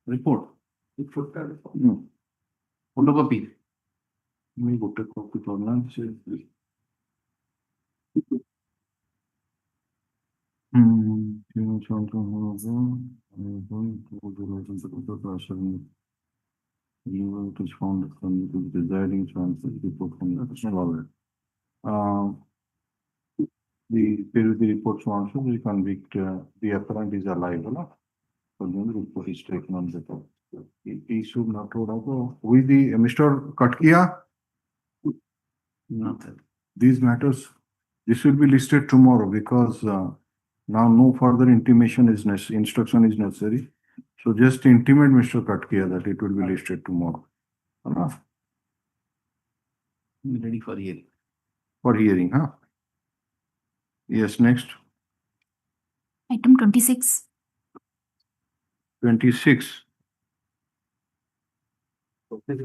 Report. No. Photocopy. Me ଗୋଟେ copy करना है It is found that the residing report from the the report also we convict the appellant is alive, no? So then the report is taken on the top. He should not go with the Mr. Katkia. Nothing. These matters, this will be listed tomorrow because now no further intimation is necessary, instruction is necessary. So just intimate Mr. Katkia that it will be listed tomorrow. Ready for hearing. For hearing, huh? Yes, next. Item 26. 26. Dead.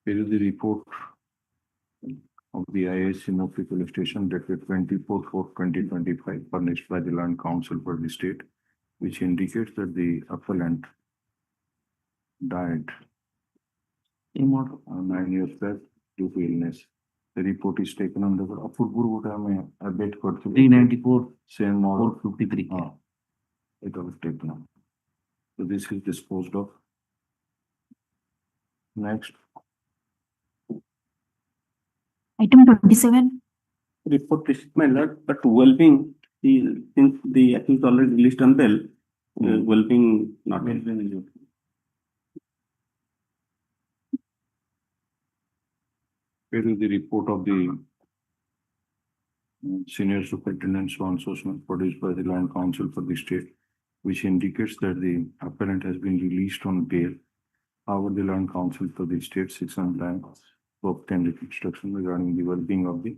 Here is the report of the IAC Murphy Police Station dated 24/4/2025 furnished by the Land Council for the state, which indicates that the appellant died 9 years back due to illness. The report is taken on the update 394 same model 453. It was taken on. So this is disposed of. Next. Item 27. Report is my lord, but well-being, since the accused already released on bail, well-being not. Here is the report of the Senior Superintendent's enforcement produced by the Land Council for the state, which indicates that the appellant has been released on bail. However, the Land Council for the state seeks on time to obtain the instruction regarding the well-being of the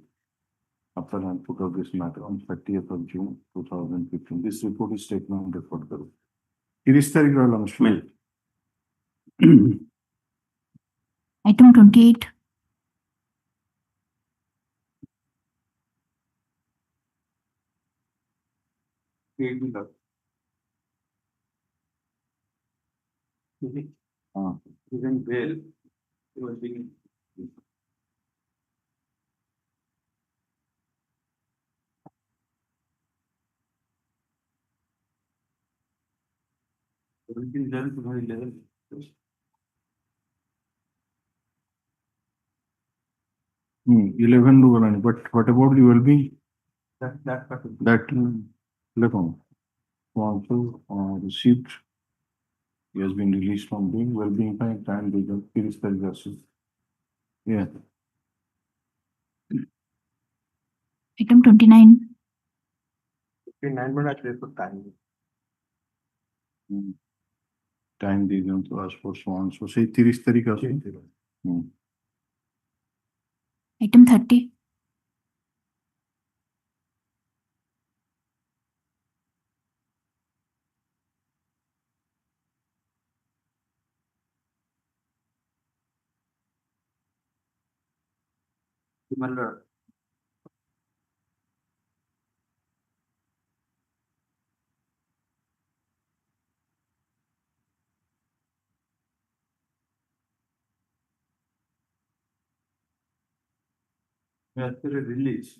appellant put of this matter on 30th of June 2015. This report is taken on record. Item 28. Even bail, it was being. Eleven ରୁ ଗଲାଣି, but what about the well-being? That look on. Also received. He has been released from being well-being by time legal versus. Yeah. Item 29. 29 minutes for time. Time legal to ask for so on. So say 30 तारीख আছে. Item 30. Release.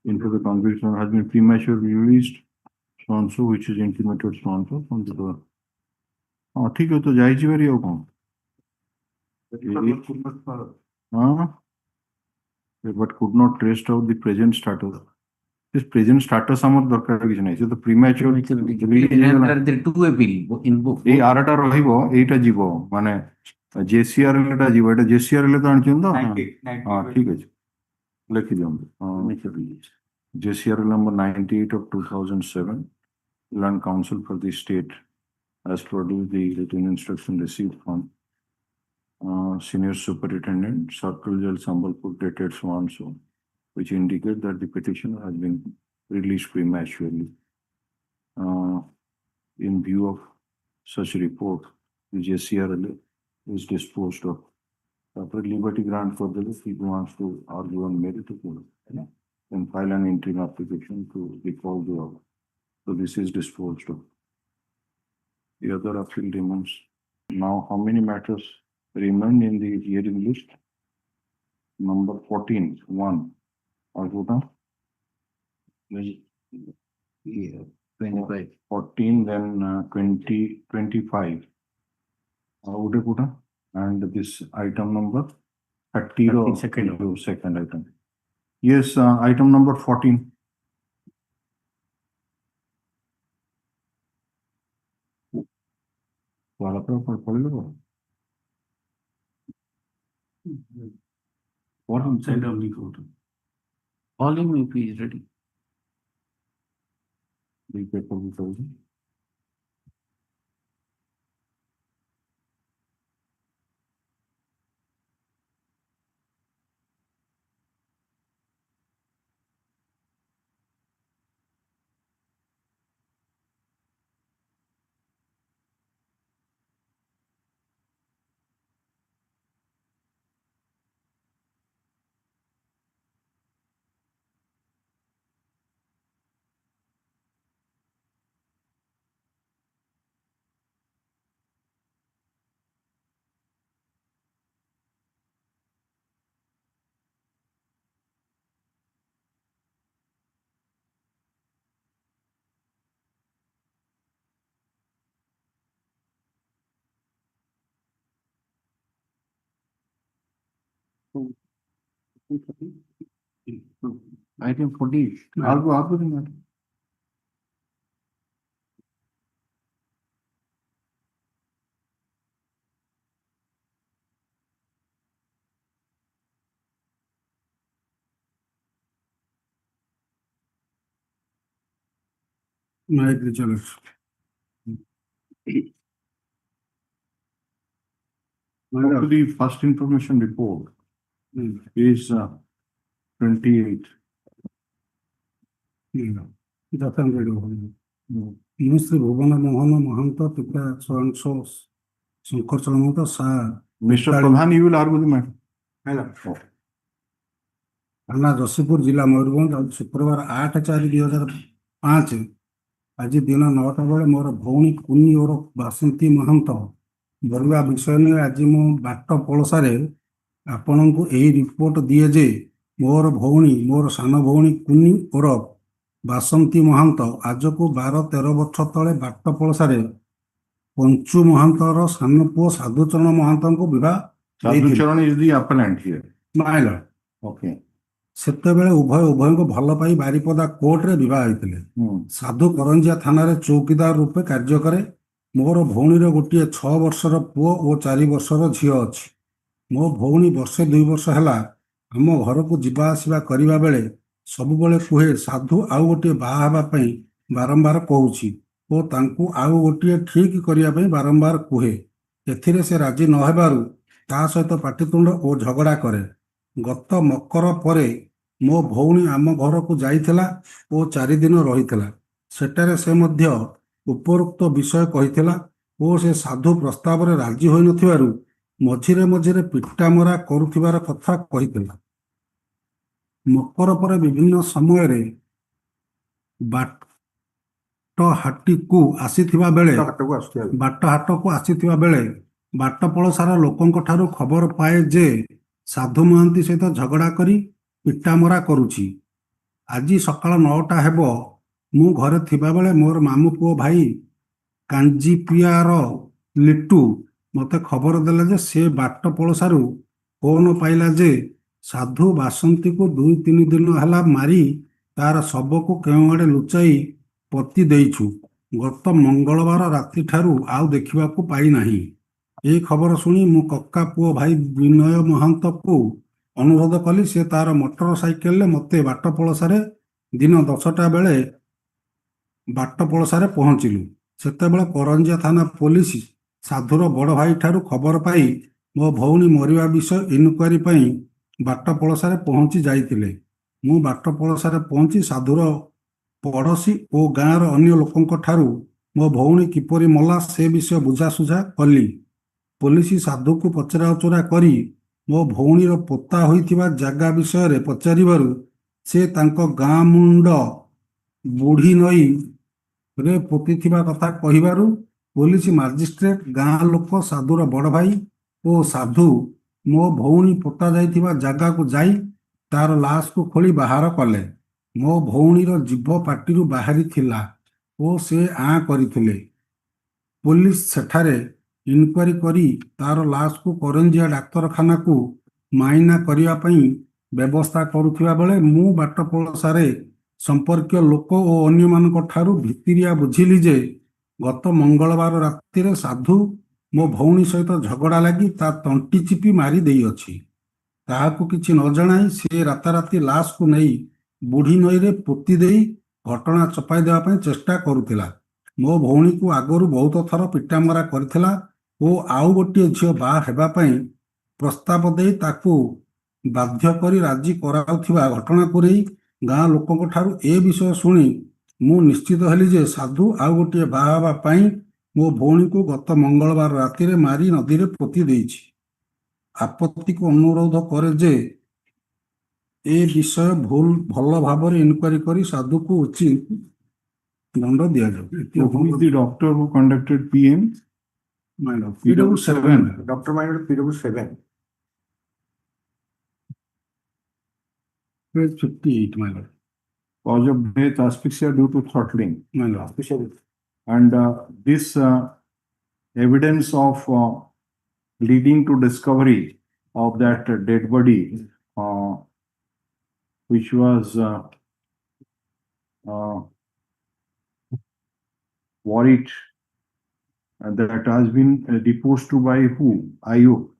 Into the conviction has been prematurely released, so and so, which is intimated so and so from the door. हाँ ठीक है, तो जायज़ बारी हो कौन? But could not trace out the present status. This present status ଆମର ଦରକାର କିଛି ନାହିଁ, ସେ ତ premature There are two appeal in book. ଏଇ ଆରଟା ରହିବ, ଏଇଟା ଯିବ, ମାନେ JCR ଟା ଯିବ, ଏଇଟା JCR ହେଲେ ତ ଆଣିଛନ୍ତି ତ? ହଁ ଠିକ ଅଛି, ଲେଖି ଦିଅନ୍ତୁ. JCR number 98 of 2007, Land Council for the State has produced the written instruction received from Senior Superintendent, Circle Jail Sambalpur dated so and so, which indicate that the petitioner has been released prematurely. In view of such report, the JCRL is disposed of. After liberty grant for this, he wants to argue on merit and file an interim application to recall the order. So this is disposed of. The other appeal remains. Now, how many matters remain in the hearing list? Number 14, 1. Arjuna? 25. 14, then 20, 25. Udaputa. And this item number 30 or second item. Yes, item number 14. What inside of the court? Volume UP is ready. The paper with Item 40. I'll go up with that. The first information report is 28. Mr. Bhuvana Mohana Mahanta Pika so Shankar Chalamanta Sa Mr. Pradhan, you will argue the matter. थाना जशीपुर जिला मयूरभंज आज शुक्रवार 8/4/2005 आज दिन 9टा बेले मोर भौणी कुन्नी और बासंती महंत बरुआ विषय ने आज मो बाट पड़ोसारे आपनकु एही रिपोर्ट दिए जे मोर भौणी मोर सान भौणी कुन्नी और ବାସନ୍ତୀ ମହାନ୍ତ ଆଜକୁ 12-13 ବର୍ଷ ତଳେ ବାଟ ପଳସାରେ ପଞ୍ଚୁ ମହାନ୍ତର ସାନ ପୁଅ ସାଧୁଚରଣ ମହାନ୍ତଙ୍କୁ ବିବାହ ଦେଇଥିଲେ। Sadhucharan is the appellant here. My lord, Okay. ସେତେବେଳେ ଉଭୟଙ୍କୁ ଭଲ ପାଇ ବାରିପଦା କୋର୍ଟରେ ବିବାହ ହୋଇଥିଲେ। ସାଧୁ କରଞ୍ଜିଆ ଥାନାରେ ଚୌକିଦାର ରୂପେ କାର୍ଯ୍ୟ କରେ। ମୋର ଭଉଣୀର ଗୋଟିଏ 6 ବର୍ଷର ପୁଅ ଓ 4 ବର୍ଷର ଝିଅ ଅଛି। ମୋ ଭଉଣୀ ବର୍ଷେ 2 ବର୍ଷ ହେଲା ଆମ ଘରକୁ ଯିବା ଆସିବା କରିବା ବେଳେ ସବୁବେଳେ କୁହେ ସାଧୁ ଆଉ ଗୋଟିଏ ବାହା ହେବା ପାଇଁ ବାରମ୍ବାର କହୁଛି ଓ ତାଙ୍କୁ ଆଉ ଗୋଟିଏ ଠିକ କରିବା ପାଇଁ ବାରମ୍ବାର କୁହେ। ଏଥିରେ ସେ ରାଜି ନ ହେବାରୁ ତା ସହିତ ପାଟିତୁଣ୍ଡ ଓ ଝଗଡ଼ା କରେ। ଗତ ମକର ପରେ ମୋ ଭଉଣୀ ଆମ ଘରକୁ ଯାଇଥିଲା ଓ 4 ଦିନ ରହିଥିଲା। ସେଠାରେ ସେ ମଧ୍ୟ ଉପରୋକ୍ତ ବିଷୟ କହିଥିଲା ଓ ସେ ସାଧୁ ପ୍ରସ୍ତାବରେ ରାଜି ହୋଇନଥିବାରୁ ମଝିରେ ମଝିରେ ପିଟାମରା କରୁଥିବାର କଥା କହିଥିଲା। ମକର ପରେ ବିଭିନ୍ନ ସମୟରେ ବାଟହାଟକୁ ଆସିଥିବା ବେଳେ ବାଟ ପଳସାର ଲୋକଙ୍କ ଠାରୁ ଖବର ପାଏ ଯେ ସାଧୁ ମହାନ୍ତି ସହିତ ଝଗଡ଼ା କରି ପିଟାମରା କରୁଛି। ଆଜି ସକାଳ 9ଟା ହେବ ମୁଁ ଘରେ ଥିବାବେଳେ ମୋର ମାମୁ ପୁଅ ଭାଇ କାଞ୍ଜିପିଆର ଲିଟୁ ମୋତେ ଖବର ଦେଲା ଯେ ସେ ବାଟ ପଳସାରୁ ଫୋନ ପାଇଲା ଯେ ସାଧୁ ବାସନ୍ତୀକୁ 2-3 ଦିନ ହେଲା ମାରି ତାର ଶବକୁ କେଉଁଆଡ଼େ ଲୁଚାଇ ପୋତି ଦେଇଛୁ। ଗତ ମଙ୍ଗଳବାର ରାତିଠାରୁ ଆଉ ଦେଖିବାକୁ ପାଇନାହିଁ। ଏହି ଖବର ଶୁଣି ମୁଁ କକା ପୁଅ ଭାଇ ବିନୟ ମହାନ୍ତକୁ ଅନୁରୋଧ କଲି ସେ ତାର ମୋଟର ସାଇକେଲରେ ମୋତେ ବାଟ ପଳସାରେ ଦିନ 10ଟା ବେଳେ ବାଟ ପଳସାରେ ପହଞ୍ଚିଲୁ। ସେତେବେଳେ କରଞ୍ଜିଆ ଥାନା ପୋଲିସ ସାଧୁର ବଡ଼ ଭାଇ ଠାରୁ ଖବର ପାଇ ମୋ ଭଉଣୀ ମରିବା ବିଷୟ ଇନକ୍ୱାରି ପାଇଁ ବାଟ ପଳସାରେ ପହଞ୍ଚି ଯାଇଥିଲେ। ମୁଁ ବାଟ ପଳସାରେ ପହଞ୍ଚି ସାଧୁର ପଡ଼ୋଶୀ ଓ ଗାଁର ଅନ୍ୟ ଲୋକଙ୍କ ଠାରୁ ମୋ ଭଉଣୀ କିପରି ମଲା ସେ ବିଷୟ ବୁଝାସୁଝା କଲି। ପୋଲିସ ସାଧୁକୁ ପଚରାଉଚରା କରି ମୋ ଭଉଣୀର ପୋତା ହୋଇଥିବା ଜାଗା ବିଷୟରେ ପଚାରିବାରୁ ସେ ତାଙ୍କ ଗାଁ ମୁଣ୍ଡ ବୁଢ଼ୀ ନଈରେ ପୋତିଥିବା କଥା କହିବାରୁ ପୋଲିସ ମାଜିଷ୍ଟ୍ରେଟ ଗାଁ ଲୋକ ସାଧୁର ବଡ଼ ଭାଇ ଓ ସାଧୁ ମୋ ଭଉଣୀ ପୋତା ଯାଇଥିବା ଜାଗାକୁ ଯାଇ ତାର ଲାଶକୁ ଖୋଳି ବାହାର କଲେ। ମୋ ଭଉଣୀର ଜିଭ ପାଟିରୁ ବାହାରିଥିଲା ଓ ସେ ଆଁ କରିଥିଲେ। ପୋଲିସ ସେଠାରେ ଇନକ୍ୱାରି କରି ତାର ଲାଶକୁ କରଞ୍ଜିଆ ଡାକ୍ତରଖାନାକୁ ମାଇନା କରିବା ପାଇଁ ବ୍ୟବସ୍ଥା କରୁଥିବା ବେଳେ ମୁଁ ବାଟ ପଳସାରେ ସମ୍ପର୍କୀୟ ଲୋକ ଓ ଅନ୍ୟମାନଙ୍କ ଠାରୁ ଭିତିରିଆ ବୁଝିଲି ଯେ ଗତ ମଙ୍ଗଳବାର ରାତିରେ ସାଧୁ ମୋ ଭଉଣୀ ସହିତ ଝଗଡ଼ା ଲାଗି ତା ତଣ୍ଟି ଚିପି ମାରି ଦେଇଅଛି। କାହାକୁ କିଛି ନ ଜଣାଇ ସେ ରାତାରାତି ଲାଶକୁ ନେଇ ବୁଢ଼ୀ ନଈରେ ପୋତି ଦେଇ ଘଟଣା ଚପାଇ ଦେବା ପାଇଁ ଚେଷ୍ଟା କରୁଥିଲା। ମୋ ଭଉଣୀକୁ ଆଗରୁ ବହୁତ ଥର ପିଟାମରା କରିଥିଲା ଓ ଆଉ ଗୋଟିଏ ଝିଅ ବାହା ହେବା ପାଇଁ ପ୍ରସ୍ତାବ ଦେଇ ତାକୁ ବାଧ୍ୟ କରି ରାଜି କରାଉଥିବା ଘଟଣାକୁ ନେଇ ଗାଁ ଲୋକଙ୍କ ଠାରୁ ଏ ବିଷୟ ଶୁଣି ମୁଁ ନିଶ୍ଚିତ ହେଲି ଯେ ସାଧୁ ଆଉ ଗୋଟିଏ ବାହା ହେବା ପାଇଁ ମୋ ଭଉଣୀକୁ ଗତ ମଙ୍ଗଳବାର ରାତିରେ ମାରି ନଦୀରେ ପୋତି ଦେଇଛି। ଆପତ୍ତିକୁ ଅନୁରୋଧ କରେ ଯେ ଏ ବିଷୟ ଭଲ ଭାବରେ ଇନକ୍ୱାରି କରି ସାଧୁକୁ ଉଚିତ ଦଣ୍ଡ ଦିଆଯାଉ। So who is the doctor who conducted PM? PW7. Dr. Minor PW7. Page 58, my lord. Cause of death asphyxia due to throttling. My lord. And this evidence of leading to discovery of that dead body, which was worried that has been deposed to by who? IO.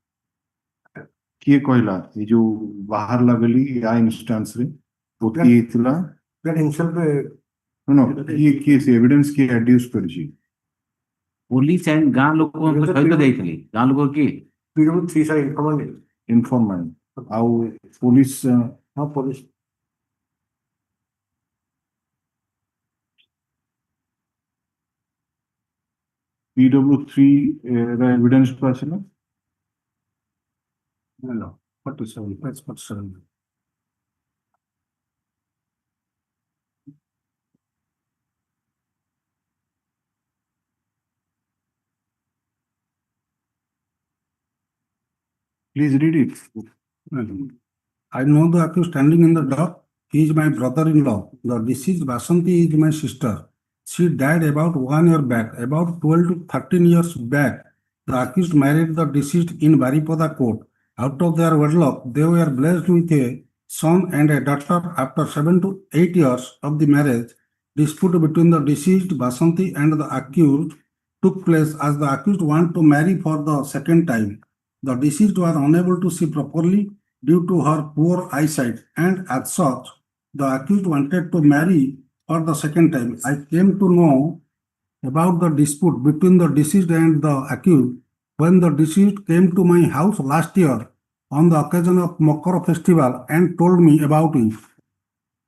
किए कहला ये जो बाहर लगली या instance रे पोती हेतला That himself no ये केस एविडेंस की एड्यूस करजी पुलिस एंड गां लोक सहित जाइथिले गां लोक की PW3 sir इन्फॉर्मेंट आउ पुलिस हाँ पुलिस PW3 रा एविडेंस तो आछला No, 47, page 47. Please read it. I know the accused standing in the dock is my brother-in-law. The deceased Basanti is my sister. She died about 1 year back. About 12 to 13 years back, the accused married the deceased in Baripada court. Out of their wedlock, they were blessed with a son and a daughter. After 7 to 8 years of the marriage, dispute between the deceased Basanti and the accused took place as the accused wanted to marry for the second time. The deceased was unable to see properly due to her poor eyesight, and as such, the accused wanted to marry for the second time. I came to know about the dispute between the deceased and the accused when the deceased came to my house last year on the occasion of Makara festival and told me about it.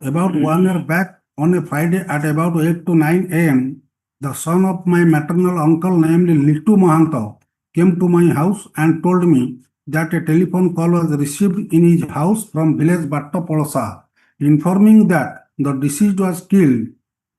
About 1 year back on a Friday at about 8 to 9 a.m., the son of my maternal uncle, namely Litu Mahanta, came to my house and told me that a telephone call was received in his house from village Batta Polosa, informing that the deceased was killed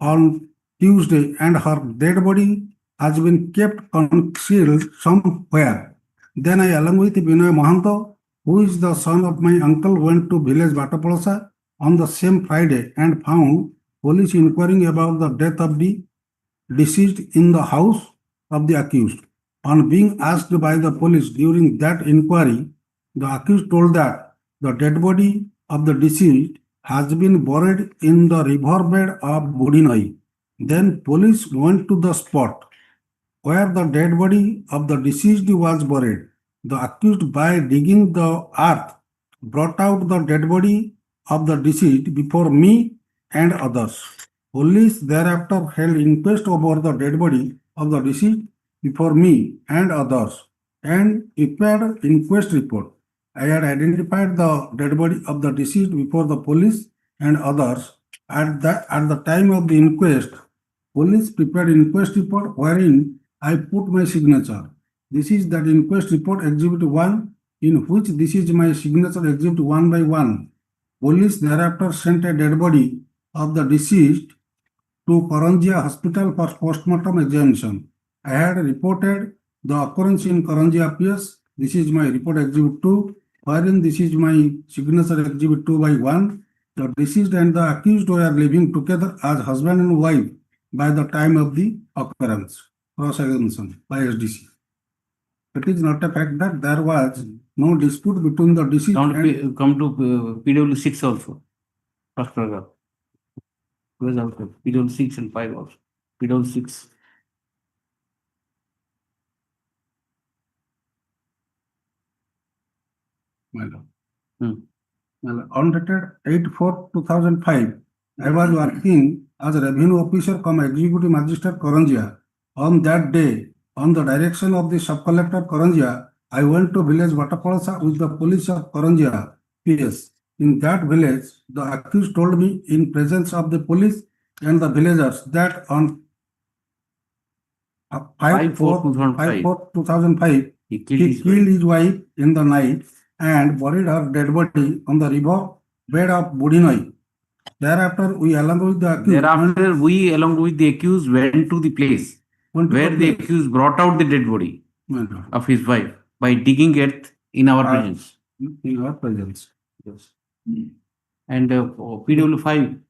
on Tuesday and her dead body has been kept concealed somewhere. Then I, along with Binoy Mahanta, who is the son of my uncle, went to village Batta Polosa on the same Friday and found police inquiring about the death of the deceased in the house of the accused. On being asked by the police during that inquiry, the accused told that the dead body of the deceased has been buried in the riverbed of Budinoi. Then police went to the spot where the dead body of the deceased was buried. The accused, by digging the earth, brought out the dead body of the deceased before me and others. Police thereafter held inquest over the dead body of the deceased before me and others and prepared inquest report. I had identified the dead body of the deceased before the police and others. At the time of the inquest, police prepared inquest report wherein I put my signature. This is that inquest report exhibit 1, in which this is my signature exhibit 1 by 1. Police thereafter sent a dead body of the deceased to Karanjia Hospital for postmortem examination. I had reported the occurrence in Karanjia PS. This is my report exhibit 2, wherein this is my signature exhibit 2 by 1. The deceased and the accused were living together as husband and wife by the time of the occurrence. Cross-examination by SDC. It is not a fact that there was no dispute between the deceased and... Come to PW6 also. First paragraph. Where's also PW6 and 5 also. PW6. Undated 8/4/2005, I was working as a revenue officer cum executive magistrate Karanjia. On that day, on the direction of the sub-collector Karanjia, I went to village Vatapalasa with the police of Karanjia PS. In that village, the accused told me in presence of the police and the villagers that on 5/4/2005, he killed his wife in the night and buried her dead body on the river bed of Budinoi. Thereafter, we along with the accused went to the place where the accused brought out the dead body of his wife by digging it in our presence. In our presence. Yes. And PW5,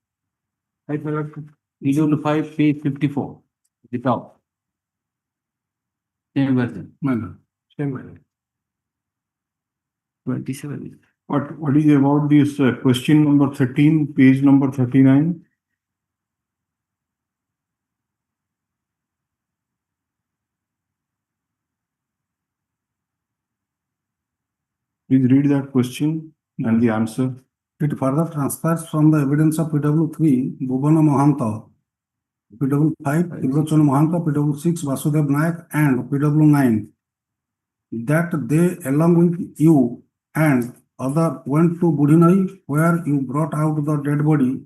PW5, page 54, the top. Same version. Same version. 27. What is about this question number 13, page number 39? Please read that question and the answer. It further transfers from the evidence of PW3, Bhuvana Mahanta, PW5, Tirlochana Mahanta, PW6, Vasudev Nayak, and PW9 that they, along with you and other, went to Budinoi, where you brought out the dead body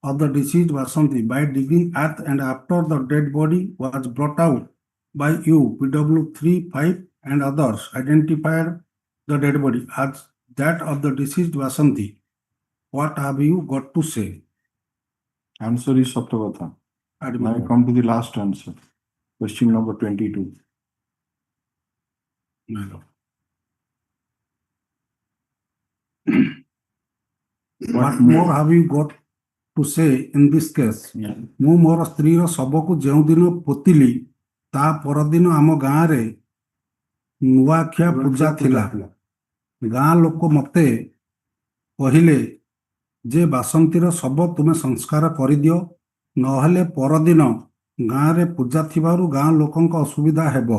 of the deceased Vasanti by digging earth, and after the dead body was brought out by you, PW3, 5, and others identified the dead body as that of the deceased Vasanti. What have you got to say? Answer is Saptavata. Now I come to the last answer. Question number 22. What more have you got to say in this case? ମୁଁ ମୋର ସ୍ତ୍ରୀର ଶବକୁ ଯେଉଁଦିନ ପୋତିଲି ତା ପରଦିନ ଆମ ଗାଁରେ ନୂଆଖିଆ ପୂଜା ଥିଲା। ଗାଁ ଲୋକ ମତେ କହିଲେ ଯେ ବାସନ୍ତୀର ଶବ ତୁମେ ସଂସ୍କାର କରିଦିଅ, ନହେଲେ ପରଦିନ ଗାଁରେ ପୂଜା ଥିବାରୁ ଗାଁ ଲୋକଙ୍କ ଅସୁବିଧା ହେବ।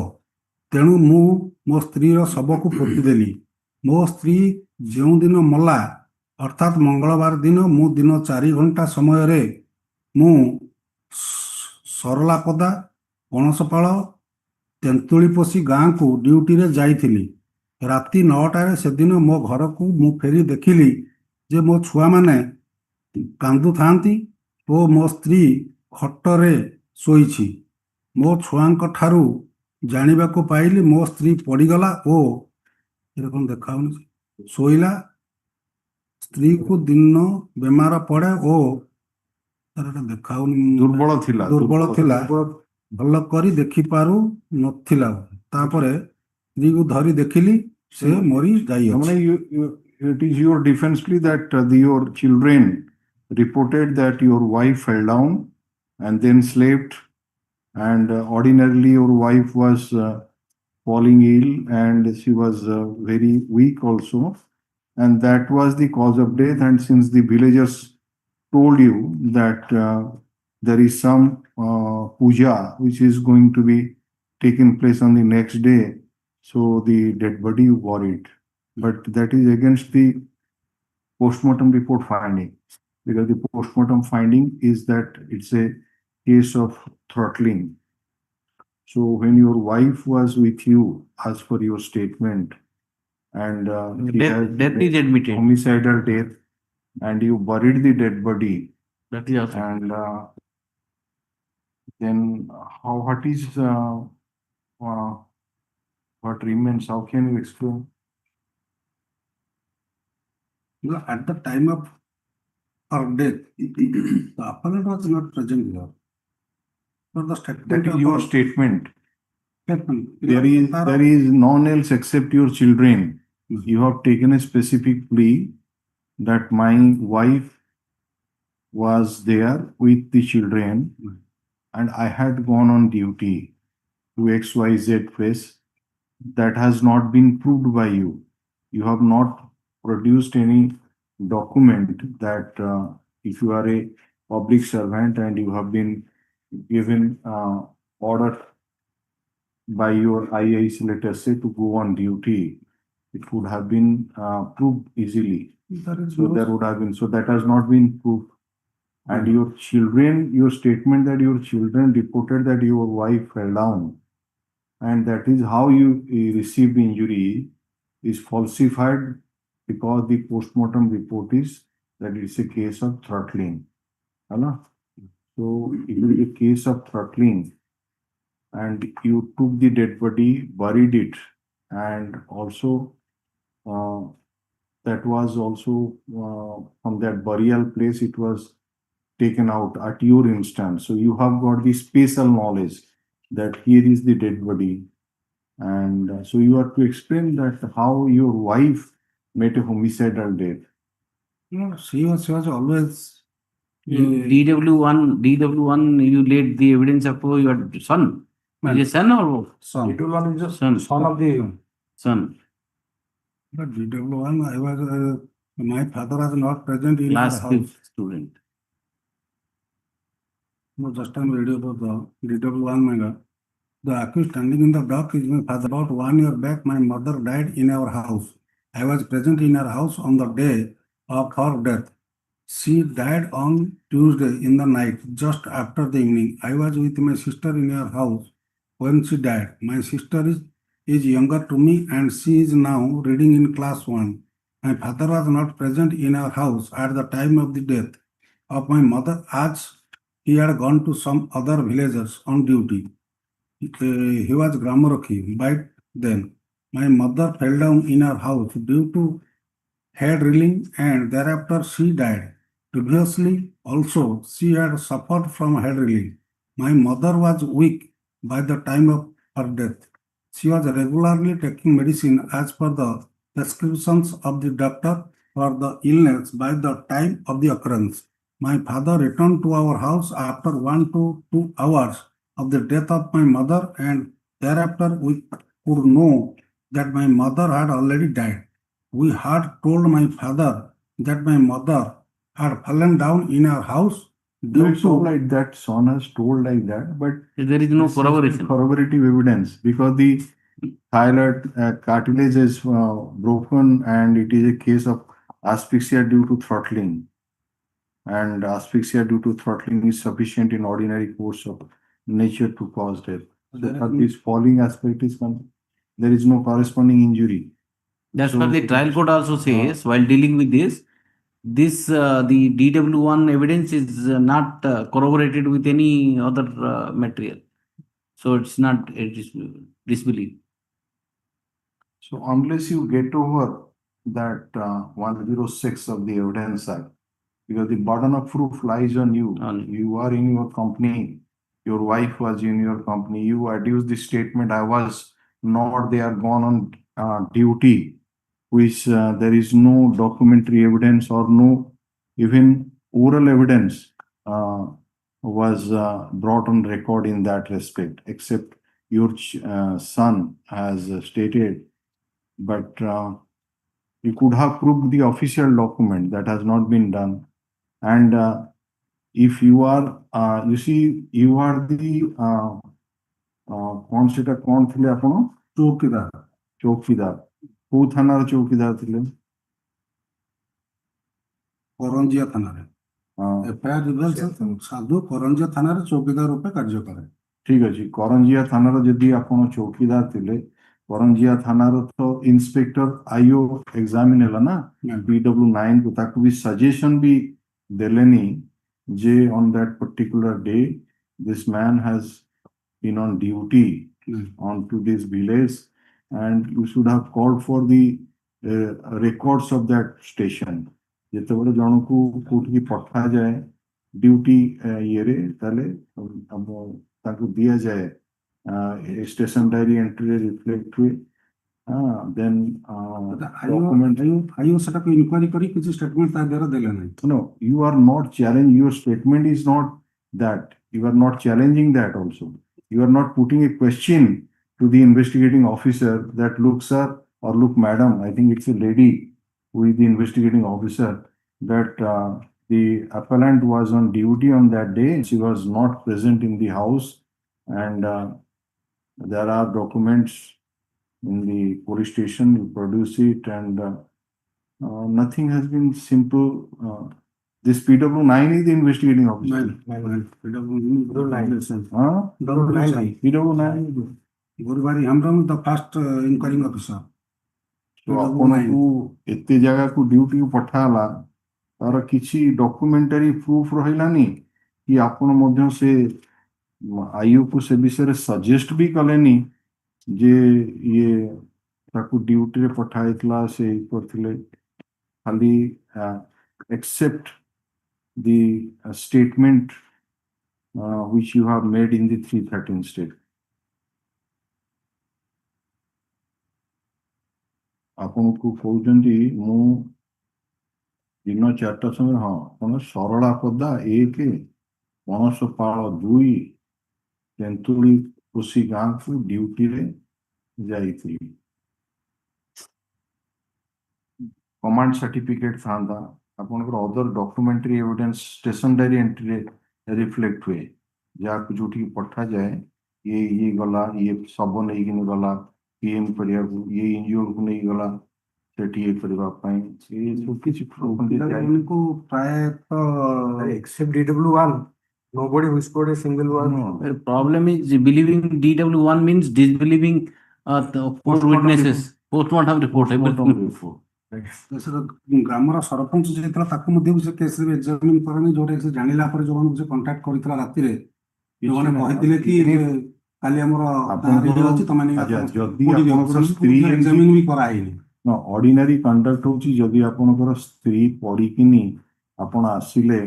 ତେଣୁ ମୁଁ ମୋ ସ୍ତ୍ରୀର ଶବକୁ ପୋତିଦେଲି। ମୋ ସ୍ତ୍ରୀ ଯେଉଁଦିନ ମଲା ଅର୍ଥାତ୍ ମଙ୍ଗଳବାର ଦିନ ମୁଁ ଦିନ 4 ଘଣ୍ଟା ସମୟରେ ମୁଁ ସରଲାପଦା, ପଣସପାଳ, ତେନ୍ତୁଳିପୋଷି ଗାଁକୁ ଡ୍ୟୁଟିରେ ଯାଇଥିଲି। ରାତି 9ଟାରେ ସେଦିନ ମୋ ଘରକୁ ମୁଁ ଫେରି ଦେଖିଲି ଯେ ମୋ ଛୁଆମାନେ କାନ୍ଦୁଥାନ୍ତି ଓ ମୋ ସ୍ତ୍ରୀ ଖଟରେ ଶୋଇଛି। ମୋ ଛୁଆଙ୍କ ଠାରୁ ଜାଣିବାକୁ ପାଇଲି ମୋ ସ୍ତ୍ରୀ ପଡ଼ିଗଲା ଓ ଏଇଟା କଣ ଦେଖାଉନି ଶୋଇଲା। ସ୍ତ୍ରୀକୁ ଦିନ ବେମାର ପଡ଼େ ଓ ଦେଖାଉନି ଦୁର୍ବଳ ଥିଲା। ଭଲ କରି ଦେଖିପାରୁ ନଥିଲା। ତାପରେ ସ୍ତ୍ରୀକୁ ଧରି ଦେଖିଲି ସେ ମରି ଯାଇଅଛି। It is your defense plea that your children reported that your wife fell down and then slept, and ordinarily your wife was falling ill and she was very weak also, and that was the cause of death. And since the villagers told you that there is some puja which is going to be taken place on the next day, so the dead body you buried. But that is against the postmortem report finding, because the postmortem finding is that it's a case of throttling. So when your wife was with you, as per your statement, and death is admitted, homicidal death, and you buried the dead body, that is also. and then what is what remains? How can you explain? At the time of her death, the appellant was not present here. For the statement That is of your her statement. statement. There is none else except your children. You have taken a specific plea that my wife was there with the children and I had gone on duty to XYZ place. That has not been proved by you. You have not produced any document that if you are a public servant and you have been given order by your IAS, let us say, to go on duty, it would have been proved easily. There would have been, so that has not been proved. And your children, your statement that your children reported that your wife fell down and that is how you received injury is falsified, because the postmortem report is that it's a case of throttling. So it is a case of throttling, and you took the dead body, buried it, and also that was also from that burial place it was taken out at your instance. So you have got the special knowledge that here is the dead body, and so you have to explain that how your wife met a homicidal death. She was always DW1, you laid the evidence of your son. Is it son or son? DW1 is the son of the son. But DW1, my father was not present in Class our house. 5th student. No, just time radio about the DW1 mega. The accused standing in the dock is my father. About 1 year back, my mother died in our house. I was present in her house on the day of her death. She died on Tuesday in the night, just after the evening. I was with my sister in her house when she died. My sister is younger to me and she is now reading in class 1. My father was not present in our house at the time of the death of my mother, as he had gone to some other villagers on duty. He was Gramarokhi by then. My mother fell down in her house due to head reeling and thereafter she died. Previously also she had suffered from head reeling. My mother was weak by the time of her death. She was regularly taking medicine as per the prescriptions of the doctor for the illness by the time of the occurrence. My father returned to our house after 1 to 2 hours of the death of my mother, and thereafter we could know that my mother had already died. We had told my father that my mother had fallen down in our house due It's all to right that son has told like that, but There is no this is corroboration. corroborative evidence because the thyroid cartilage is broken and it is a case of asphyxia due to throttling. And asphyxia due to throttling is sufficient in ordinary course of nature to cause death. So for this falling aspect is there is no corresponding injury. That's So- what the trial court also says while dealing with this. The DW1 evidence is not corroborated with any other material. So it's not disbelief. So unless you get over that 106 of the Evidence Act, because the burden of proof lies on you. You are in your company, your wife was in your company, you adduce the statement, I was not, they are gone on duty, which there is no documentary evidence or no even oral evidence was brought on record in that respect, except your son has stated, but you could have proved the official document that has not been done. And if you are, you see, you are the कौन सेटा कौन थिले आपण चौकीदार को थानार चौकीदार थिले କରଞ୍ଜିଆ ଥାନାରେ ଏଫଆଇଆର ରିଭେଲ୍ସ ସାଧୁ କରଞ୍ଜିଆ ଥାନାରେ ଚୌକିଦାର ରୂପେ କାର୍ଯ୍ୟ କରେ। ଠିକ ଅଛି କରଞ୍ଜିଆ ଥାନାର ଯଦି ଆପଣ ଚୌକିଦାର ଥିଲେ କରଞ୍ଜିଆ ଥାନାର ତ ଇନ୍ସପେକ୍ଟର ଆଇଓ ଏକ୍ସାମିନ ହେଲା ନା PW9 କୁ ତାକୁ ବି ସଜେସନ ବି ଦେଲେନି ଯେ on that particular day this man has been on duty on to this village and you should have called for the records of that station. ଯେତେବେଳେ ଜଣକୁ କୋଉଠିକି ପଠାଯାଏ ଡ୍ୟୁଟି ଇଏରେ ତାହେଲେ ତାଙ୍କୁ ଦିଆଯାଏ ଷ୍ଟେସନ ଡାଏରୀ ଏଣ୍ଟ୍ରିରେ ରିଫ୍ଲେକ୍ଟ ହୁଏ ଦେନ୍ ଆଇଓ ସେଟାକୁ ଇନକ୍ୱାରି କରି କିଛି ଷ୍ଟେଟମେଣ୍ଟ ତା ଦେହରେ ଦେଲେ ନାହିଁ। No, you are not challenging, your statement is not that. You are not challenging that also. You are not putting a question to the investigating officer that look sir or look madam, I think it's a lady who is the investigating officer, that the appellant was on duty on that day. She was not present in the house and there are documents in the police station, you produce it and nothing has been simple. This PW9 is the investigating officer. PW9. Gurubari Hamram, the first inquiring officer. So ଆପଣଙ୍କୁ ଏତେ ଜାଗାକୁ duty ପଠାହେଲା ତାର କିଛି documentary proof ରହିଲାନି କି ଆପଣ ମଧ୍ୟ ସେ ଆଇୟୁ କୁ ସେ ବିଷୟରେ ସଜେଷ୍ଟ ବି କଲେନି ଯେ ଇଏ ତାକୁ ଡ୍ୟୁଟିରେ ପଠା ହେଇଥିଲା ସେ କରିଥିଲେ ଖାଲି except the statement which you have made in the 313 state. ଆପଣଙ୍କୁ କହୁଛନ୍ତି ମୁଁ ଦିନ 4ଟା ସମୟରେ ହଁ ଆପଣ ସରଳା ପଦା 1 ପଣସପାଳ 2 ତେନ୍ତୁଳି କୃଷି ଗାଁକୁ ଡ୍ୟୁଟିରେ ଯାଇଥିଲି। କମାଣ୍ଡ ସାର୍ଟିଫିକେଟ ଥାନ୍ତା ଆପଣଙ୍କର other documentary evidence station diary ଏଣ୍ଟ୍ରିରେ ରିଫ୍ଲେକ୍ଟ ହୁଏ ଯାହାକୁ ଯୋଉଠିକି ପଠାଯାଏ ଇଏ ଗଲା ଇଏ ଶବ ନେଇକିନି ଗଲା ପିଏମ କରିବାକୁ ଇଏ ଇଞ୍ଜୁର୍ଡକୁ ନେଇ ଗଲା ସେଠି ଇଏ କରିବା ପାଇଁ ଏ ସବୁ କିଛି ପିଲାମାନଙ୍କୁ ପ୍ରାୟତଃ except DW1 nobody whispered a single word. The problem is believing DW1 means disbelieving the four witnesses, postmortem report, everything. ଗ୍ରାମର ସରପଞ୍ଚ ଯିଏ ଥିଲା ତାକୁ ମଧ୍ୟ ସେ କେସରେ ଏକ୍ସାମିନ କରନି ଯୋଉଟା ସେ ଜାଣିଲା ପରେ ଯୋଉମାନଙ୍କୁ ସେ କଣ୍ଟାକ୍ଟ କରିଥିଲା ରାତିରେ ଯୋଉମାନେ କହିଥିଲେ କି କାଲି ଆମର ଅଛି ତମେ ଯଦି ଆପଣଙ୍କର ସ୍ତ୍ରୀ ଏକ୍ସାମିନ ବି କରାହେଇନି। ଅର୍ଡିନାରୀ କଣ୍ଡକ୍ଟ ହଉଛି ଯଦି ଆପଣଙ୍କର ସ୍ତ୍ରୀ ପଡିକିନି ଆପଣ ଆସିଲେ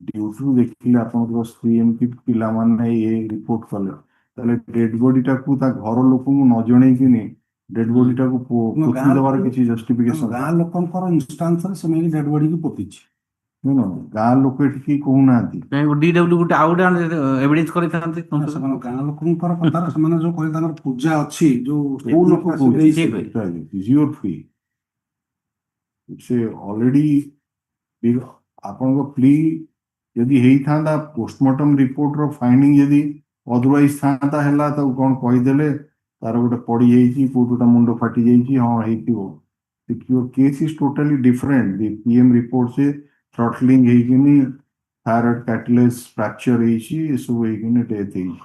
ଡ୍ୟୁଟିରୁ ଦେଖିଲେ ଆପଣଙ୍କର ସ୍ତ୍ରୀ ଏମିତି ପିଲାମାନେ ଇଏ ରିପୋର୍ଟ କଲେ ତାହେଲେ ଡେଡ ବଡିଟାକୁ ତା ଘର ଲୋକଙ୍କୁ ନ ଜଣେଇକିନି Dead body ଟାକୁ ପୋତି ଦେବାର କିଛି justification ଗାଁ ଲୋକଙ୍କର ଇନଷ୍ଟାନ୍ସରେ ସେମାନେ ଡେଡ୍ ବଡିକି ପୋତିଛି। ଗାଁ ଲୋକ ଏଠି କେହି କହୁନାହାନ୍ତି। DW ଗୋଟେ ଆଉ ଗୋଟେ ଏଭିଡେନ୍ସ କରିଥାନ୍ତେ। ସେମାନେ ଗାଁ ଲୋକଙ୍କର କଥା ସେମାନେ ଯୋଉ କହିଲେ ତାଙ୍କର ପୂଜା ଅଛି ଯୋଉ କୋଉ ଲୋକ କହୁଛି ସେ ଅଲରେଡି ଆପଣଙ୍କ ପ୍ଲି ଯଦି ହେଇଥାନ୍ତା ପୋଷ୍ଟମର୍ଟମ ରିପୋର୍ଟ ର ଫାଇଣ୍ଡିଂ ଯଦି ଅଦରୱାଇଜ ଥାନ୍ତା ହେଲା ତାକୁ କଣ କହିଦେଲେ ତାର ଗୋଟେ ପଡିଯାଇଛି କୋଉଠି ଗୋଟେ ମୁଣ୍ଡ ଫାଟି ଯାଇଛି ହଁ ହେଇଥିବ। Your case is totally different. The PM report से throttling ହେଇକିନି thyroid catalyst fracture ହେଇଛି ଏସବୁ ହେଇକିନି death ହେଇଛି।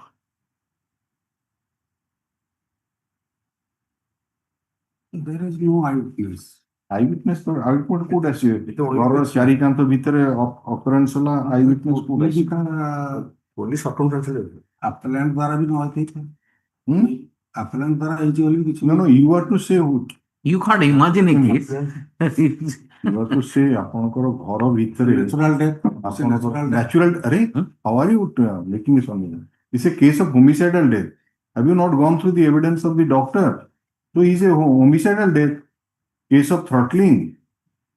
There is no eyewitness. Eyewitness ତ eyewitness କୋଉଠି ଆସିବେ? ଘରର ଚାରି କାନ୍ଥ ଭିତରେ occurrence ହେଲା eyewitness କୋଉଠି ଆସିବେ? ପୋଲିସ appellant ଦ୍ୱାରା ବି ନ ହେଇଥାଏ। appellant ଦ୍ୱାରା ହେଇଛି ବୋଲି କିଛି No, you are to say You can't imagine a case. You are to say ଆପଣଙ୍କର ଘର ଭିତରେ natural death. natural अरे how are you making this on? It's a case of homicidal death. Have you not gone through the evidence of the doctor? So it's a homicidal death. Case of throttling.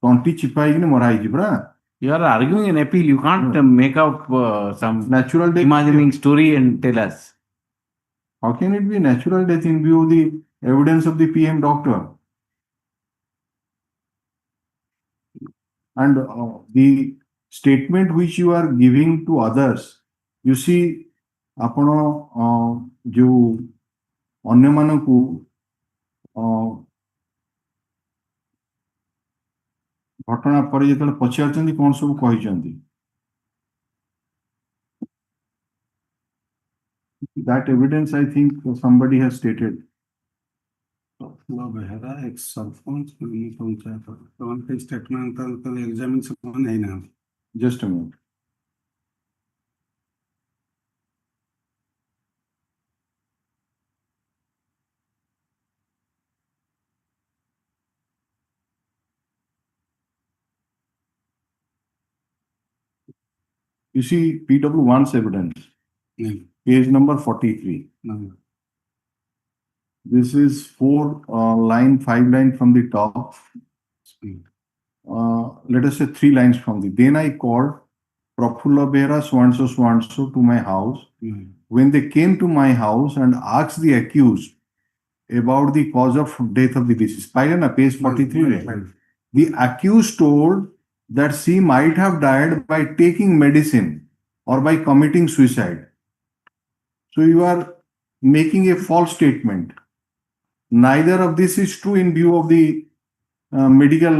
ତଣ୍ଟି ଚିପା ହେଇକିନି ମରା ହେଇଛି ପରା। You are arguing an appeal. You can't make up some natural death imagining story and tell us. How can it be natural death in view of the evidence of the PM doctor? And the statement which you are giving to others, you see, ଆପଣ ଯୋଉ ଅନ୍ୟମାନଙ୍କୁ ଘଟଣା ପରେ ଯେତେବେଳେ ପଚାରୁଛନ୍ତି କଣ ସବୁ କହିଛନ୍ତି, that evidence I think somebody has stated. Behera ex sarpanch panchayat ସେମାନେ ଷ୍ଟେଟମେଣ୍ଟ ଏକ୍ସାମିନ ସେମାନେ ହେଇନାହାନ୍ତି। Just a minute. You see PW1's evidence, page number 43. This is 5 line from the top. Let us say 3 lines from the. Then I called Prafulla Behra so and so to my house. When they came to my house and asked the accused about the cause of death of the deceased, page 43. The accused told that she might have died by taking medicine or by committing suicide. So you are making a false statement. Neither of this is true in view of the medical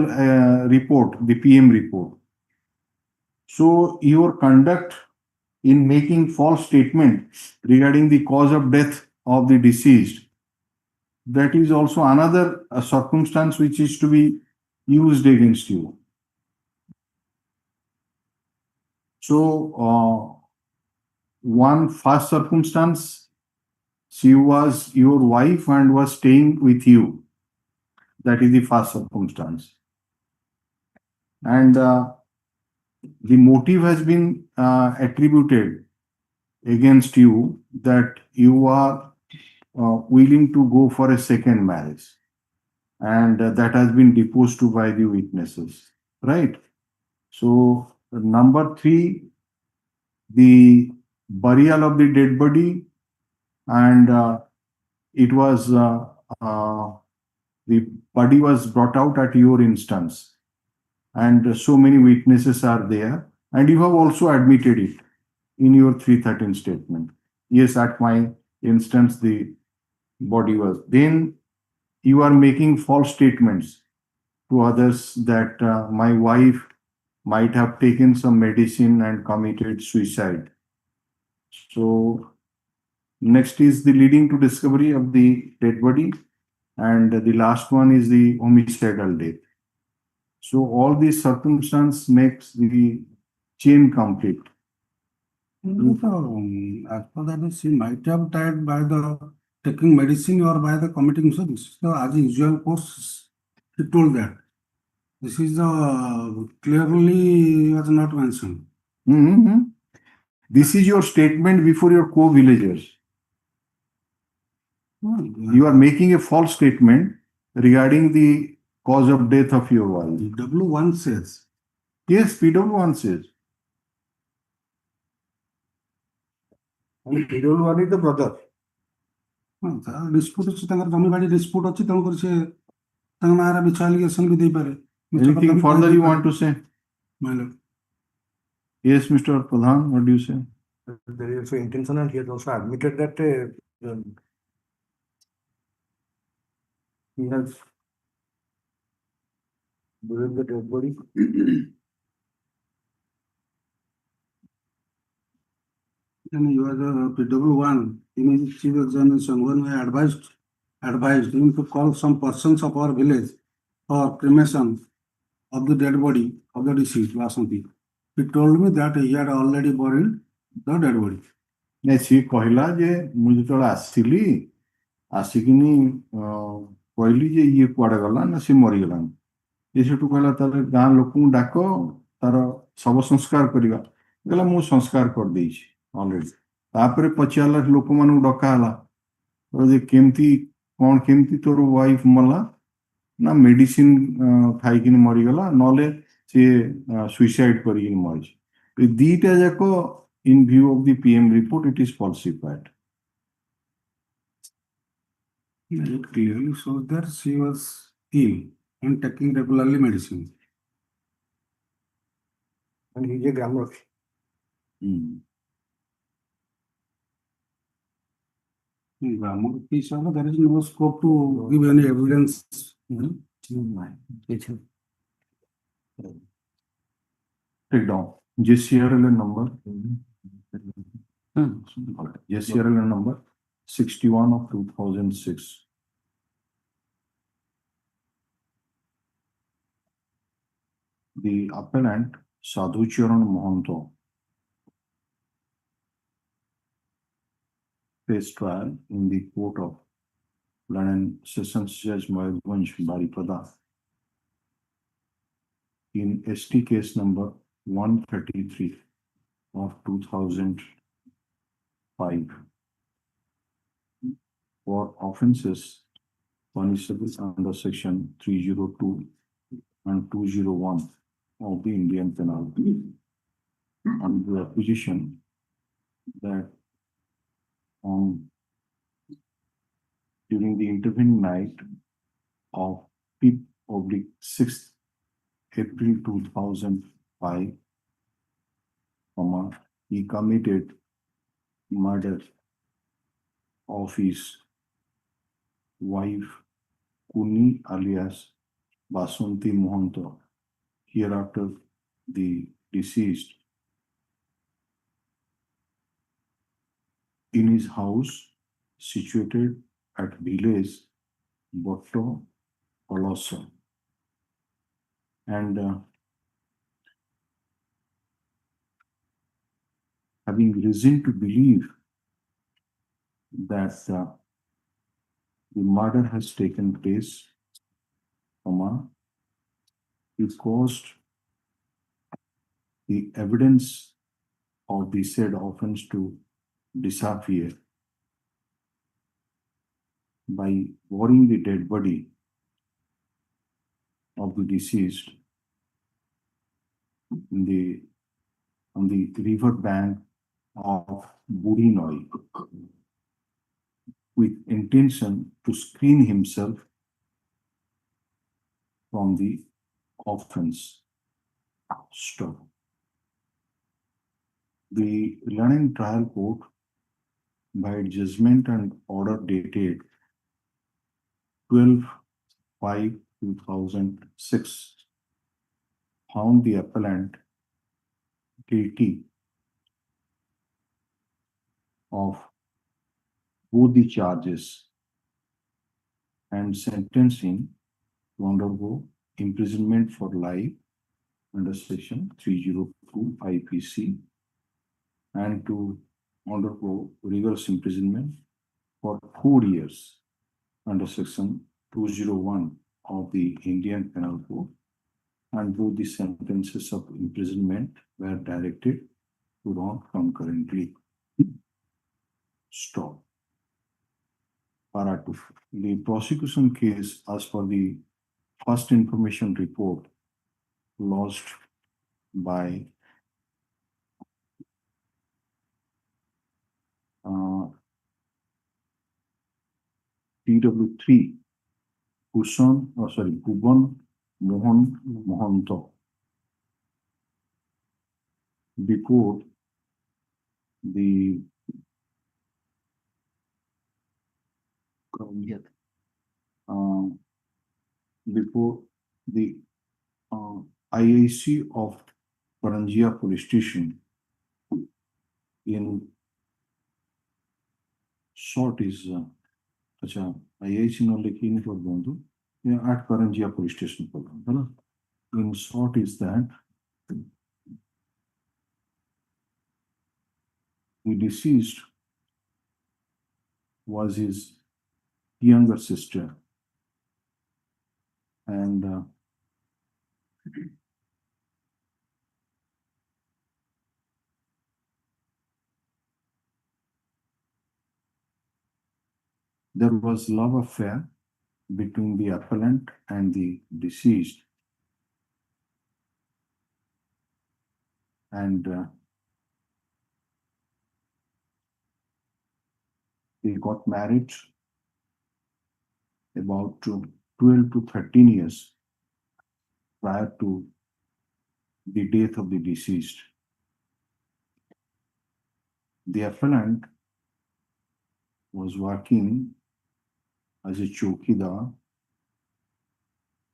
report, the PM report. So your conduct in making false statement regarding the cause of death of the deceased, that is also another circumstance which is to be used against you. So one first circumstance, she was your wife and was staying with you. That is the first circumstance. And the motive has been attributed against you that you are willing to go for a second marriage. And that has been deposed to by the witnesses, right? So number 3, the burial of the dead body, and it was the body was brought out at your instance, and so many witnesses are there, and you have also admitted it in your 313 statement. Yes, at my instance the body was. Then you are making false statements to others that my wife might have taken some medicine and committed suicide. So next is the leading to discovery of the dead body, and the last one is the homicidal death. So all these circumstances makes the chain complete. As per that, she might have died by the taking medicine or by the committing suicide. So as usual course, he told that. This is the clearly was not mentioned. This is your statement before your co-villagers. You are making a false statement regarding the cause of death of your wife. W1 says. Yes, PW1 says. And PW1 is the brother. Dispute ଅଛି ତାଙ୍କର ଜମି ବାଡି dispute ଅଛି ତେଣୁକରି ସେ ତାଙ୍କ ନାଁରେ ମିଛ allegation ବି ଦେଇପାରେ। Anything further you want to say? My lord. Yes, Mr. Pradhan, what do you say? There is also intention, and he has also admitted that he has buried the dead body. And you are the PW1 in his chief examination when we advised him to call some persons of our village for cremation of the dead body of the deceased Vasanti. He told me that he had already buried the dead body. ନାଇଁ ସିଏ କହିଲା ଯେ ମୁଁ ଯେତେବେଳେ ଆସିଲି ଆସିକିନି କହିଲି ଯେ ଇଏ କୁଆଡେ ଗଲା ନା ସିଏ ମରିଗଲାଣି। ଏ ସେଠୁ କହିଲା ତାର ଗାଁ ଲୋକଙ୍କୁ ଡାକ ତାର ଶବ ସଂସ୍କାର କରିବା। କହିଲା ମୁଁ ସଂସ୍କାର କରିଦେଇଛି ଅଲରେଡି। ତାପରେ ପଚାରିଲା ଲୋକମାନଙ୍କୁ ଡକା ହେଲା ଯେ କେମିତି କଣ କେମିତି ତୋର ୱାଇଫ ମଲା ନା ମେଡିସିନ ଖାଇକିନି ମରିଗଲା ନହେଲେ ସିଏ ସୁଇସାଇଡ କରିକିନି ମରିଛି। ଏ ଦିଟା ଯାକ in view of the PM report, it is falsified. It clearly shows that she was ill and taking regularly medicine. And he is a grammar. Grammar piece, there is no scope to give any evidence. Take down. JCRL number. JCRL number 61 of 2006. The appellant Sadhu Mohanto faced trial in the court of London Sessions Judge Mayurvansh Baripada in ST case number 133 of 2005 for offences punishable under section 302 and 201 of the Indian Penal Code on the position that during the intervening night of 5/6th April 2005, he committed murder of his wife Kuni alias Basanti Mohanto, hereafter the deceased, in his house situated at village Botto Colosso, and having reason to believe that the murder has taken place, he caused the evidence of the said offense to disappear by burying the dead body of the deceased on the river bank of Burinoi with intention to screen himself from the offense. Stop. The London Trial Court, by judgment and order dated 12/5/2006, found the appellant guilty of both the charges and sentenced him to undergo imprisonment for life under section 302 IPC and to undergo rigorous imprisonment for 4 years under section 201 of the Indian Penal Code, and both the sentences of imprisonment were directed to run concurrently. Stop. Para 2. The prosecution case as per the first information report lodged by TW3 Bhuban Mohan Mohanto before the before the IAC of Karanjia Police Station in short is अच्छा IAC no लेकिन for बंधु at Karanjia Police Station पर है ना in short is that the deceased was his younger sister and there was love affair between the appellant and the deceased and they got married about 12 to 13 years prior to the death of the deceased. The appellant was working as a chowkidar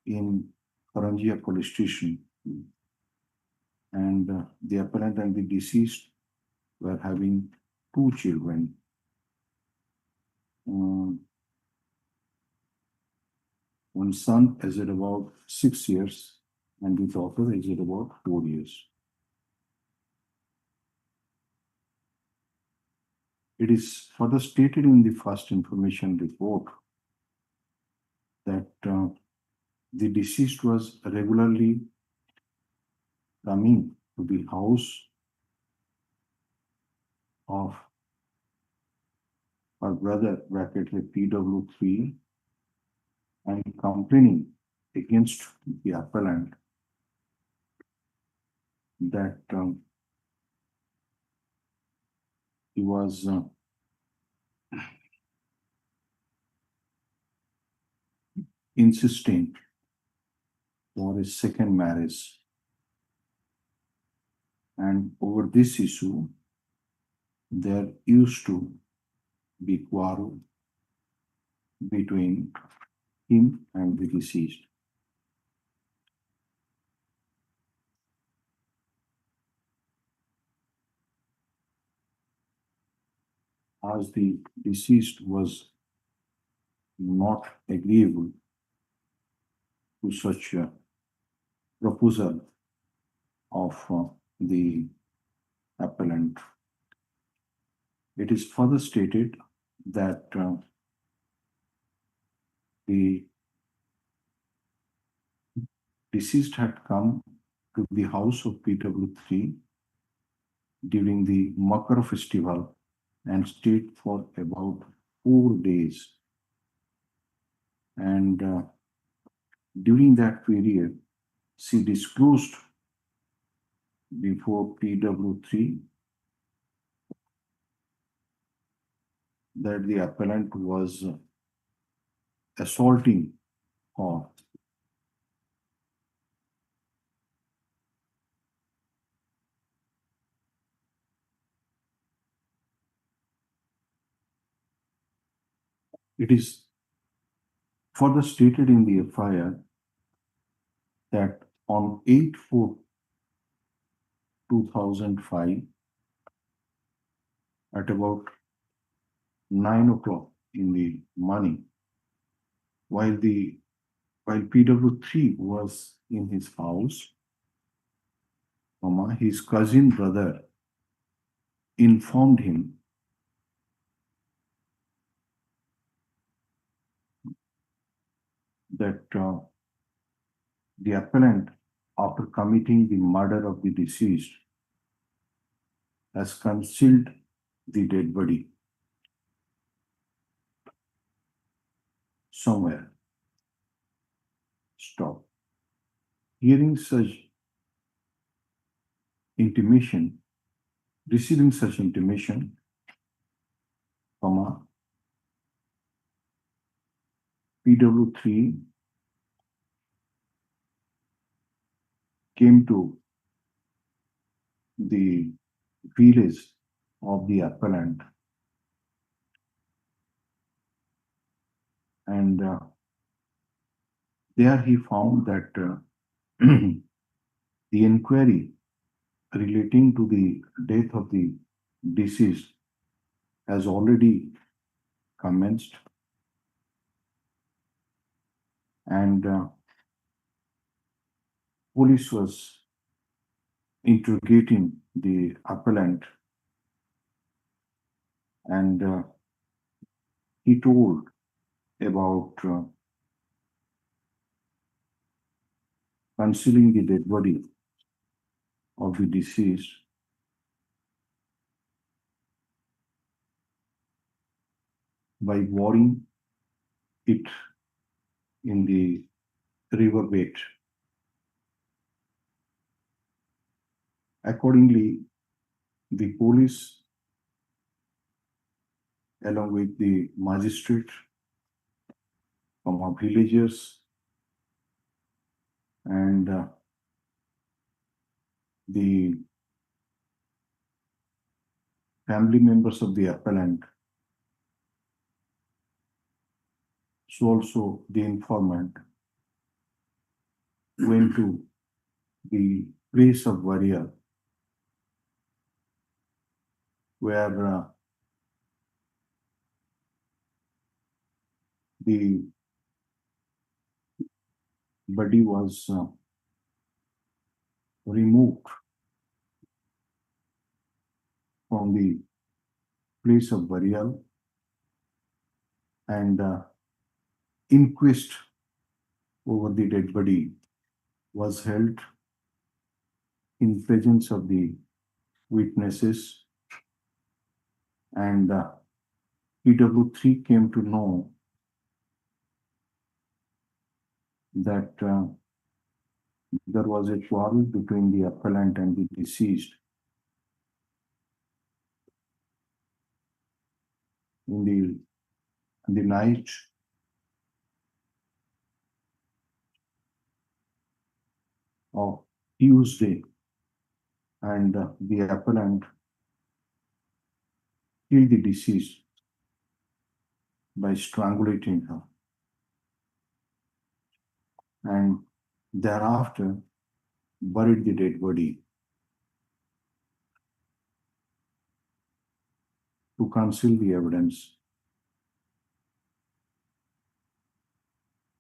in Karanjia Police Station, and the appellant and the deceased were having 2 children. One son is at about 6 years and the daughter is at about 4 years. It is further stated in the first information report that the deceased was regularly coming to the house of her brother, bracket PW3, and complaining against the appellant that he was insisting for his second marriage. And over this issue, there used to be quarrel between him and the deceased. As the deceased was not agreeable to such a proposal of the appellant, it is further stated that the deceased had come to the house of PW3 during the Makar festival and stayed for about 4 days. And during that period, she disclosed before PW3 that the appellant was assaulting her. It is further stated in the FIR that on 8/4/2005, at about 9 o'clock in the morning, while PW3 was in his house, his cousin brother informed him that the appellant, after committing the murder of the deceased, has concealed the dead body. somewhere. Stop. Hearing such intimation, receiving such intimation, comma, PW3 came to the village of the appellant and there he found that the inquiry relating to the death of the deceased has already commenced and police was interrogating the appellant and he told about concealing the dead body of the deceased by burying it in the riverbed. Accordingly, the police, along with the magistrate, villagers, and the family members of the appellant, so also the informant, went to the place of burial where the body was removed from the place of burial and inquest over the dead body was held in presence of the witnesses and PW3 came to know that there was a quarrel between the appellant and the deceased in the night of Tuesday, and the appellant killed the deceased by strangulating her, and thereafter buried the dead body to conceal the evidence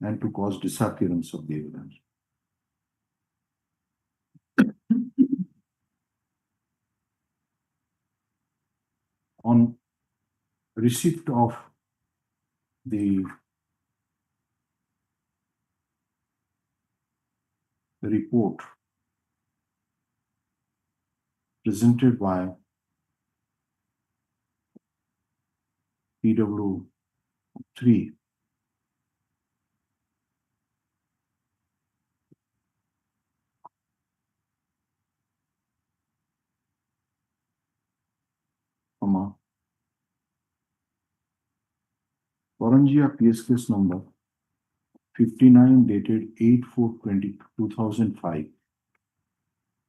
and to cause disappearance of the evidence. On receipt of the report presented by PW3, Korangia PS case number 59 dated 8/4/2005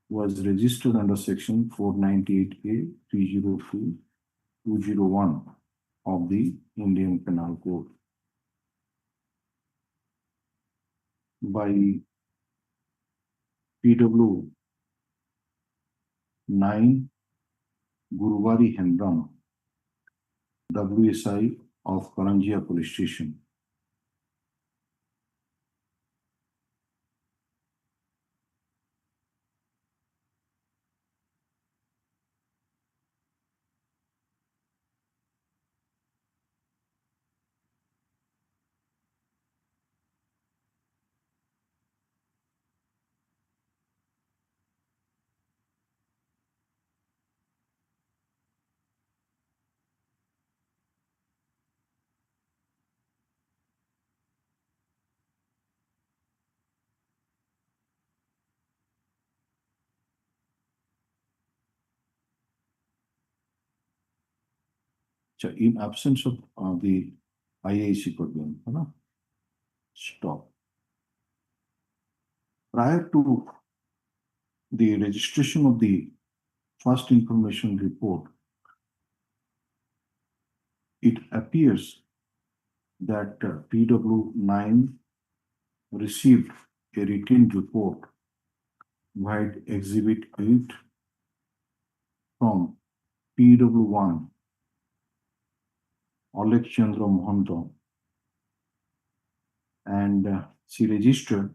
was registered under section 498A 302/201 of the Indian Penal Code by PW 9 Guruvari Hendram, WSI of Korangia Police Station. in absence of the IAC program, stop. Prior to the registration of the first information report, it appears that PW9 received a written report via Exhibit 8 from PW1 Alek Chandra Mohanto, and she registered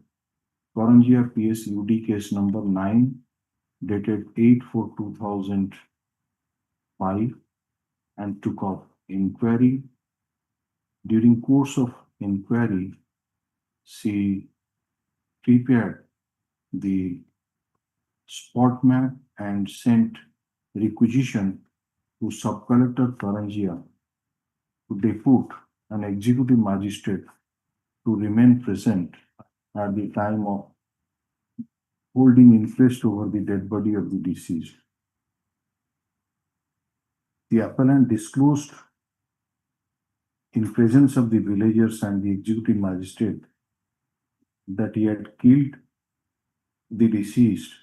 Karanjia PS UD case number 9 dated 8/4/2005 and took up inquiry. During course of inquiry, she prepared the spot map and sent requisition to Sub-Collector Karanjia to depute an executive magistrate to remain present at the time of holding inquest over the dead body of the deceased. The appellant disclosed in presence of the villagers and the executive magistrate that he had killed the deceased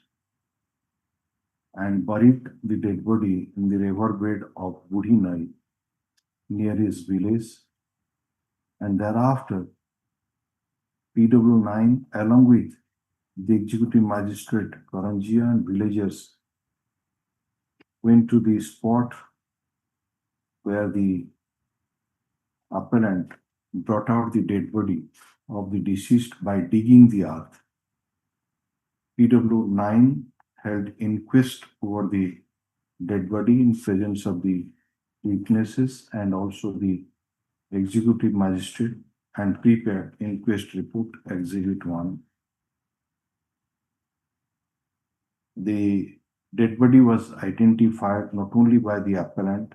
and buried the dead body in the riverbed of Budhinai near his village, and thereafter PW9 along with the executive magistrate Karanjia and villagers went to the spot where the appellant brought out the dead body of the deceased by digging the earth. PW9 held inquest over the dead body in presence of the witnesses and also the executive magistrate and prepared inquest report Exhibit 1. The dead body was identified not only by the appellant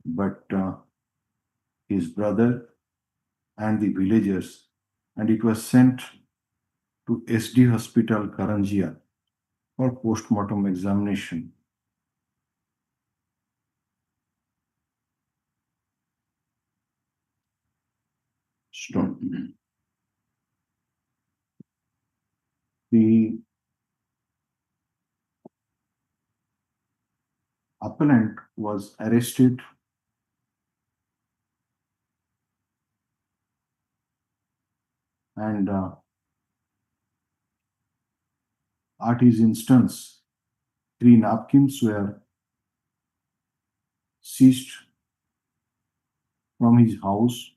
but his brother and the villagers, and it was sent to SD Hospital Karanjia for post-mortem examination. Stop. The appellant was arrested and at his instance, 3 napkins were seized from his house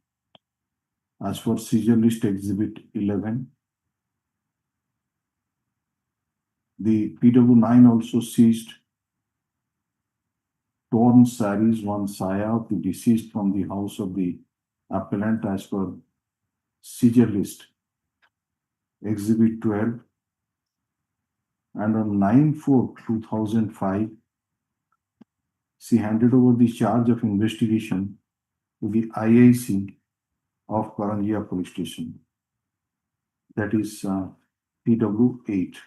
as per seizure list Exhibit 11. The PW9 also seized torn saris, 1 saya of the deceased from the house of the appellant as per seizure list Exhibit 12. And on 9/4/2005, she handed over the charge of investigation to the IIC of Karanjia Police Station, that is PW8.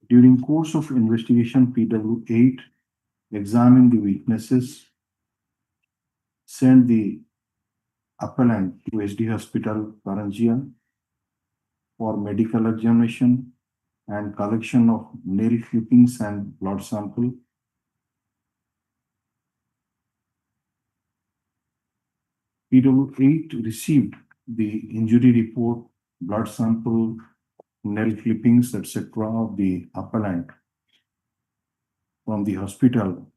During course of investigation, PW8 examined the witnesses, sent the appellant to SD Hospital Karanjia for medical examination and collection of nail clippings and blood sample. PW8 received the injury report, blood sample, nail clippings, etc. of the appellant from the hospital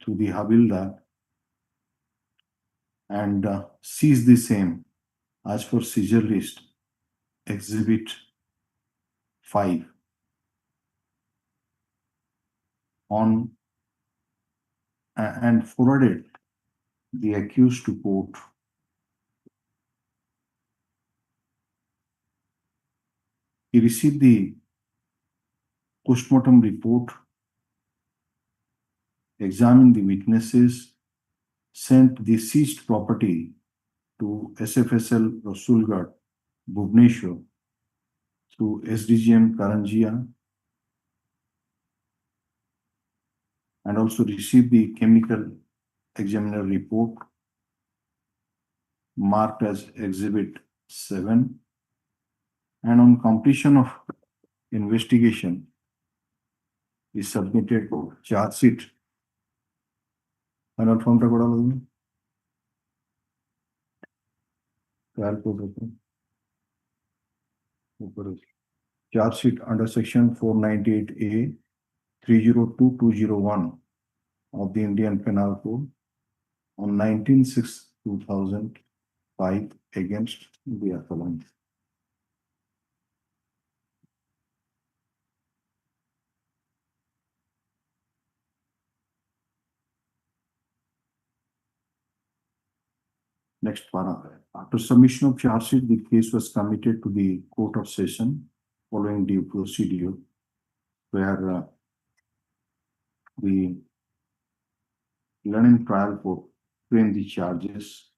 to the Havildar and seized the same as per seizure list Exhibit 5 on and forwarded the accused to court. He received the postmortem report, examined the witnesses, sent the seized property to SFSL Rasulgarh, Bhubaneswar through SDGM Karanjia and also received the chemical examiner report marked as Exhibit 7. And on completion of investigation, he submitted charge sheet. Final form ta koda lagbe. Trial court open. Charge sheet under section 498A 302-201 of the Indian Penal Code on 19/6/2005 against the appellant. Next para. After submission of charge sheet, the case was committed to the Court of Session following due procedure, where the learning trial court framed the charges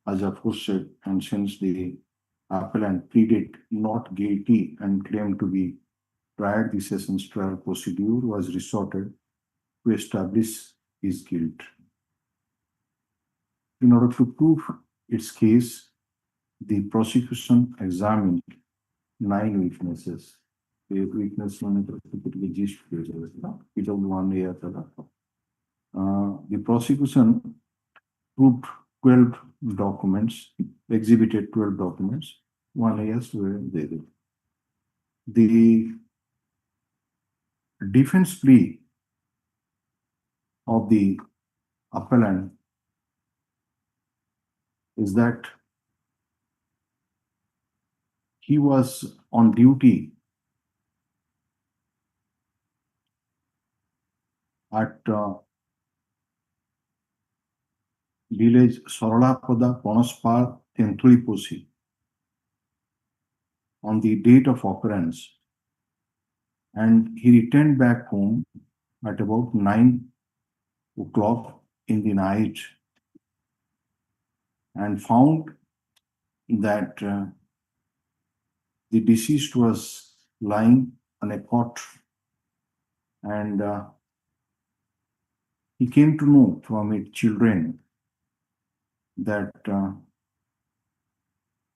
as aforesaid, and since the appellant pleaded not guilty and claimed to be tried, the sessions trial procedure was resorted to establish his guilt. In order to prove its case, the prosecution examined 9 witnesses. The witness one the prosecution proved 12 documents, exhibited 12 documents. 1 years were there. The defense plea of the appellant is that he was on duty at village Sorolapada, Ponaspal, Tentuliposi on the date of occurrence, and he returned back home at about 9 o'clock in the night and found that the deceased was lying on a cot, and he came to know from his children that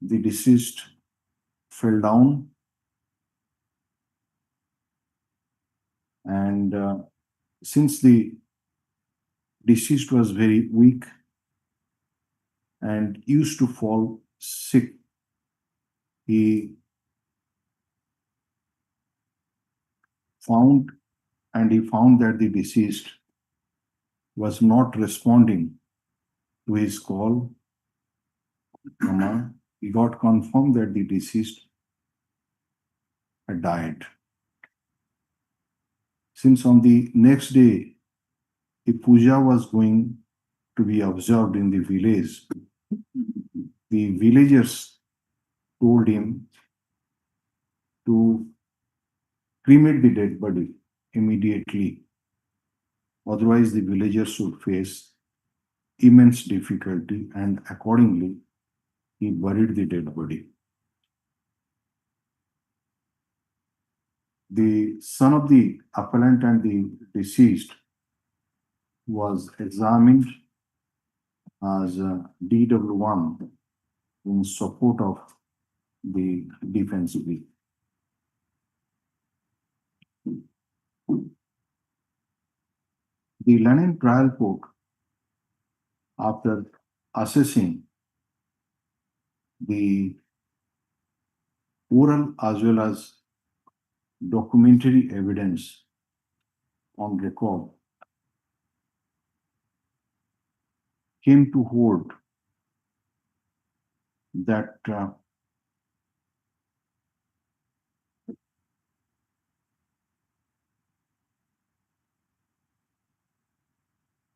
the deceased fell down, and since the deceased was very weak and used to fall sick, he found that the deceased was not responding to his call. He got confirmed that the deceased had died. Since on the next day, the puja was going to be observed in the village, the villagers told him to cremate the dead body immediately. Otherwise, the villagers would face immense difficulty, and accordingly, he buried the dead body. The son of the appellant and the deceased was examined as DW1 in support of the defense plea. The Lenin trial court, after assessing the oral as well as documentary evidence on record, came to hold that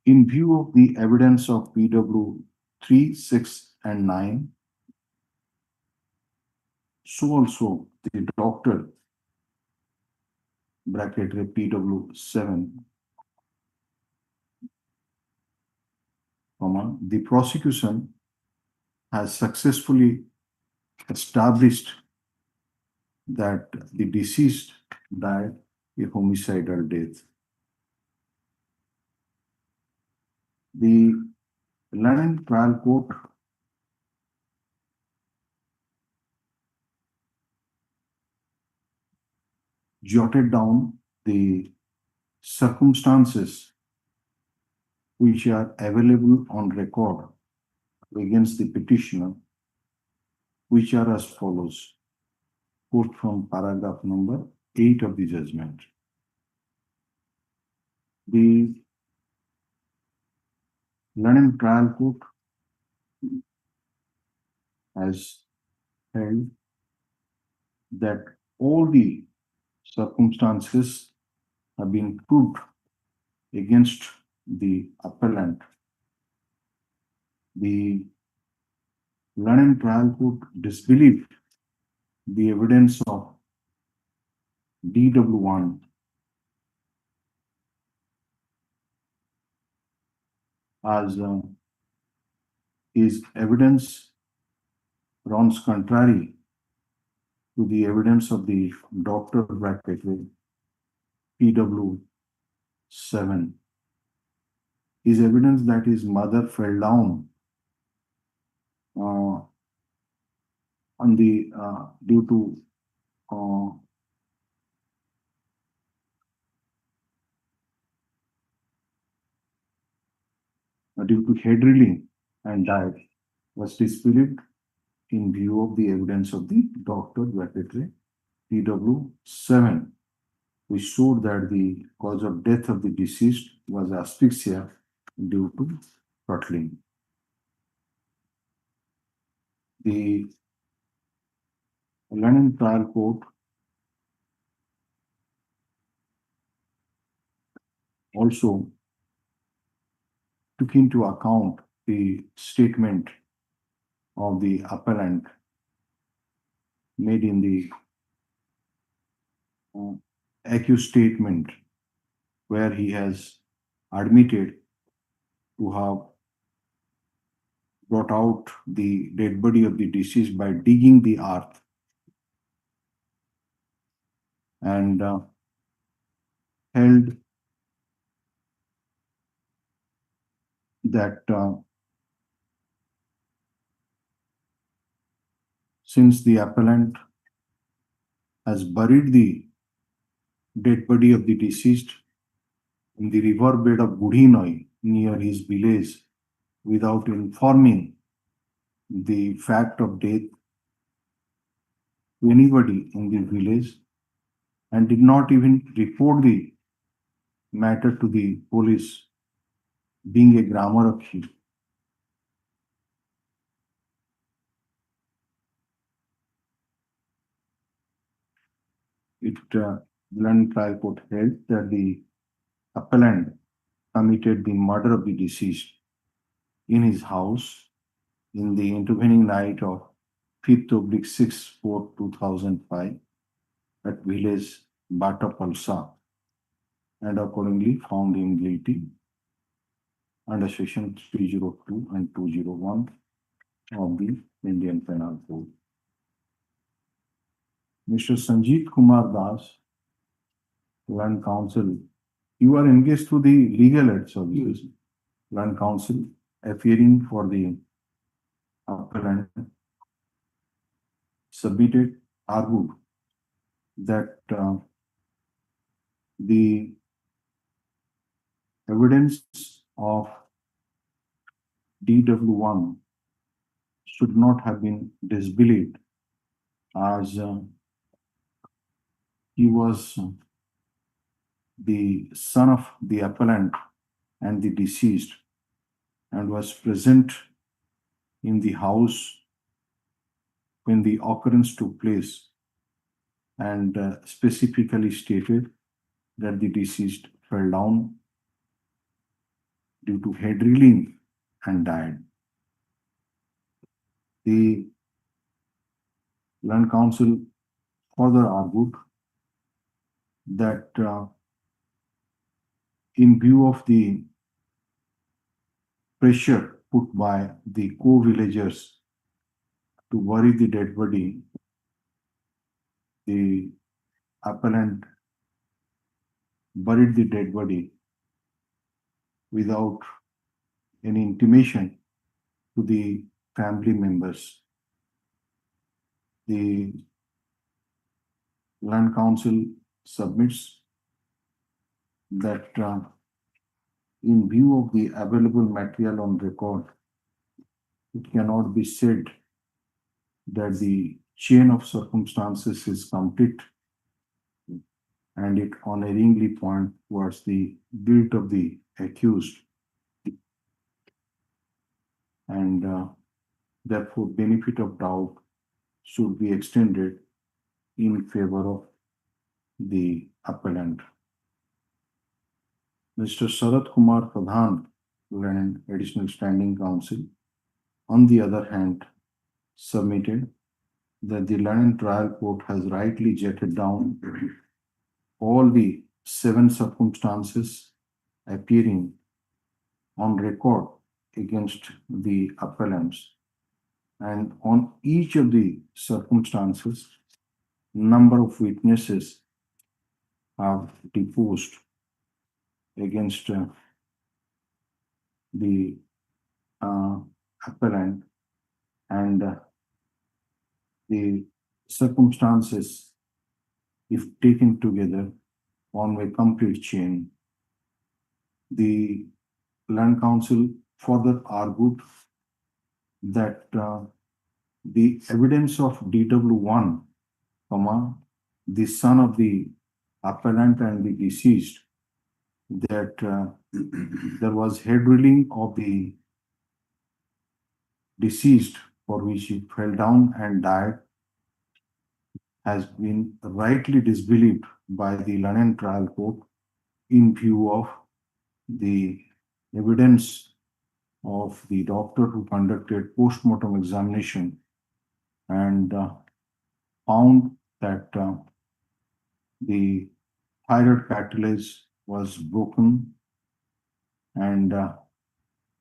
in view of the evidence of PW 3, 6, and 9, so also the doctor, bracket PW 7, the prosecution has successfully established that the deceased died a homicidal death. The London Trial Court jotted down the circumstances which are available on record against the petitioner, which are as follows. Quote from paragraph number 8 of the judgment. The London Trial Court has held that all the circumstances have been proved against the appellant. The London Trial Court disbelieved the evidence of DW1 as his evidence runs contrary to the evidence of the doctor bracket PW7. His evidence that his mother fell down on the due to head reeling and died was disbelieved in view of the evidence of the doctor bracket PW7, which showed that the cause of death of the deceased was asphyxia due to throttling. The London Trial Court also took into account the statement of the appellant made in the accused statement, where he has admitted to have brought out the dead body of the deceased by digging the earth, and held that since the appellant has buried the dead body of the deceased in the riverbed of Budhinoi near his village without informing the fact of death to anybody in the village, and did not even report the matter to the police, being a Gramarakhi, London Trial Court held that the appellant committed the murder of the deceased in his house in the intervening night of 5/6/4/2005 at village Batapalsa, and accordingly found him guilty under section 302 and 201 of the Indian Penal Code. Mr. Sanjeev Kumar Das, Land Counsel, you are engaged to the legal aid services. Land Counsel, appearing for the appellant, submitted, argued that the evidence of DW1 should not have been disbelieved, as he was the son of the appellant and the deceased, and was present in the house when the occurrence took place, and specifically stated that the deceased fell down due to head reeling and died. The Land Counsel further argued that in view of the pressure put by the co-villagers to bury the dead body, the appellant buried the dead body without any intimation to the family members. The Land Council submits that in view of the available material on record, it cannot be said that the chain of circumstances is complete and it unerringly points towards the guilt of the accused, and therefore benefit of doubt should be extended in favor of the appellant. Mr. Sarath Kumar Pradhan, Land Additional Standing Counsel, on the other hand, submitted that the Land Trial Court has rightly jotted down all the 7 circumstances appearing on record against the appellants, and on each of the circumstances, number of witnesses have deposed against the appellant, and the circumstances, if taken together, form a complete chain. The Land Council further argued that the evidence of DW1, the son of the appellant and the deceased, that there was head drilling of the deceased for which he fell down and died, has been rightly disbelieved by the London Trial Court in view of the evidence of the doctor who conducted post-mortem examination and found that the thyroid cartilage was broken and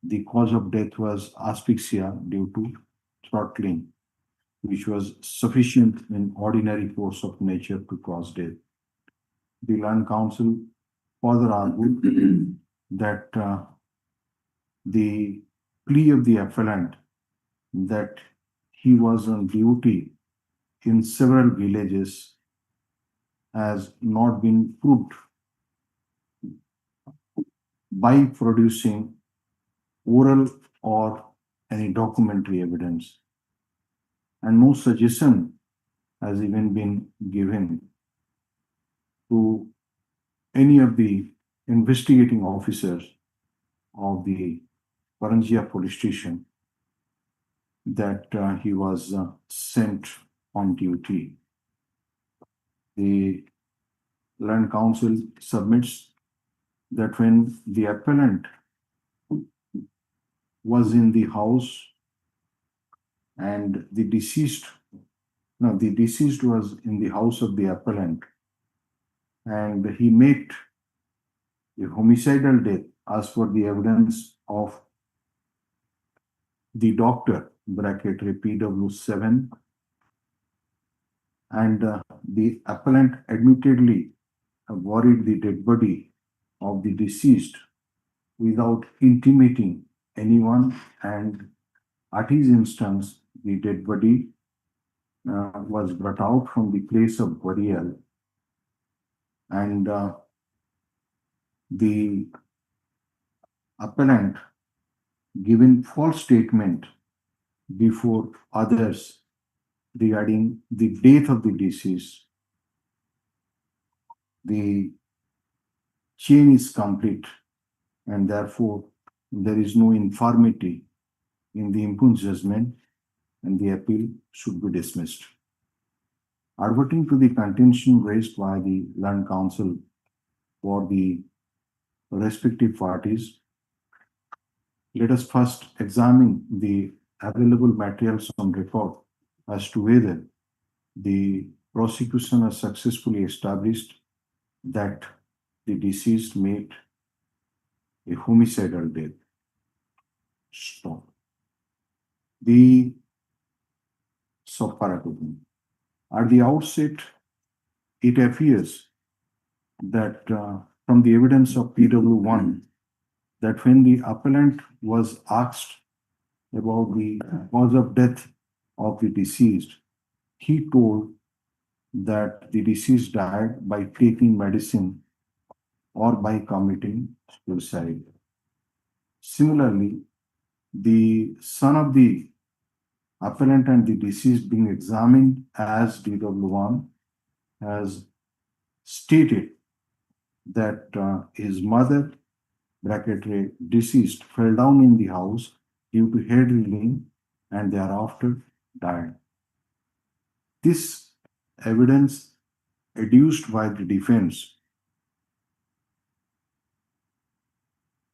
the cause of death was asphyxia due to throttling, which was sufficient in ordinary course of nature to cause death. The Land Council further argued that the plea of the appellant that he was on duty in several villages has not been proved by producing oral or any documentary evidence, and no suggestion has even been given to any of the investigating officers of the Paranjia police station that he was sent on duty. The Land Council submits that when the appellant was in the house and the deceased was in the house of the appellant and he met a homicidal death as per the evidence of the doctor, PW7, and the appellant admittedly buried the dead body of the deceased without intimating anyone, and at his instance, the dead body was brought out from the place of burial, and the appellant given false statement before others regarding the death of the deceased. The chain is complete, and therefore there is no infirmity in the impugned judgment, and the appeal should be dismissed. Adverting to the contention raised by the Land Council for the respective parties, let us first examine the available materials on record as to whether the prosecution has successfully established that the deceased met a homicidal death. Stop. The at the outset, it appears that from the evidence of PW1, that when the appellant was asked about the cause of death of the deceased, he told that the deceased died by taking medicine or by committing suicide. Similarly, the son of the appellant and the deceased being examined as DW1 has stated that his mother, bracketary deceased, fell down in the house due to head reeling and thereafter died. This evidence adduced by the defense,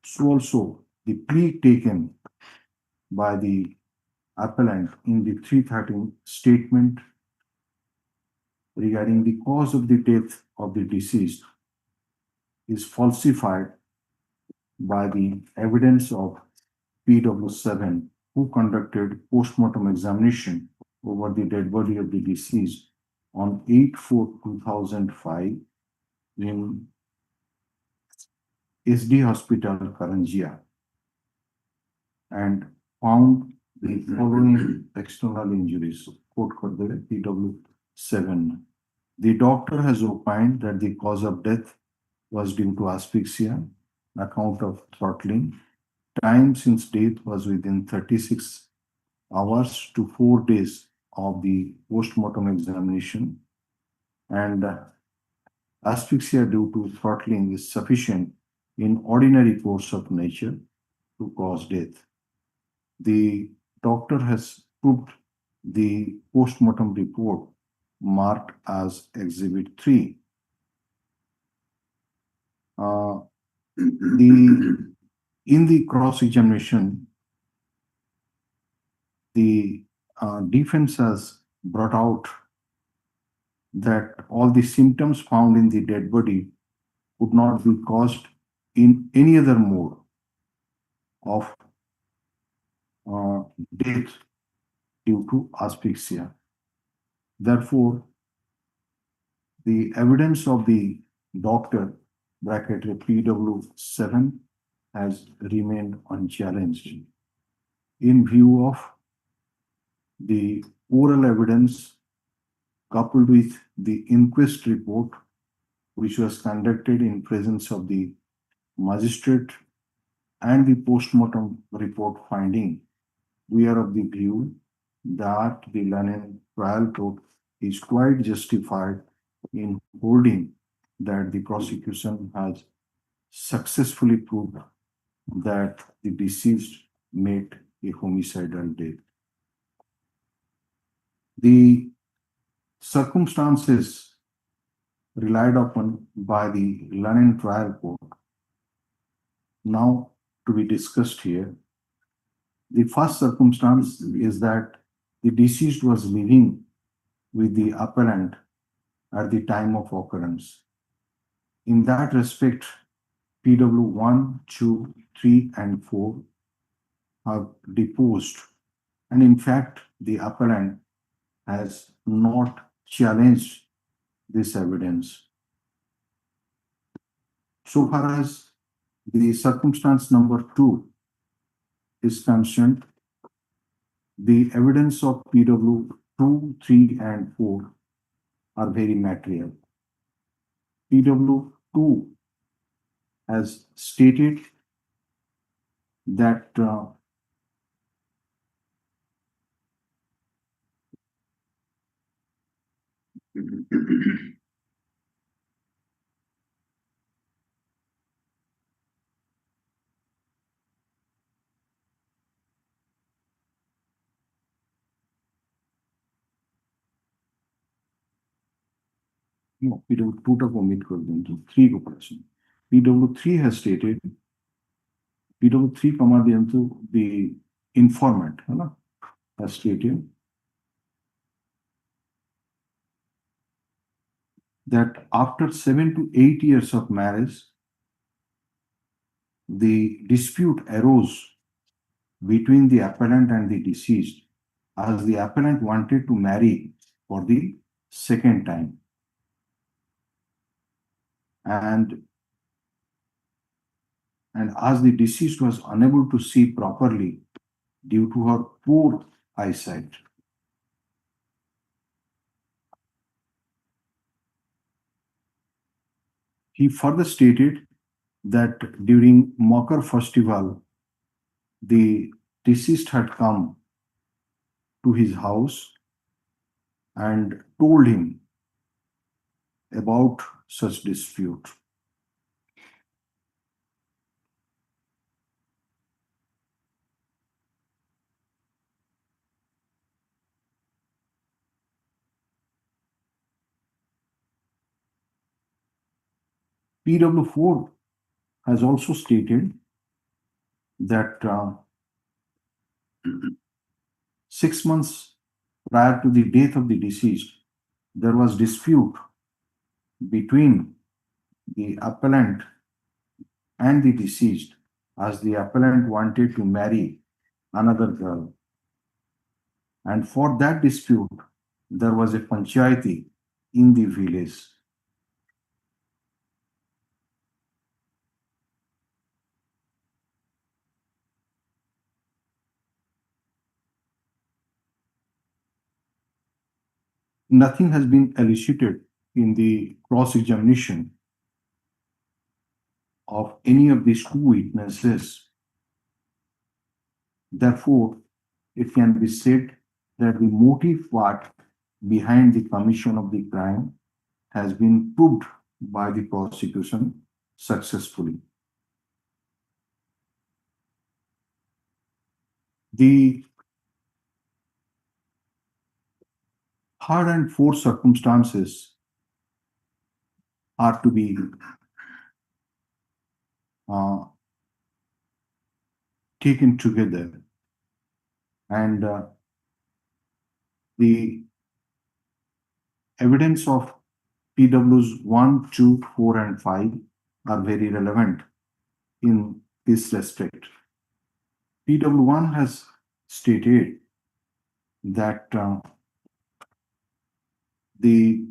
so also the plea taken by the appellant in the 313 statement regarding the cause of the death of the deceased is falsified by the evidence of PW7, who conducted postmortem examination over the dead body of the deceased on 8/4/2005 in SD Hospital, Karanjia, and found the following external injuries. Quote PW7. The doctor has opined that the cause of death was due to asphyxia, account of throttling. Time since death was within 36 hours to 4 days of the postmortem examination, and asphyxia due to throttling is sufficient in ordinary course of nature to cause death. The doctor has proved the postmortem report marked as Exhibit 3. In the cross-examination, the defense has brought out that all the symptoms found in the dead body could not be caused in any other mode of death due to asphyxia. Therefore, the evidence of the doctor, bracket PW7, has remained unchallenged. In view of the oral evidence coupled with the inquest report, which was conducted in presence of the magistrate, and the postmortem report finding, we are of the view that the London trial court is quite justified in holding that the prosecution has successfully proved that the deceased met a homicidal death. The circumstances relied upon by the London trial court now to be discussed here. The first circumstance is that the deceased was living with the appellant at the time of occurrence. In that respect, PW1, 2, 3, and 4 have deposed, and in fact, the appellant has not challenged this evidence. So far as the circumstance number 2 is concerned, the evidence of PW2, 3, and 4 are very material. PW2 has stated that no, PW2 টা omit করে দিন, 3 को पढ़ें। PW3 has stated, PW3 comma into the informant, has stated that after 7 to 8 years of marriage, the dispute arose between the appellant and the deceased, as the appellant wanted to marry for the second time. And and as the deceased was unable to see properly due to her poor eyesight. He further stated that during Makar festival, the deceased had come to his house and told him about such dispute. PW4 has also stated that 6 months prior to the death of the deceased, there was dispute between the appellant and the deceased, as the appellant wanted to marry another girl. And for that dispute, there was a panchayati in the village. Nothing has been elicited in the cross-examination of any of these two witnesses. Therefore, it can be said that the motive part behind the commission of the crime has been proved by the prosecution successfully. The third and fourth circumstances are to be taken together, and the evidence of PWs 1, 2, 4, and 5 are very relevant in this respect. PW1 has stated that the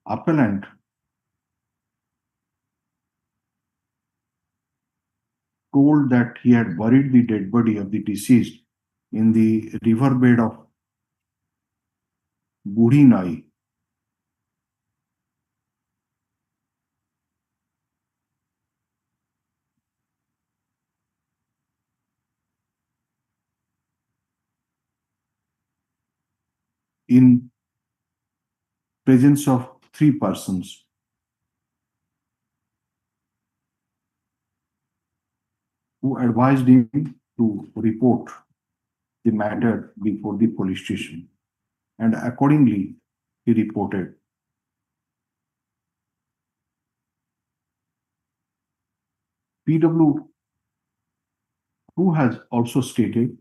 appellant told that he had buried the dead body of the deceased in the riverbed of Budi Nai. In presence of 3 persons. Who advised him to report the matter before the police station, and accordingly he reported. PW, who has also stated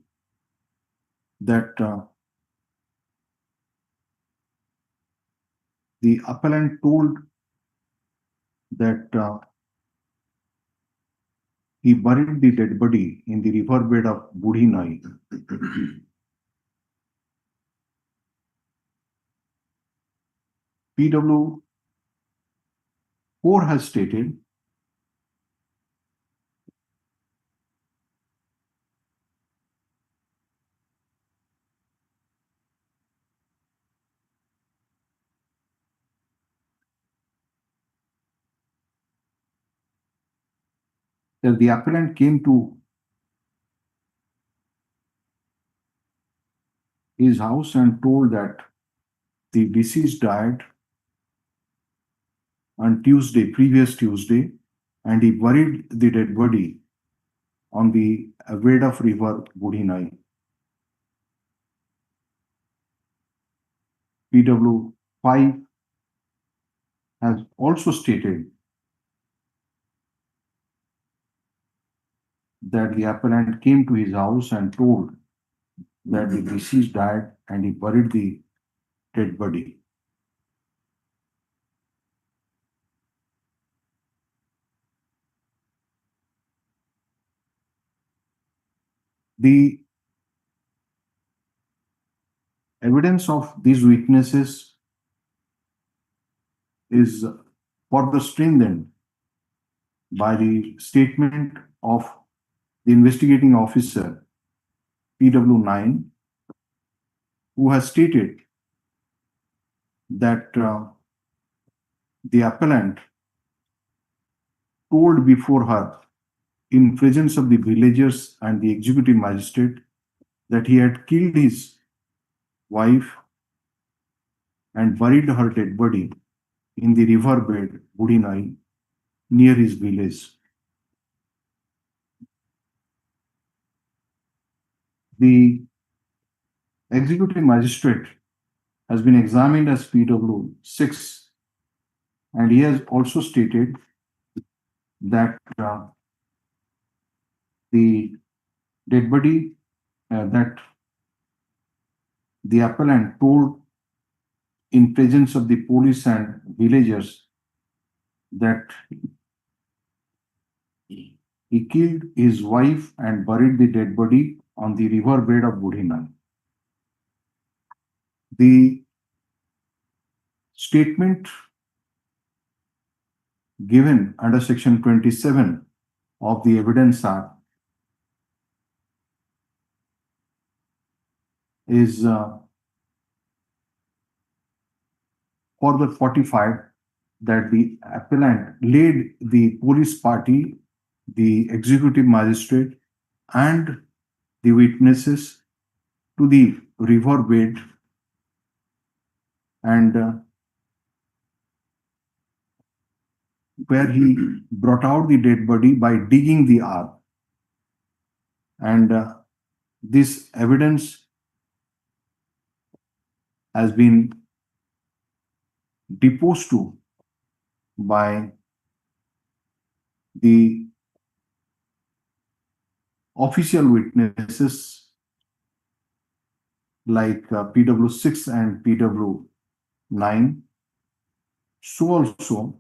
that the appellant told that he buried the dead body in the riverbed of Budi Nai. PW 4 has stated that the appellant came to his house and told that the deceased died on previous Tuesday, and he buried the dead body on the bed of river Budi Nai. PW 5 has also stated that the appellant came to his house and told that the deceased died and he buried the dead body. The evidence of these witnesses is further strengthened by the statement of the investigating officer PW9, who has stated that the appellant told before her in presence of the villagers and the executive magistrate that he had killed his wife and buried her dead body in the riverbed Budinai near his village. The executive magistrate has been examined as PW6, and he has also stated that the dead body that the appellant told in presence of the police and villagers that he killed his wife and buried the dead body on the riverbed of Budinai. The statement given under section 27 of the Evidence Act is further fortified that the appellant led the police party, the executive magistrate, and the witnesses to the riverbed, and where he brought out the dead body by digging the earth. And this evidence has been deposed to by the official witnesses like PW6 and PW9, so also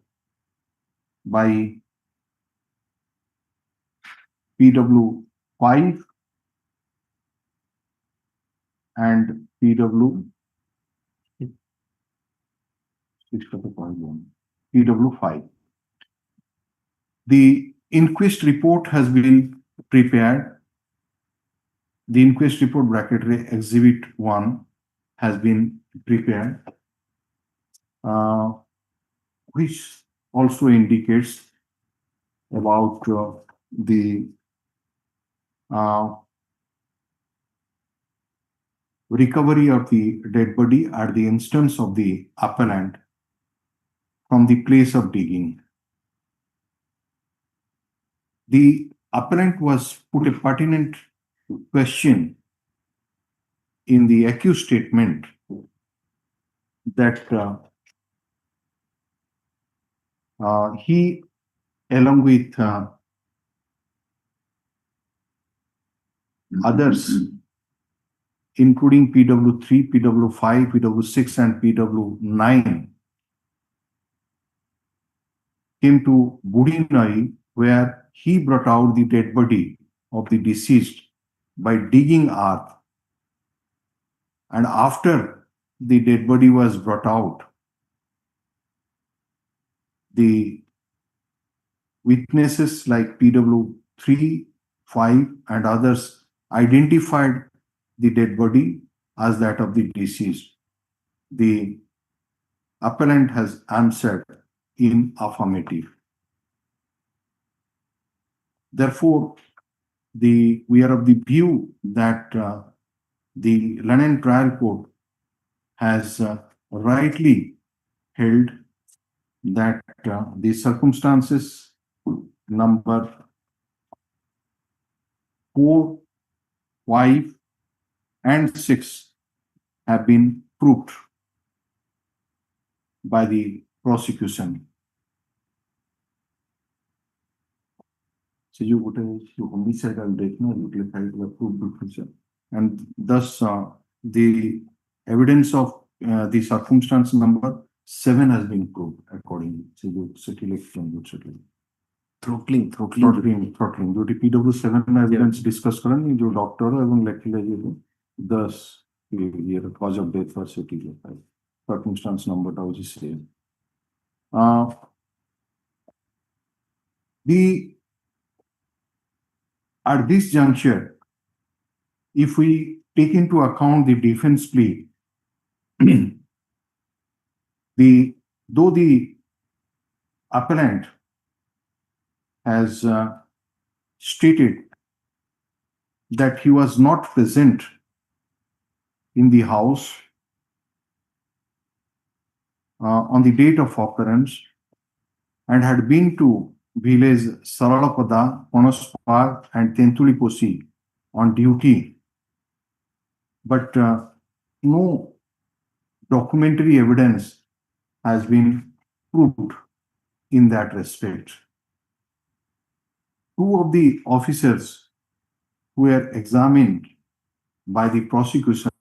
by PW5 and PW6, PW5. The inquest report has been prepared. The inquest report bracketary Exhibit 1 has been prepared, which also indicates about the recovery of the dead body at the instance of the appellant from the place of digging. The appellant was put a pertinent question in the accused statement that he, along with others, including PW3, PW5, PW6, and PW9, came to Budinai, where he brought out the dead body of the deceased by digging earth. And after the dead body was brought out, the witnesses like PW3, 5, and others identified the dead body as that of the deceased. The appellant has answered in affirmative. Therefore, we are of the view that the London Trial Court has rightly held that the circumstances number 4, 5, and 6 have been proved by the prosecution. So you would have homicidal death, no, you would have proved, and thus the evidence of the circumstance number 7 has been proved accordingly. So you settle it. Throttling. जो PW7 evidence discuss करेंगे जो doctor एवं लेखिले जो 10 ये cause of death for settle है circumstance number टा उसी से At this juncture, if we take into account the defense plea, though the appellant has stated that he was not present in the house on the date of occurrence and had been to village Saralapada, Ponospar and Tentuliposi on duty, but no documentary evidence has been proved in that respect. Two of the officers who were examined by the prosecution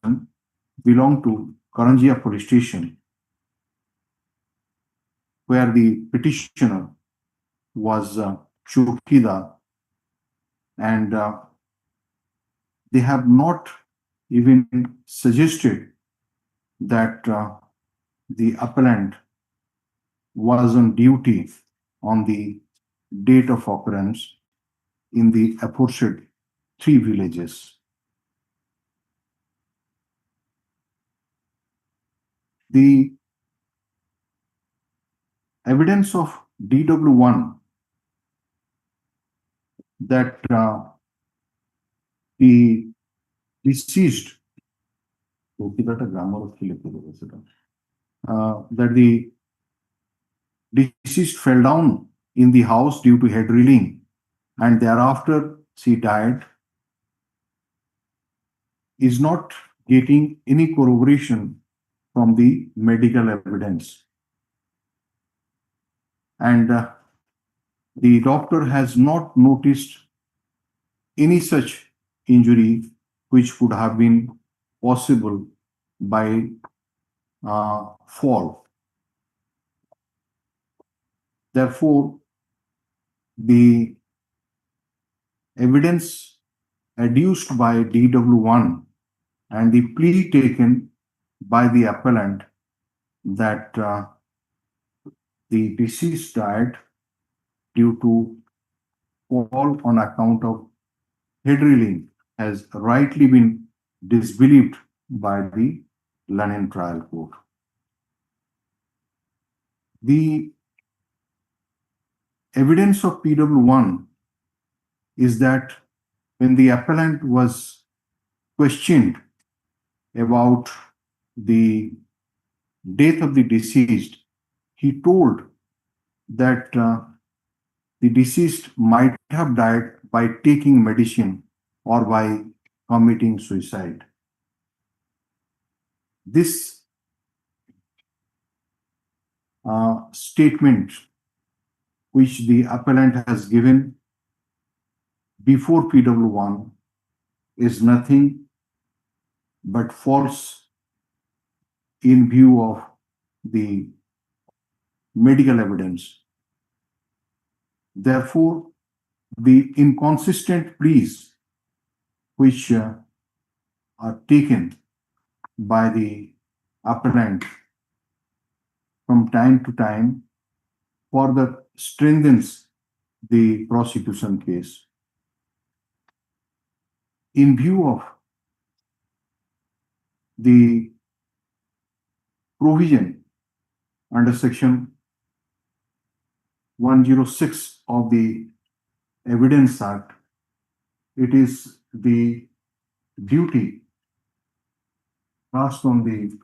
belong to Karanjia police station, where the petitioner was Chukida, and they have not even suggested that the appellant was on duty on the date of occurrence in the aforesaid three villages. The evidence of DW1 that the deceased that the deceased fell down in the house due to head reeling and thereafter she died is not getting any corroboration from the medical evidence. And the doctor has not noticed any such injury which could have been possible by fall. Therefore, the evidence adduced by DW1 and the plea taken by the appellant that the deceased died due to fall on account of head reeling has rightly been disbelieved by the London trial court. The evidence of PW1 is that when the appellant was questioned about the death of the deceased, he told that the deceased might have died by taking medicine or by committing suicide. This statement which the appellant has given before PW1 is nothing but false in view of the medical evidence. Therefore, the inconsistent pleas which are taken by the appellant from time to time further strengthens the prosecution case. In view of the provision under section 106 of the Evidence Act, it is the duty cast on the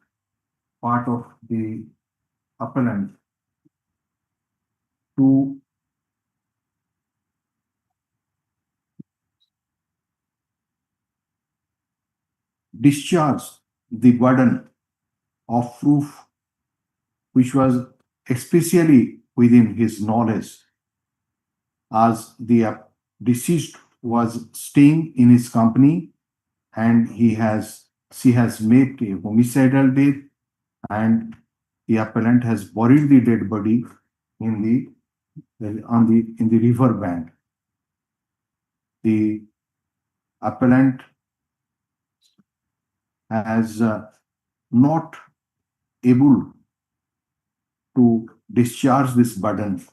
part of the appellant to discharge the burden of proof which was especially within his knowledge, as the deceased was staying in his company and she has made a homicidal death and the appellant has buried the dead body in the river bank. The appellant has not able to discharge this burden.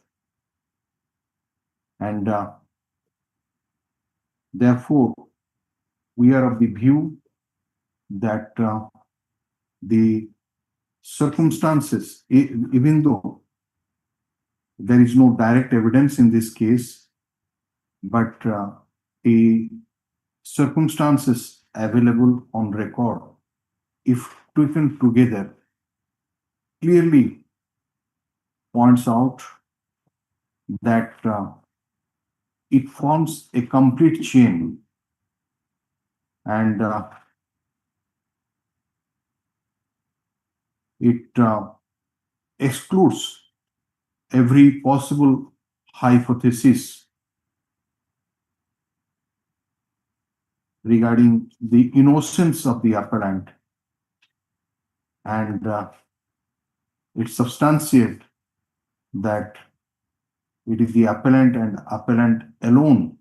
And therefore, we are of the view that the circumstances, even though there is no direct evidence in this case, but the circumstances available on record, if taken together, clearly points out that it forms a complete chain, and it excludes every possible hypothesis regarding the innocence of the appellant, and it substantiates that it is the appellant and appellant alone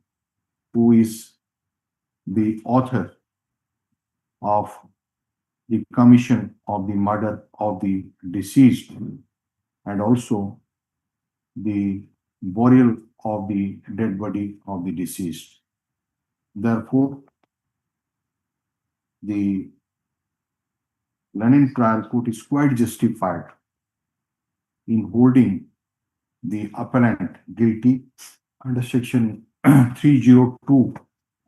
who is the author of the commission of the murder of the deceased, and also the burial of the dead body of the deceased. Therefore, the Lenin trial court is quite justified in holding the appellant guilty under section 302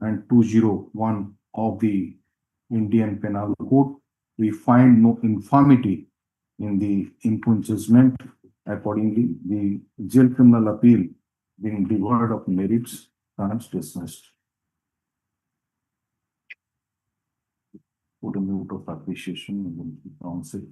and 201 of the Indian Penal Code. We find no infirmity in the impugned judgment. Accordingly, the jail criminal appeal being devoid of merits stands dismissed. Put a note of appreciation and counsel.